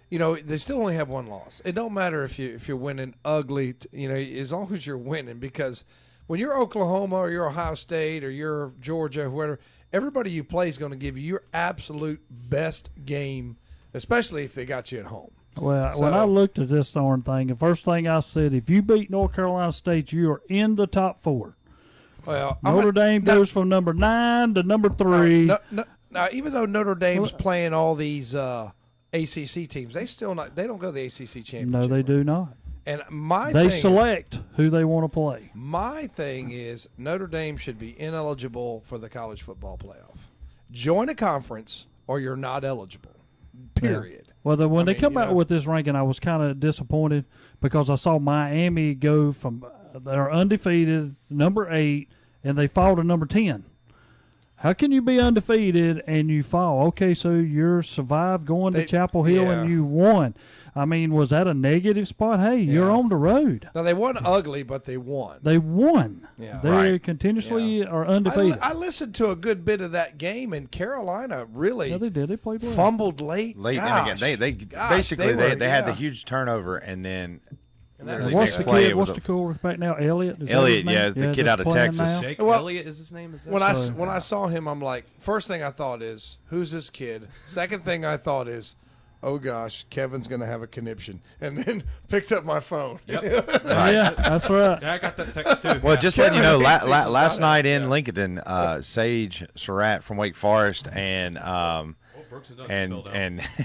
you know, they still only have one loss. It don't matter if you're winning ugly. You know, as long as you're winning, because when you're Oklahoma or you're Ohio State or you're Georgia, whatever, everybody you play is going to give you your absolute best game, especially if they got you at home. Well, So- when I looked at this darn thing, the first thing I said, if you beat North Carolina State, you are in the top 4. Well, Notre Dame goes from number 9 to number 3. Now, even though Notre Dame's playing all these ACC teams, they don't go to the ACC championship. No, they do not. And they select who they want to play. My thing is Notre Dame should be ineligible for the college football playoff. Join a conference or you're not eligible. Period. Yeah. Well, when they come out with this ranking, I was kind of disappointed because I saw Miami go from they're undefeated, number 8, and they fall to number 10. How can you be undefeated and you fall? Okay, so you're survived going to Chapel Hill and you won. I mean, was that a negative spot? Hey, you're on the road. Now, they won ugly, but they won. They won. Yeah. They continuously are undefeated. I listened to a good bit of that game, and Carolina really they did. They played well. Fumbled late. And again, they basically had the huge turnover, and then what's the quarterback now? Elliott? Elliott, the kid out of Texas. Jake Elliott is his name. When I saw him, I'm like, first thing I thought is, who's this kid? Second thing I thought is, oh gosh, Kevin's going to have a conniption, and then picked up my phone. Yep. Yeah, that's right. Yeah, I got that text too. Well, just letting you know, last night in Lincoln, Sage Surratt from Wake Forest and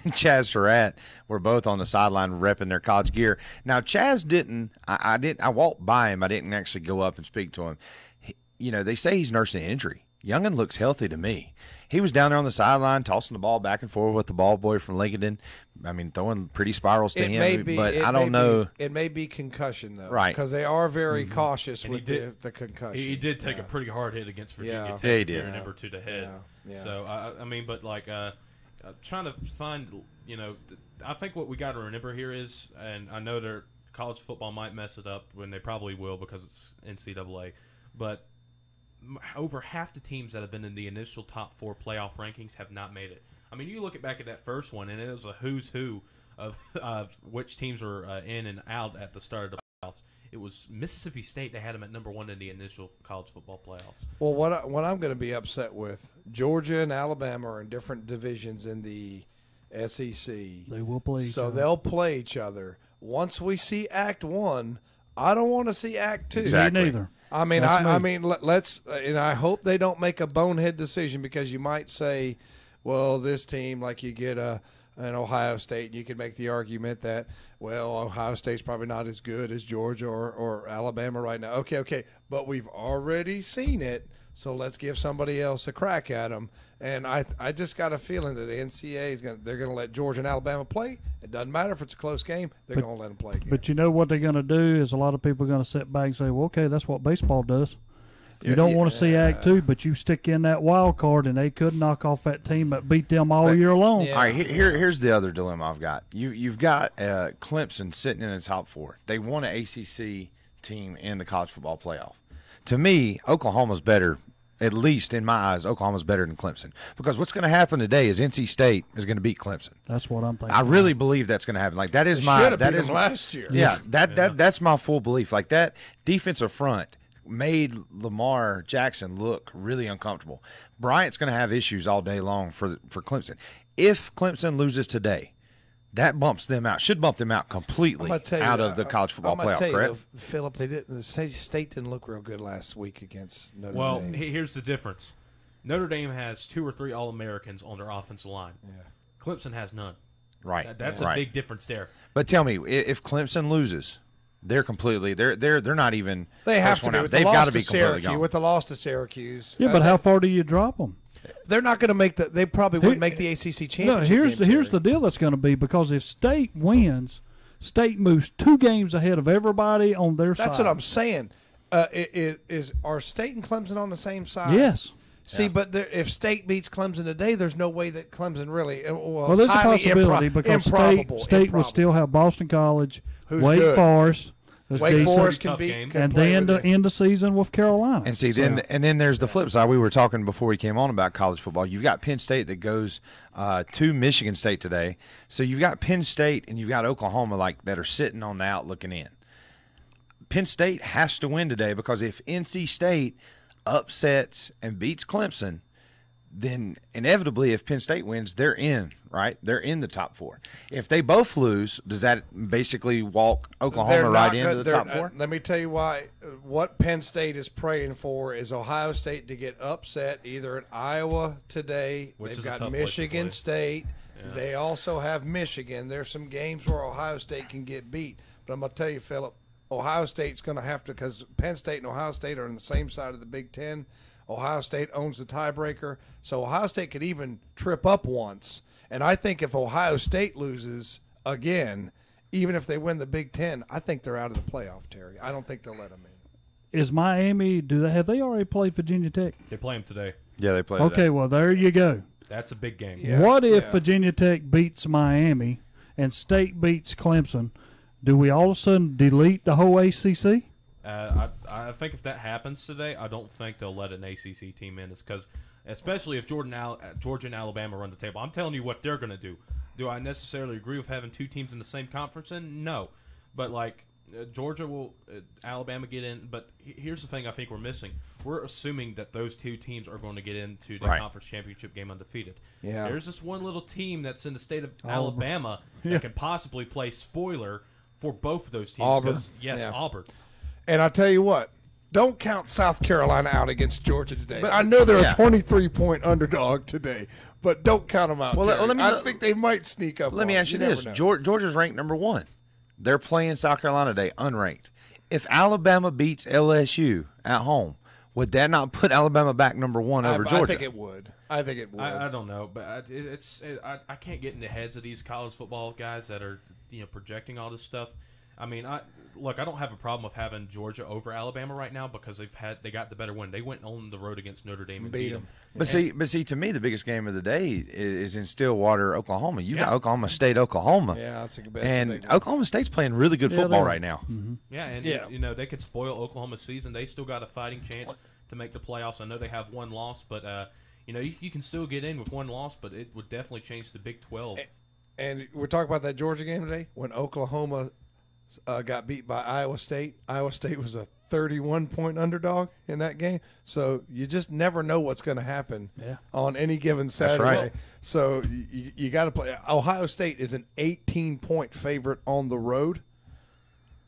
Chaz Surratt were both on the sideline repping their college gear. Now, Chaz didn't. I walked by him. I didn't actually go up and speak to him. They say he's nursing an injury. Youngin looks healthy to me. He was down there on the sideline tossing the ball back and forth with the ball boy from Lincoln. I mean, throwing pretty spirals to him. But I don't know. It may be concussion, though. Right. Because they are very cautious with the concussion. He did take a pretty hard hit against Virginia Tech. Yeah, he did. Number 2 to head. Yeah. So, I mean, but like trying to find, I think what we got to remember here is, and I know that college football might mess it up when they probably will because it's NCAA, but over half the teams that have been in the initial top 4 playoff rankings have not made it. I mean, you look back at that first one, and it was a who's who of which teams were in and out at the start of the playoffs. It was Mississippi State. They had them at number 1 in the initial college football playoffs. Well, what I'm going to be upset with, Georgia and Alabama are in different divisions in the SEC. They will play each other. So they'll play each other. Once we see Act 1, I don't want to see Act 2. Exactly. Me neither. I mean, let's, and I hope they don't make a bonehead decision, because you might say, well, this team, like you get an Ohio State, and you can make the argument that, well, Ohio State's probably not as good as Georgia or Alabama right now. Okay, but we've already seen it, so let's give somebody else a crack at them. And I just got a feeling that the NCAA they're going to let Georgia and Alabama play. It doesn't matter if it's a close game; they're going to let them play again. But you know what they're going to do is a lot of people are going to sit back and say, "Well, okay, that's what baseball does." You don't want to see Act 2, but you stick in that wild card, and they could knock off that team that beat them all year long. Yeah. All right, here's the other dilemma I've got. You've got Clemson sitting in the top 4. They won an ACC team in the college football playoff. To me, Oklahoma's better. At least in my eyes, Oklahoma's better than Clemson, because what's going to happen today is NC State is going to beat Clemson. That's what I'm thinking. I really believe that's going to happen. Like that is last year. Yeah, that's my full belief. Like that defensive front made Lamar Jackson look really uncomfortable. Bryant's going to have issues all day long for Clemson. If Clemson loses today, that bumps them out. Should bump them out completely out of the college football playoff. Correct, Philip. The State didn't look real good last week against Notre Dame. Well, here's the difference. Notre Dame has 2 or 3 All-Americans on their offensive line. Yeah. Clemson has none. Right. That's a big difference there. But tell me, if Clemson loses, they're completely they're not even. They have to be. They've got to be completely gone. With the loss to Syracuse. Yeah, but how far do you drop them? They're not going to make the. They probably wouldn't make the ACC championship. No, here's the deal that's going to be, because if State wins, State moves 2 games ahead of everybody on their side. That's what I'm saying. Are State and Clemson on the same side? Yes. See, but if State beats Clemson today, there's no way that Clemson really. Well, there's a possibility because State will still have Boston College, Wake Forest. Wake Forest can beat, and then end the season with Carolina. And see, then there's the flip side. We were talking before we came on about college football. You've got Penn State that goes to Michigan State today. So you've got Penn State and you've got Oklahoma that are sitting on the out looking in. Penn State has to win today, because if NC State upsets and beats Clemson, then inevitably, if Penn State wins, they're in, right? They're in the top 4. If they both lose, does that basically walk Oklahoma right into the top 4? Let me tell you why. What Penn State is praying for is Ohio State to get upset either at Iowa today. They've got Michigan State. Yeah. They also have Michigan. There's some games where Ohio State can get beat. But I'm going to tell you, Philip, Ohio State's going to have to, because Penn State and Ohio State are on the same side of the Big Ten. Ohio State owns the tiebreaker, so Ohio State could even trip up once. And I think if Ohio State loses again, even if they win the Big Ten, I think they're out of the playoff, Terry. I don't think they'll let them in. Is Miami? Have they already played Virginia Tech? They play them today. Yeah, they played. Okay, well, there you go. That's a big game. Yeah. What if Virginia Tech beats Miami and State beats Clemson? Do we all of a sudden delete the whole ACC? I think if that happens today, I don't think they'll let an ACC team in. It's because, especially if Georgia and Alabama run the table, I'm telling you what they're going to do. Do I necessarily agree with having two teams in the same conference? No, but like Georgia will, Alabama get in. But here's the thing: I think we're missing. We're assuming that those two teams are going to get into the conference championship game undefeated. Yeah. There's this one little team that's in the state of Alabama that can possibly play spoiler for both of those teams. Auburn. Auburn. And I tell you what, don't count South Carolina out against Georgia today. But, I know they're a 23-point underdog today, but don't count them out. I think they might sneak up. Let me ask you this: Georgia's ranked number 1. They're playing South Carolina today, unranked. If Alabama beats LSU at home, would that not put Alabama back number 1 over Georgia? I think it would. I don't know, but I can't get in the heads of these college football guys that are projecting all this stuff. I mean, I don't have a problem with having Georgia over Alabama right now because they got the better win. They went on the road against Notre Dame and beat them. But see, to me, the biggest game of the day is in Stillwater, Oklahoma. You got Oklahoma State, Oklahoma. Yeah, that's a big And Oklahoma State's playing really good football right now. Mm-hmm. Yeah, and they could spoil Oklahoma's season. They still got a fighting chance to make the playoffs. I know they have one loss, but you can still get in with one loss, but it would definitely change the Big 12. And we're talking about that Georgia game today when Oklahoma got beat by Iowa State. Iowa State was a 31-point underdog in that game. So you just never know what's going to happen on any given Saturday. That's right. So you got to play. Ohio State is an 18-point favorite on the road.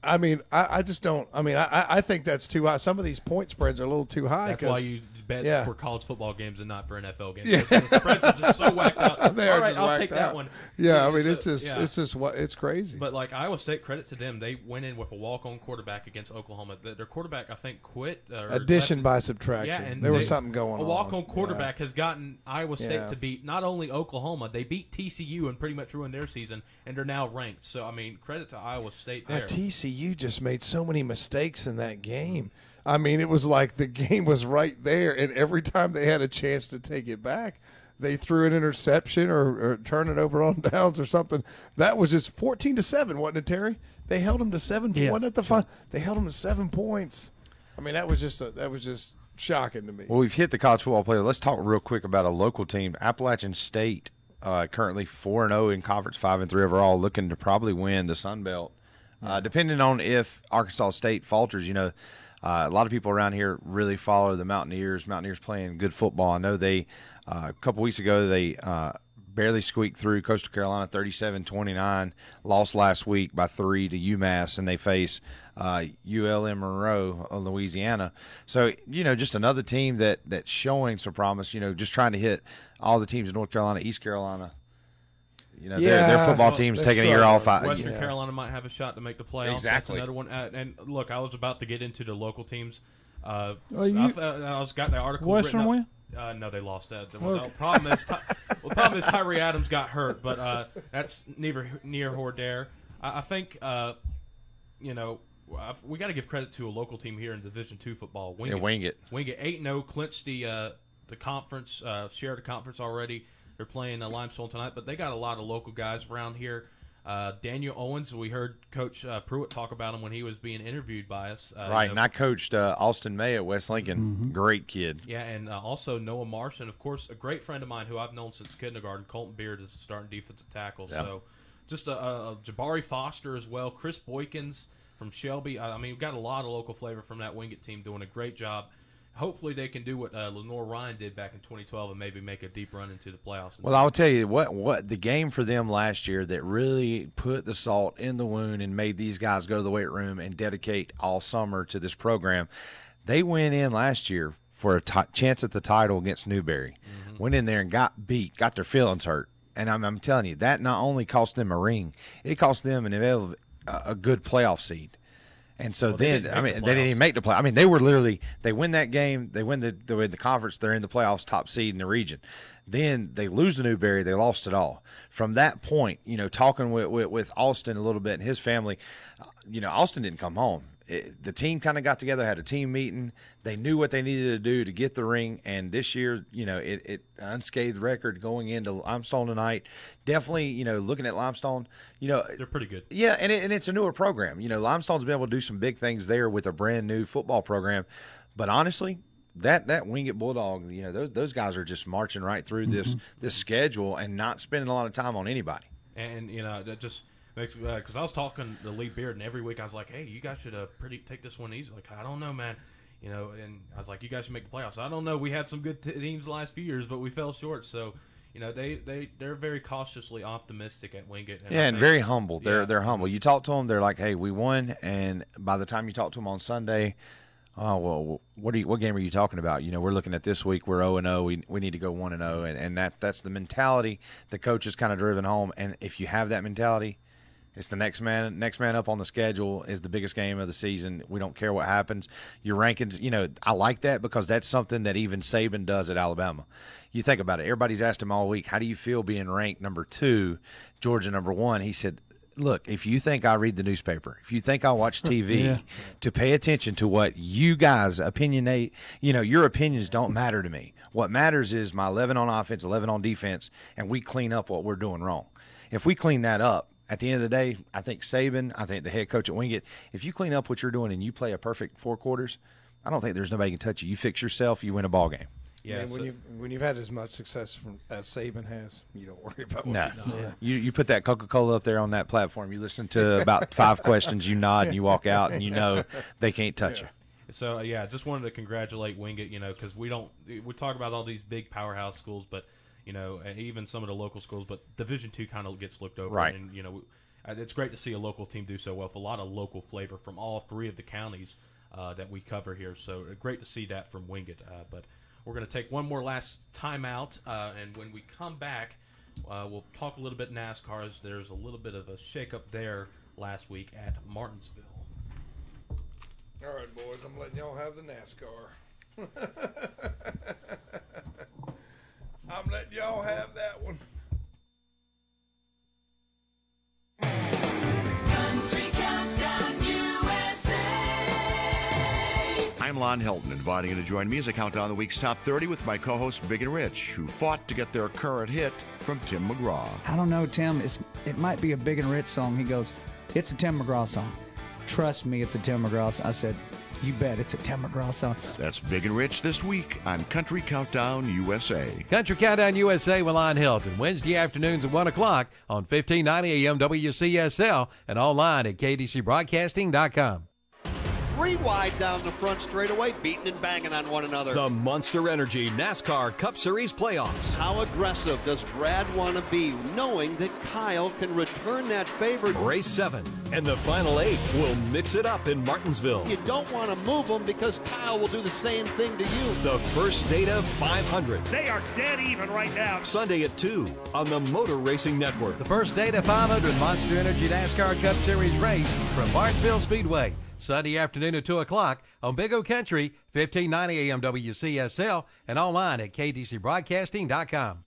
I mean, I just don't. I mean, I think that's too high. Some of these point spreads are a little too high. That's why you bet for college football games and not for NFL games. Yeah. The spreads are just so whacked out. They All are right, just I'll whacked take out. that one. Yeah, I mean, it's crazy. But like Iowa State, credit to them, they went in with a walk-on quarterback against Oklahoma. Their quarterback, I think, quit. Addition by subtraction. Yeah, and there was something going on. A walk-on quarterback has gotten Iowa State to beat not only Oklahoma, they beat TCU and pretty much ruined their season, and they're now ranked. So I mean, credit to Iowa State there. TCU just made so many mistakes in that game. I mean, it was like the game was right there, and every time they had a chance to take it back, they threw an interception or turn it over on downs or something. That was just 14-7, wasn't it, Terry? They held them to 7 points. Wasn't it the fun? They held them to 7 points. I mean, that was just shocking to me. Well, we've hit the college football player. Let's talk real quick about a local team, Appalachian State, currently 4-0 in conference, 5-3 overall, looking to probably win the Sun Belt. Depending on if Arkansas State falters, a lot of people around here really follow the Mountaineers. Mountaineers playing good football. I know they a couple weeks ago they barely squeaked through Coastal Carolina 37-29, lost last week by 3 to UMass, and they face ULM Monroe of Louisiana. So, just another team that's showing some promise, just trying to hit all the teams in North Carolina, East Carolina. Their football team's taking a year off. Western Carolina might have a shot to make the playoffs. Exactly. That's another one. And look, I was about to get into the local teams. I was got the article. Western win? No, they lost that. The problem is Tyree Adams got hurt, but that's near nor there. I think we got to give credit to a local team here in Division II football. Wingate 8-0, clinched the conference, shared the conference already. They're playing Limestone tonight, but they got a lot of local guys around here. Daniel Owens, we heard Coach Pruitt talk about him when he was being interviewed by us. Right, and I coached Austin May at West Lincoln. Mm-hmm. Great kid. Yeah, and also Noah Marsh, and, of course, a great friend of mine who I've known since kindergarten, Colton Beard, is starting defensive tackle. Yep. So just a Jabari Foster as well, Chris Boykins from Shelby. I mean, we've got a lot of local flavor from that Wingate team doing a great job. Hopefully they can do what Lenore Ryan did back in 2012 and maybe make a deep run into the playoffs. Well, I'll tell you what the game for them last year that really put the salt in the wound and made these guys go to the weight room and dedicate all summer to this program. They went in last year for a chance at the title against Newberry. Mm-hmm. Went in there and got beat, got their feelings hurt. And I'm telling you, that not only cost them a ring, it cost them a good playoff seed. And so they didn't even make the play. I mean, they win that game, they win the conference, they're in the playoffs, top seed in the region. Then they lose to Newberry, they lost it all. From that point, talking with Austin a little bit and his family, Austin didn't come home. the team kind of got together, had a team meeting. They knew what they needed to do to get the ring. And this year, it unscathed record going into Limestone tonight. Definitely, looking at Limestone, they're pretty good. Yeah, and it's a newer program. Limestone's been able to do some big things there with a brand new football program. But honestly, that Wingate Bulldog, those guys are just marching right through this schedule and not spending a lot of time on anybody. And that just makes because I was talking to Lee Beard, and every week I was like, "Hey, you guys should take this one easy." Like, I don't know, man. And I was like, "You guys should make the playoffs." I don't know. We had some good teams the last few years, but we fell short. So, they're very cautiously optimistic at Wingate. And very humble. They're humble. You talk to them, they're like, "Hey, we won." And by the time you talk to them on Sunday, oh, well, what game are you talking about? We're looking at this week. We're 0-0. We need to go 1-0, and that's the mentality the coach has kind of driven home. And if you have that mentality, it's the next man up on the schedule is the biggest game of the season. We don't care what happens. Your rankings, I like that because that's something that even Saban does at Alabama. You think about it. Everybody's asked him all week, how do you feel being ranked number 2, Georgia number 1? He said, look, if you think I read the newspaper, if you think I watch TV to pay attention to what you guys opinionate, your opinions don't matter to me. What matters is my 11 on offense, 11 on defense, and we clean up what we're doing wrong. If we clean that up, at the end of the day, I think Saban, I think the head coach at Wingate, if you clean up what you're doing and you play a perfect 4 quarters, I don't think there's nobody can touch you. You fix yourself, you win a ball game. Yeah, when you've had as much success as Saban has, you don't worry about what he does. You put that Coca-Cola up there on that platform, you listen to about 5 questions, you nod, and you walk out, and they can't touch you. So, just wanted to congratulate Wingate, because we talk about all these big powerhouse schools, but, and even some of the local schools, but Division II kind of gets looked over. Right. And, it's great to see a local team do so well with a lot of local flavor from all 3 of the counties that we cover here. So, great to see that from Wingate. But we're going to take one more last timeout, and when we come back, we'll talk a little bit NASCAR, as there's a little bit of a shakeup there last week at Martinsville. All right, boys, I'm letting y'all have the NASCAR. I'm letting y'all have that one. I'm Lon Helton, inviting you to join me as I count down the week's top 30 with my co-host Big and Rich, who fought to get their current hit from Tim McGraw. I don't know, Tim. It might be a Big and Rich song. He goes, it's a Tim McGraw song. Trust me, it's a Tim McGraw song. I said, you bet, it's a Tim McGraw song. That's Big and Rich this week on Country Countdown USA. Country Countdown USA with Lon Helton, Wednesday afternoons at 1 o'clock on 1590 AM WCSL and online at KTCBroadcasting.com. 3 wide down the front straightaway, beating and banging on one another. The Monster Energy NASCAR Cup Series playoffs. How aggressive does Brad want to be, knowing that Kyle can return that favor? Race 7 and the final 8 will mix it up in Martinsville. You don't want to move them because Kyle will do the same thing to you. The first date of 500. They are dead even right now. Sunday at 2 on the Motor Racing Network. The first date of 500 Monster Energy NASCAR Cup Series race from Martinsville Speedway. Sunday afternoon at 2 o'clock on Big O Country, 1590 AM WCSL, and online at KTCBroadcasting.com.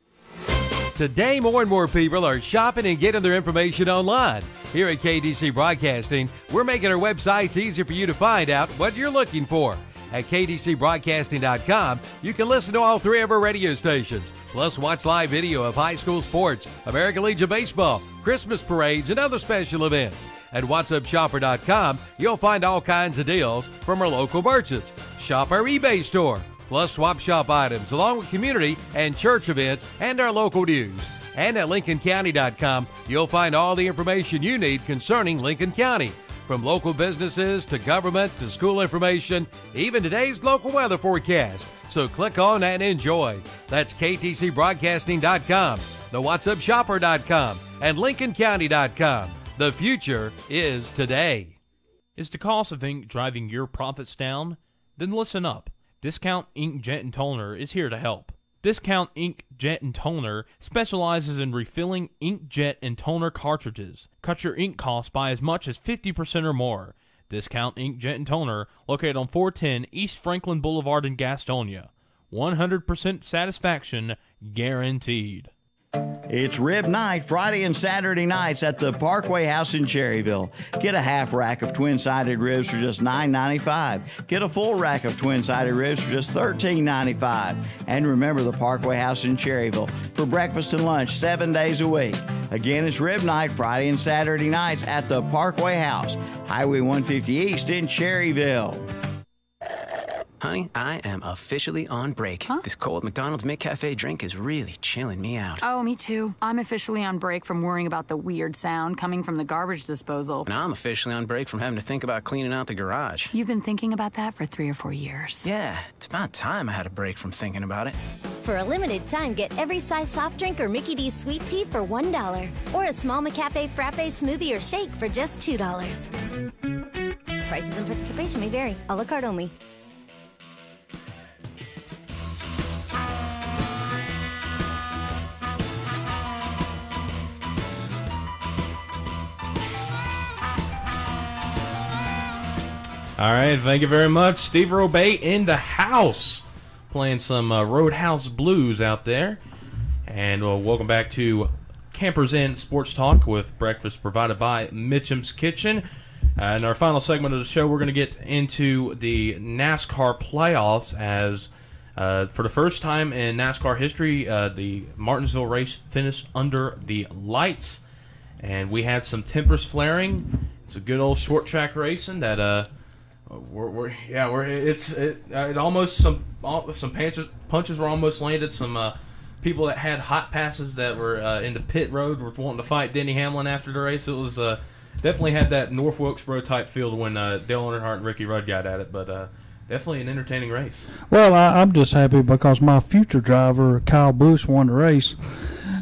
Today, more and more people are shopping and getting their information online. Here at KTC Broadcasting, we're making our websites easier for you to find out what you're looking for. At KTCBroadcasting.com, you can listen to all 3 of our radio stations, plus watch live video of high school sports, American Legion Baseball, Christmas parades, and other special events. At WhatsUpShopper.com, you'll find all kinds of deals from our local merchants. Shop our eBay store, plus swap shop items, along with community and church events and our local news. And at LincolnCounty.com, you'll find all the information you need concerning Lincoln County, from local businesses to government to school information, even today's local weather forecast. So click on and enjoy. That's KTCBroadcasting.com, the WhatsUpShopper.com, and LincolnCounty.com. The future is today. Is the cost of ink driving your profits down? Then listen up. Discount Ink Jet and Toner is here to help. Discount Ink Jet and Toner specializes in refilling ink jet and toner cartridges. Cut your ink costs by as much as 50% or more. Discount Ink Jet and Toner, located on 410 East Franklin Boulevard in Gastonia. 100% satisfaction guaranteed. It's rib night Friday and Saturday nights at the Parkway House in Cherryville. Get a half rack of twin-sided ribs for just $9.95. Get a full rack of twin-sided ribs for just $13.95. And remember the Parkway House in Cherryville for breakfast and lunch 7 days a week. Again, it's rib night Friday and Saturday nights at the Parkway House, Highway 150 East in Cherryville. Honey, I am officially on break. This cold McDonald's McCafe drink is really chilling me out. Oh, me too. I'm officially on break from worrying about the weird sound coming from the garbage disposal. And I'm officially on break from having to think about cleaning out the garage. You've been thinking about that for 3 or 4 years. Yeah, it's about time I had a break from thinking about it. For a limited time, get every size soft drink or Mickey D's sweet tea for $1. Or a small McCafe frappe smoothie or shake for just $2. Prices and participation may vary. A la carte only. All right, thank you very much. Steve Robay in the house, playing some Roadhouse Blues out there. And welcome back to Campers Inn Sports Talk with breakfast provided by Mitchem's Kitchen. In our final segment of the show, we're going to get into the NASCAR playoffs as for the first time in NASCAR history, the Martinsville race finished under the lights. And we had some tempers flaring. It's a good old short track racing that it almost some punches were almost landed. Some people that had hot passes that were in the pit road were wanting to fight Denny Hamlin after the race. It was definitely had that North Wilkesboro type feel when Dale Earnhardt and Ricky Rudd got at it, but definitely an entertaining race. Well, I'm just happy because my future driver Kyle Busch won the race,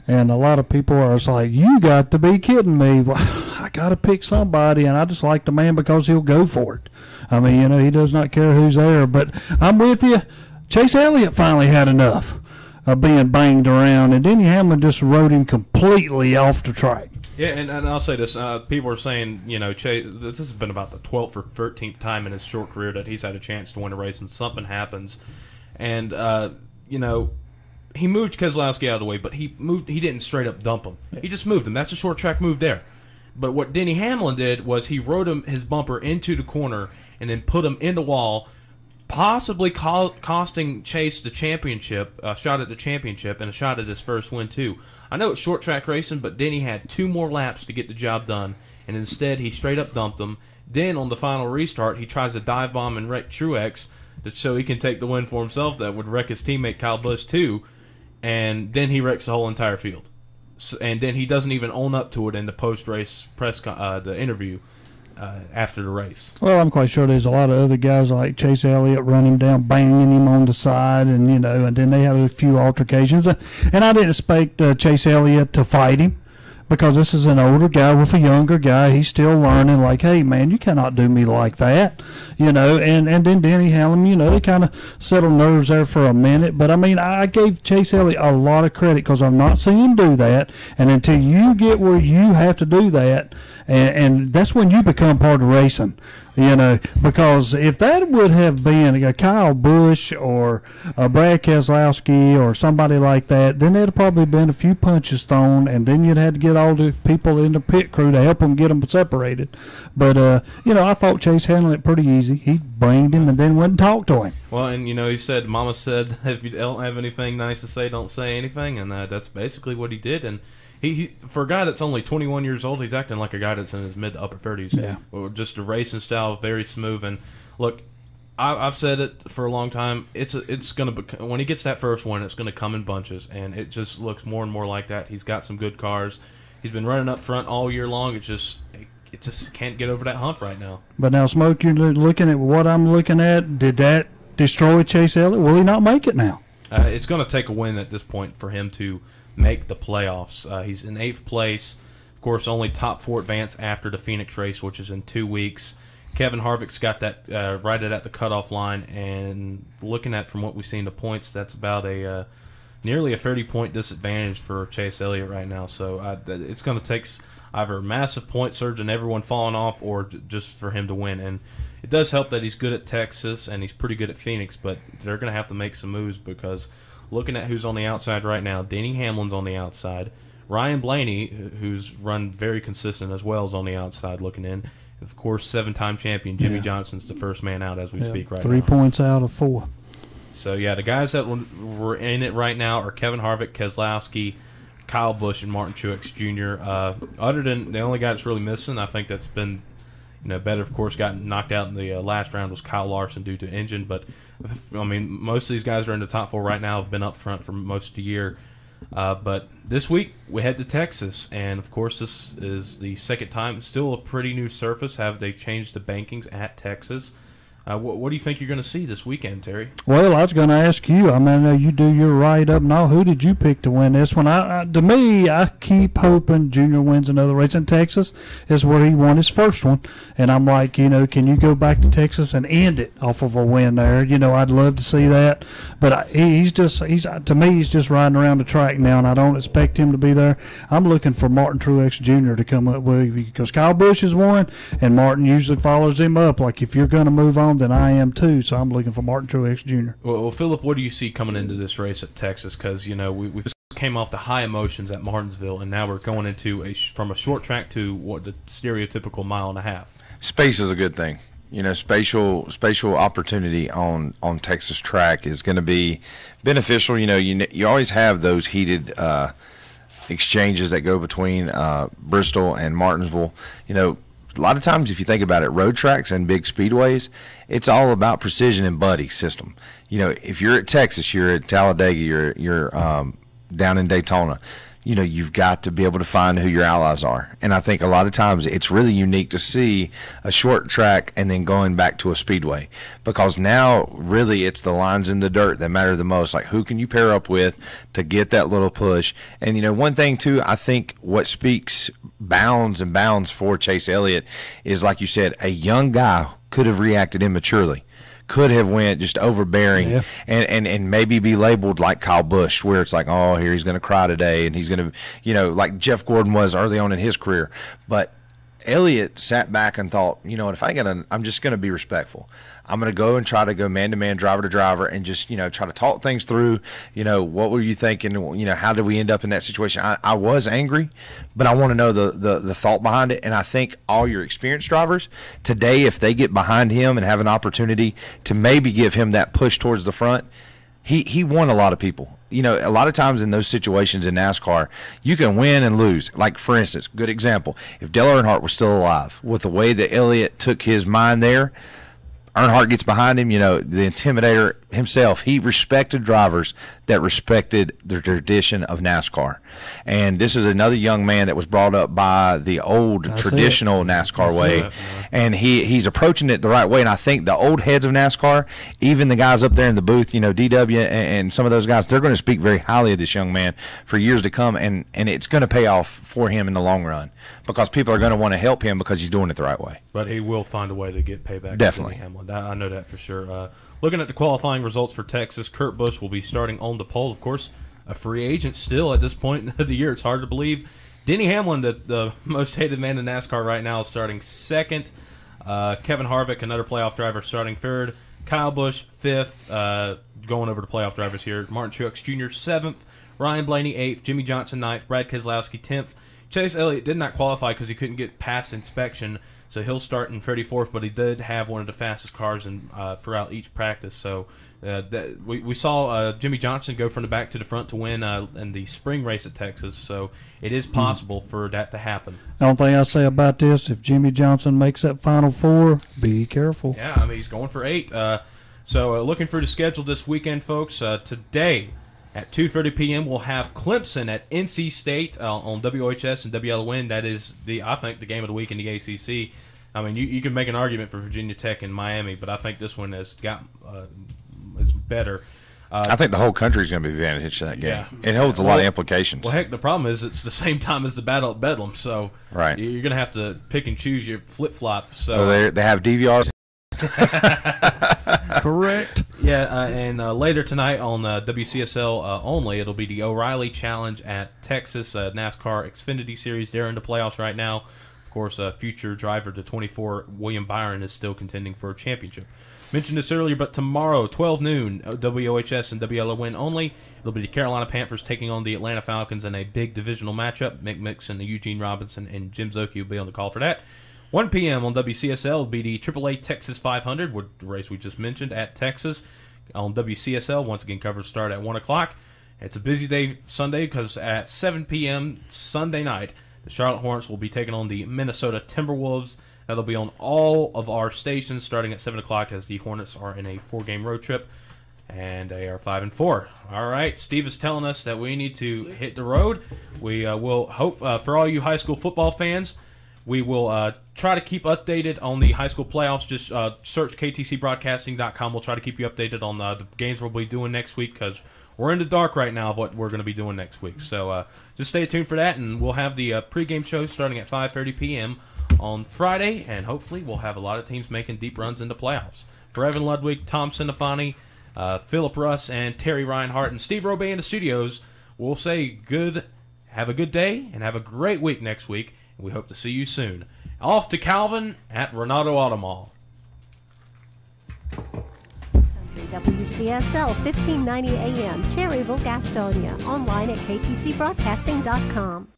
and a lot of people are just like, "You got to be kidding me!" Well, I got to pick somebody, and I just like the man because he'll go for it. I mean, he does not care who's there. But I'm with you. Chase Elliott finally had enough of being banged around, and Denny Hamlin just rode him completely off the track. Yeah, and I'll say this. People are saying, Chase, this has been about the 12th or 13th time in his short career that he's had a chance to win a race, and something happens. And, he moved Keselowski out of the way, but he didn't straight up dump him. He just moved him. That's a short track move there. But what Denny Hamlin did was he rode his bumper into the corner and then put him in the wall, possibly costing Chase the championship, a shot at the championship, and a shot at his first win, too. I know it's short track racing, but Denny had 2 more laps to get the job done, and instead he straight up dumped him. Then on the final restart, he tries to dive bomb and wreck Truex so he can take the win for himself. That would wreck his teammate Kyle Busch, too, and then he wrecks the whole entire field. And then he doesn't even own up to it in the post-race the interview after the race. Well, I'm quite sure there's a lot of other guys like Chase Elliott running him down, banging him on the side, and and then they had a few altercations. And I didn't expect Chase Elliott to fight him because this is an older guy with a younger guy. He's still learning. Like, hey man, you cannot do me like that, And then Denny Hamlin, they kind of settled nerves there for a minute. But I mean, I gave Chase Elliott a lot of credit because I've not seen him do that. And until you get where you have to do that, and that's when you become part of racing. Because if that would have been a Kyle Busch or a Brad Keselowski or somebody like that, then there'd probably been a few punches thrown, and then you'd have to get all the people in the pit crew to help them get them separated. But, I thought Chase handled it pretty easy. He banged him and then went and talked to him. Well, and, he said, Mama said, if you don't have anything nice to say, don't say anything, and that's basically what he did. And He for a guy that's only 21 years old, he's acting like a guy that's in his mid to upper 30s. Yeah. Just a racing style, very smooth. And look, I've said it for a long time. It's gonna when he gets that first one, it's gonna come in bunches, and it just looks more and more like that. He's got some good cars. He's been running up front all year long. It just can't get over that hump right now. But now, Smoke, you're looking at what I'm looking at. Did that destroy Chase Elliott? Will he not make it now? It's going to take a win at this point for him to make the playoffs. He's in 8th place. Of course, only top 4 advance after the Phoenix race, which is in 2 weeks. Kevin Harvick's got that right at the cutoff line, and looking at from what we've seen the points, that's about nearly a 30-point disadvantage for Chase Elliott right now. So it's going to take. either a massive point surge and everyone falling off, or just for him to win. And it does help that he's good at Texas and he's pretty good at Phoenix, but they're going to have to make some moves, because looking at who's on the outside right now, Denny Hamlin's on the outside. Ryan Blaney, who's run very consistent as well, is on the outside looking in. Of course, 7-time champion Jimmy Johnson's the first man out as we speak right now. 3 points out of 4. So, yeah, the guys that were in it right now are Kevin Harvick, Keselowski, Kyle Busch, and Martin Truex Jr. Other than the only guy that's really missing, I think that's been better, of course, got knocked out in the last round was Kyle Larson due to engine. But, I mean, most of these guys are in the top 4 right now, have been up front for most of the year. But this week we head to Texas, and of course this is the second time. Still a pretty new surface. Have they changed the bankings at Texas? What do you think you're going to see this weekend, Terry? Well, I was going to ask you. I mean, you do your write-up and all. Who did you pick to win this one? To me, I keep hoping Junior wins another race in Texas. Is where he won his first one. And I'm like, can you go back to Texas and end it off of a win there? I'd love to see that. But to me, he's just riding around the track now, and I don't expect him to be there. I'm looking for Martin Truex Jr. to come up with, because Kyle Busch has won, and Martin usually follows him up. Like, if you're going to move on, then I am too. So I'm looking for Martin Truex Jr. Well, Philip, what do you see coming into this race at Texas? Because we just came off the high emotions at Martinsville, and now we're going into from a short track to what the stereotypical 1.5 miles. Space is a good thing. Spatial opportunity on Texas track is going to be beneficial. You always have those heated exchanges that go between Bristol and Martinsville. A lot of times, if you think about it, road tracks and big speedways, it's all about precision and buddy system. If you're at Texas, you're at Talladega, you're down in Daytona, you've got to be able to find who your allies are. And I think a lot of times it's really unique to see a short track and then going back to a speedway, because now really it's the lines in the dirt that matter the most. Like, who can you pair up with to get that little push? And one thing too, I think what speaks bounds and bounds for Chase Elliott is, like you said, a young guy could have reacted immaturely, could have went just overbearing, and maybe be labeled like Kyle Busch, where it's like, oh, here he's going to cry today, and he's going to, like Jeff Gordon was early on in his career. But Elliott sat back and thought, if I'm just going to be respectful. I'm going to go and try to go man-to-man, driver-to-driver, and just, try to talk things through. What were you thinking? How did we end up in that situation? I was angry, but I want to know the thought behind it. And I think all your experienced drivers today, if they get behind him and have an opportunity to maybe give him that push towards the front, he won a lot of people. A lot of times in those situations in NASCAR, you can win and lose. Like, for instance, good example, if Dale Earnhardt was still alive, with the way that Elliott took his mind there, Earnhardt gets behind him, the Intimidator himself. He respected drivers that respected the tradition of NASCAR. And this is another young man that was brought up by the old traditional NASCAR way. And he's approaching it the right way. And I think the old heads of NASCAR, even the guys up there in the booth, DW and some of those guys, they're going to speak very highly of this young man for years to come. And it's going to pay off for him in the long run, because people are going to want to help him because he's doing it the right way. But he will find a way to get payback. Definitely. I know that for sure. Looking at the qualifying results for Texas, Kurt Busch will be starting on the pole. Of course, a free agent still at this point of the year. It's hard to believe. Denny Hamlin, the most hated man in NASCAR right now, is starting second. Kevin Harvick, another playoff driver, starting third. Kyle Busch, fifth. Going over to playoff drivers here. Martin Truex Jr., seventh. Ryan Blaney, eighth. Jimmy Johnson, ninth. Brad Keselowski, 10th. Chase Elliott did not qualify because he couldn't get past inspection, so he'll start in 34th, but he did have one of the fastest cars throughout each practice. So we saw Jimmy Johnson go from the back to the front to win in the spring race at Texas, so it is possible for that to happen. The only thing I say about this, if Jimmy Johnson makes that Final Four, be careful. Yeah, he's going for 8. So looking for the schedule this weekend, folks. Today at 2:30 p.m. we'll have Clemson at NC State on WHS and WLON. That is, I think, the game of the week in the ACC. You can make an argument for Virginia Tech and Miami, but I think this one is better. I think the whole country is going to be advantaged to that game. Yeah. It holds a lot of implications. Well, heck, the problem is it's the same time as the Battle at Bedlam, so right. You're going to have to pick and choose your flip-flop. So they have DVRs. Correct. Yeah, and later tonight on WCSL only, it'll be the O'Reilly Challenge at Texas NASCAR Xfinity Series. They're in the playoffs right now. Of course, future driver to 24, William Byron, is still contending for a championship. Mentioned this earlier, but tomorrow, 12 noon, WOHS and WLON only. It'll be the Carolina Panthers taking on the Atlanta Falcons in a big divisional matchup. Mick Mixon, Eugene Robinson, and Jim Zoki will be on the call for that. 1 p.m. on WCSL will be the AAA Texas 500, the race we just mentioned, at Texas. On WCSL, once again, coverage start at 1 o'clock. It's a busy day Sunday because at 7 p.m. Sunday night, the Charlotte Hornets will be taking on the Minnesota Timberwolves. That'll be on all of our stations starting at 7 o'clock as the Hornets are in a 4-game road trip, and they are 5-4. All right, Steve is telling us that we need to hit the road. We will hope for all you high school football fans, we will try to keep updated on the high school playoffs. Just search ktcbroadcasting.com. We'll try to keep you updated on the games we'll be doing next week because we're in the dark right now of what we're going to be doing next week. So just stay tuned for that, and we'll have the pregame show starting at 5:30 p.m. on Friday, and hopefully we'll have a lot of teams making deep runs into playoffs. For Evan Ludwig, Tom Sinafani, Philip Russ, and Terry Reinhardt, and Steve Robey in the studios, we'll say have a good day and have a great week next week, and we hope to see you soon. Off to Calvin at Renato Auto Mall. WCSL 1590 AM, Cherryville, Gastonia. Online at ktcbroadcasting.com.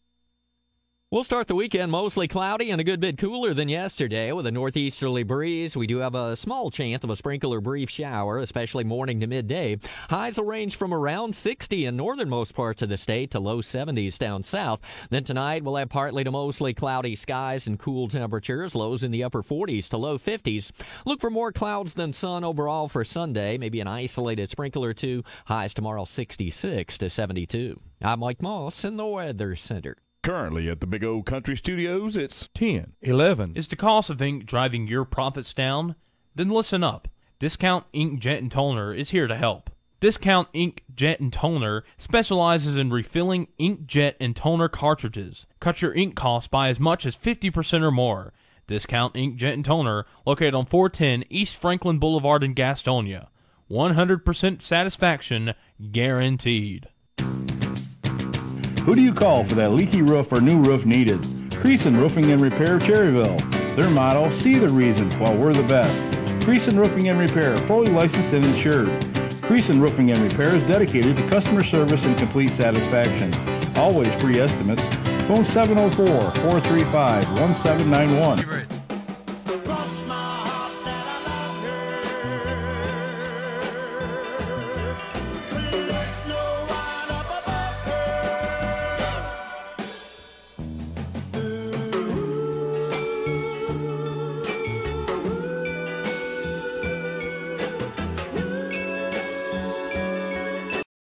We'll start the weekend mostly cloudy and a good bit cooler than yesterday with a northeasterly breeze. We do have a small chance of a sprinkle or brief shower, especially morning to midday. Highs will range from around 60 in northernmost parts of the state to low 70s down south. Then tonight we'll have partly to mostly cloudy skies and cool temperatures, lows in the upper 40s to low 50s. Look for more clouds than sun overall for Sunday, maybe an isolated sprinkle or two. Highs tomorrow 66 to 72. I'm Mike Moss in the Weather Center. Currently at the Big O Country Studios, it's 10:11. Is the cost of ink driving your profits down? Then listen up. Discount Ink Jet and Toner is here to help. Discount Ink Jet and Toner specializes in refilling ink jet and toner cartridges. Cut your ink costs by as much as 50% or more. Discount Ink Jet and Toner, located on 410 East Franklin Boulevard in Gastonia. 100% satisfaction guaranteed. Who do you call for that leaky roof or new roof needed? Creason Roofing and Repair of Cherryville. Their motto, see the reasons while we're the best. Creason Roofing and Repair, fully licensed and insured. Creason Roofing and Repair is dedicated to customer service and complete satisfaction. Always free estimates. Phone 704-435-1791.